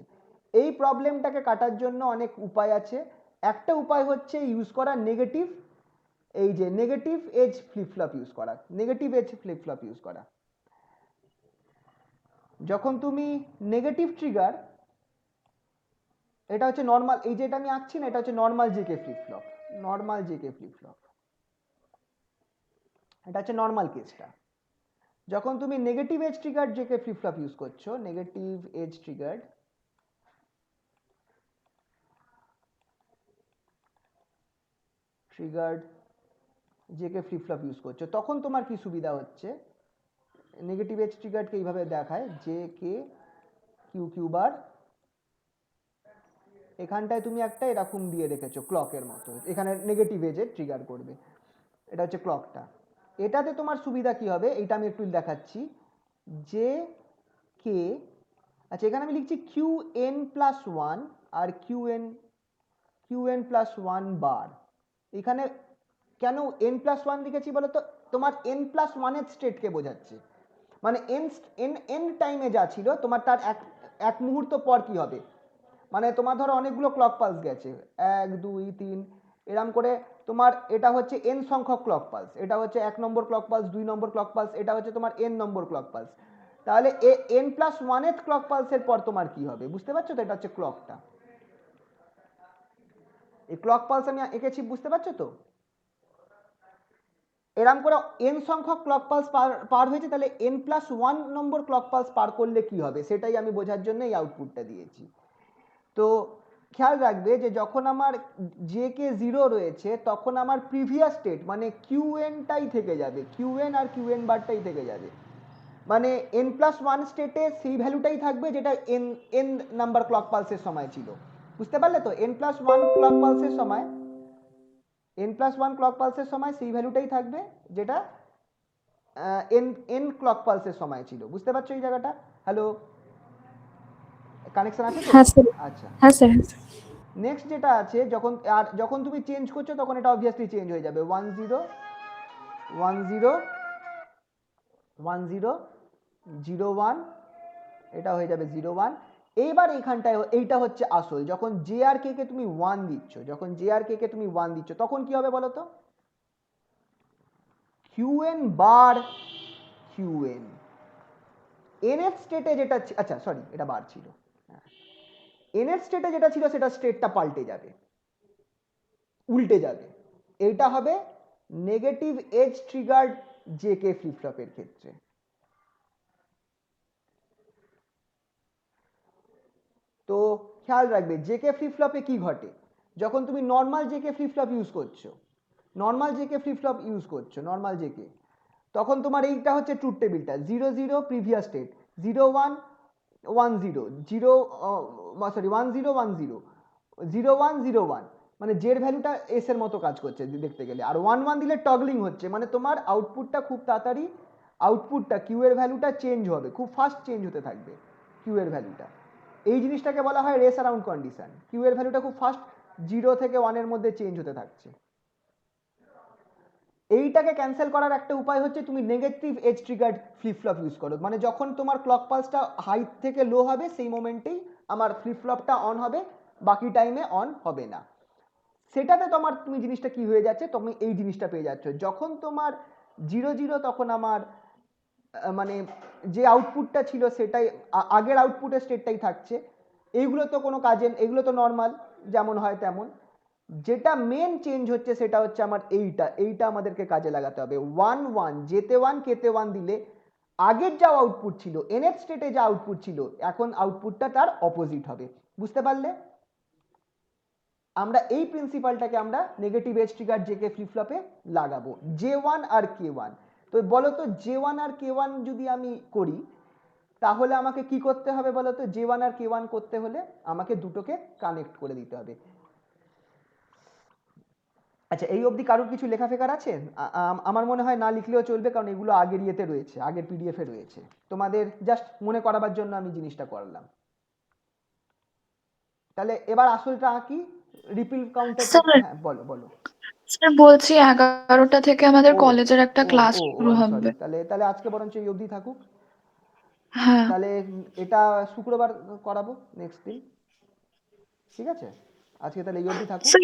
এই প্রবলেমটাকে কাটার জন্য অনেক উপায় আছে। একটা উপায় হচ্ছে ইউজ করা নেগেটিভ এই যে negative edge flip flop use করা, negative edge flip flop use করা। যখন তুমি নেগেটিভ ট্রিগার, এটা হচ্ছে নর্মাল, এই যেটা আমি আঁকছি না এটা হচ্ছে normal JK flip flop, normal JK flip flop, এটা হচ্ছে নর্মাল কেসটা। যখন তুমি negative edge trigger JK flip flop use করছো, negative edge triggered JK flip flop use করছো, তখন তোমার কি সুবিধা হচ্ছে, নেগেটিভ এজ ট্রিগার্ডকে এইভাবে দেখায় J K Q Q bar, এখানটায় তুমি একটা এরকম দিয়ে রেখেছো ক্লকের মতো, এখানে নেগেটিভ এজে ট্রিগার করবে, এটা হচ্ছে ক্লকটা। এটাতে তোমার সুবিধা কি হবে এইটা আমি একটু দেখাচ্ছি, যে কে আচ্ছা এখানে আমি লিখছি কিউ এন প্লাস ওয়ান আর কিউ এন প্লাস ওয়ান বার। এখানে কেন এন প্লাস ওয়ান লিখেছি বলো তো, তোমার এন প্লাস ওয়ানের স্টেটকে বোঝাচ্ছে, মানে এন এন এন টাইমে যা ছিল তোমার তার এক মুহূর্ত পর কি হবে, মানে তোমার ধরো অনেকগুলো ক্লক পালস গেছে 1 2 3 এরম করে, তোমার এটা হচ্ছে এন সংখ্যক ক্লক পালস, এটা হচ্ছে 1 নম্বর ক্লক পালস 2 নম্বর ক্লক পালস, এটা হচ্ছে তোমার এন নম্বর ক্লক পালস, তাহলে এন প্লাস ওয়ানের ক্লক পালসের পর তোমার কি হবে বুঝতে পারছো তো, এটা হচ্ছে ক্লকটা, এই ক্লক পালস আমি এঁকেছি বুঝতে পারছো তো। এরম করে এন সংখ্যক ক্লক পালস পার হয়েছে, তাহলে এন প্লাস ওয়ান নম্বর ক্লক পালস পার করলে কি হবে সেটাই আমি বোঝার জন্য এই আউটপুটটা দিয়েছি। তো খেয়াল রাখবে যে যখন আমার জে কে 0 রয়েছে তখন আমার প্রিভিয়াস স্টেট মানে কিউ এনটাই থেকে যাবে, কিউ এন আর কিউ এন বারটাই থেকে যাবে, মানে এন প্লাস ওয়ান স্টেটে সেই ভ্যালুটাই থাকবে যেটা এন এন নাম্বার ক্লক পালসের সময় ছিল, বুঝতে পারলে তো, এন প্লাস ওয়ান ক্লক পালসের সময় এন প্লাস ওয়ান ক্লক পালসের সময় সেই ভ্যালুটাই থাকবে যেটা এন এন ক্লক পালসের সময় ছিল, বুঝতে পারছো এই জায়গাটা। হ্যালো, কানেকশন আছে তো? হ্যাঁ স্যার, আচ্ছা হ্যাঁ স্যার। নেক্সট যেটা আছে যখন তুমি চেঞ্জ করছো তখন এটা অবভিয়াসলি চেঞ্জ হয়ে যাবে 1 0 1 0 1 0 0 1, এটা হয়ে যাবে 0 1। এইবার এইখানটায় এইটা হচ্ছে আসল, যখন জে আর কে কে তুমি 1 দিচ্ছ, যখন জে আর কে কে তুমি 1 দিচ্ছ তখন কি হবে বলো তো, কিউ এন বার কিউ এন, nth স্টেটে যেটা আচ্ছা সরি এটা বার ছিল, nth স্টেটে যেটা ছিল সেটা স্টেটটা পাল্টে যাবে, উল্টে যাবে। এইটা হবে negative edge triggered JK flip ফ্লপের ক্ষেত্রে। তো খেয়াল রাখবে জেকে ফ্লিপ ফ্লপে কি ঘটে, যখন তুমি normal JK flip flop use করছো, নর্মাল জেকে, তখন তোমার এইটা হচ্ছে ট্রুথ টেবিলটা 0 0 প্রিভিয়াস স্টেট, 0 1 1 0 0 সরি 1 0 1 0 0 1 0 1, মানে জের ভ্যালুটা এস এর মতো কাজ করছে দেখতে গেলে। আর 1 1 দিলে টগলিং হচ্ছে, মানে তোমার আউটপুটটা খুব তাড়াতাড়ি, আউটপুটটা কিউ এর ভ্যালুটা চেঞ্জ হবে, খুব ফাস্ট চেঞ্জ হতে থাকবে কিউ এর ভ্যালুটা। এই জিনিসটাকে বলা হয় রেস অ্যারাউন্ড কন্ডিশন। কিউ এর ভ্যালুটা খুব ফাস্ট 0 থেকে 1 এর মধ্যে চেঞ্জ হতে থাকছে। এইটাকে ক্যান্সেল করার একটা উপায় হচ্ছে তুমি negative edge triggered flip flop use করো, মানে যখন তোমার ক্লক পালসটা হাই থেকে লো হবে সেই মোমেন্টেই আমার ফ্লিপ ফ্লপটা অন হবে, বাকি টাইমে অন হবে না। সেটাতে তোমার তুমি জিনিসটা কি হয়ে যাচ্ছে, তুমি এই জিনিসটা পেয়ে যাচ্ছ, যখন তোমার 0 0 তখন আমার মানে যে আউটপুটটা ছিল সেটাই আগের আউটপুটের স্টেটটাই থাকছে। এইগুলো তো কোনো কাজে, এগুলো তো নর্মাল যেমন হয় তেমন। যেটা মেন চেঞ্জ হচ্ছে সেটা হচ্ছে আমার এইটা আমাদেরকে কাজে লাগাতে হবে। 1 1 যেতে 1 কেতে 1 দিলে আগের যা আউটপুট ছিল nth স্টেটে যা আউটপুট ছিল এখন আউটপুটটা তার অপোজিট হবে। বুঝতে পারলে? আমরা এই প্রিন্সিপালটাকে আমরা negative edge trigger JK flip ফ্লপে লাগাবো, J1 আর K1। তো বলো তো J1 আর K1 যদি আমি করি তাহলে আমাকে কি করতে হবে বলো তো? J1 আর K1 করতে হলে আমাকে দুটোকে কানেক্ট করে দিতে হবে। আচ্ছা, এই অবধি কারোর কিছু লেখা ফেকার আছে? আমার মনে হয় না লিখলেও চলবে, কারণ এগুলো আগের ইয়েতে রয়েছে, আগের পিডিএফে রয়েছে। তোমাদের জাস্ট মনে করাবার জন্য আমি জিনিসটা করলাম। তাহলে এবার আসলটা কি, রিপিল কাউন্টার। হ্যাঁ বলো বলো। স্যার বলছি 11টা থেকে আমাদের ও কলেজের একটা ও ক্লাস ও শুরু আই হবে। সরি, তাহলে আজকে বরঞ্চ এই অবধি থাকুক। হ্যাঁ তাহলে এটা শুক্রবার করাবো, নেক্সট দিন। ঠিক আছে, আজকে তাহলে এই অবধি থাকুক। স্যার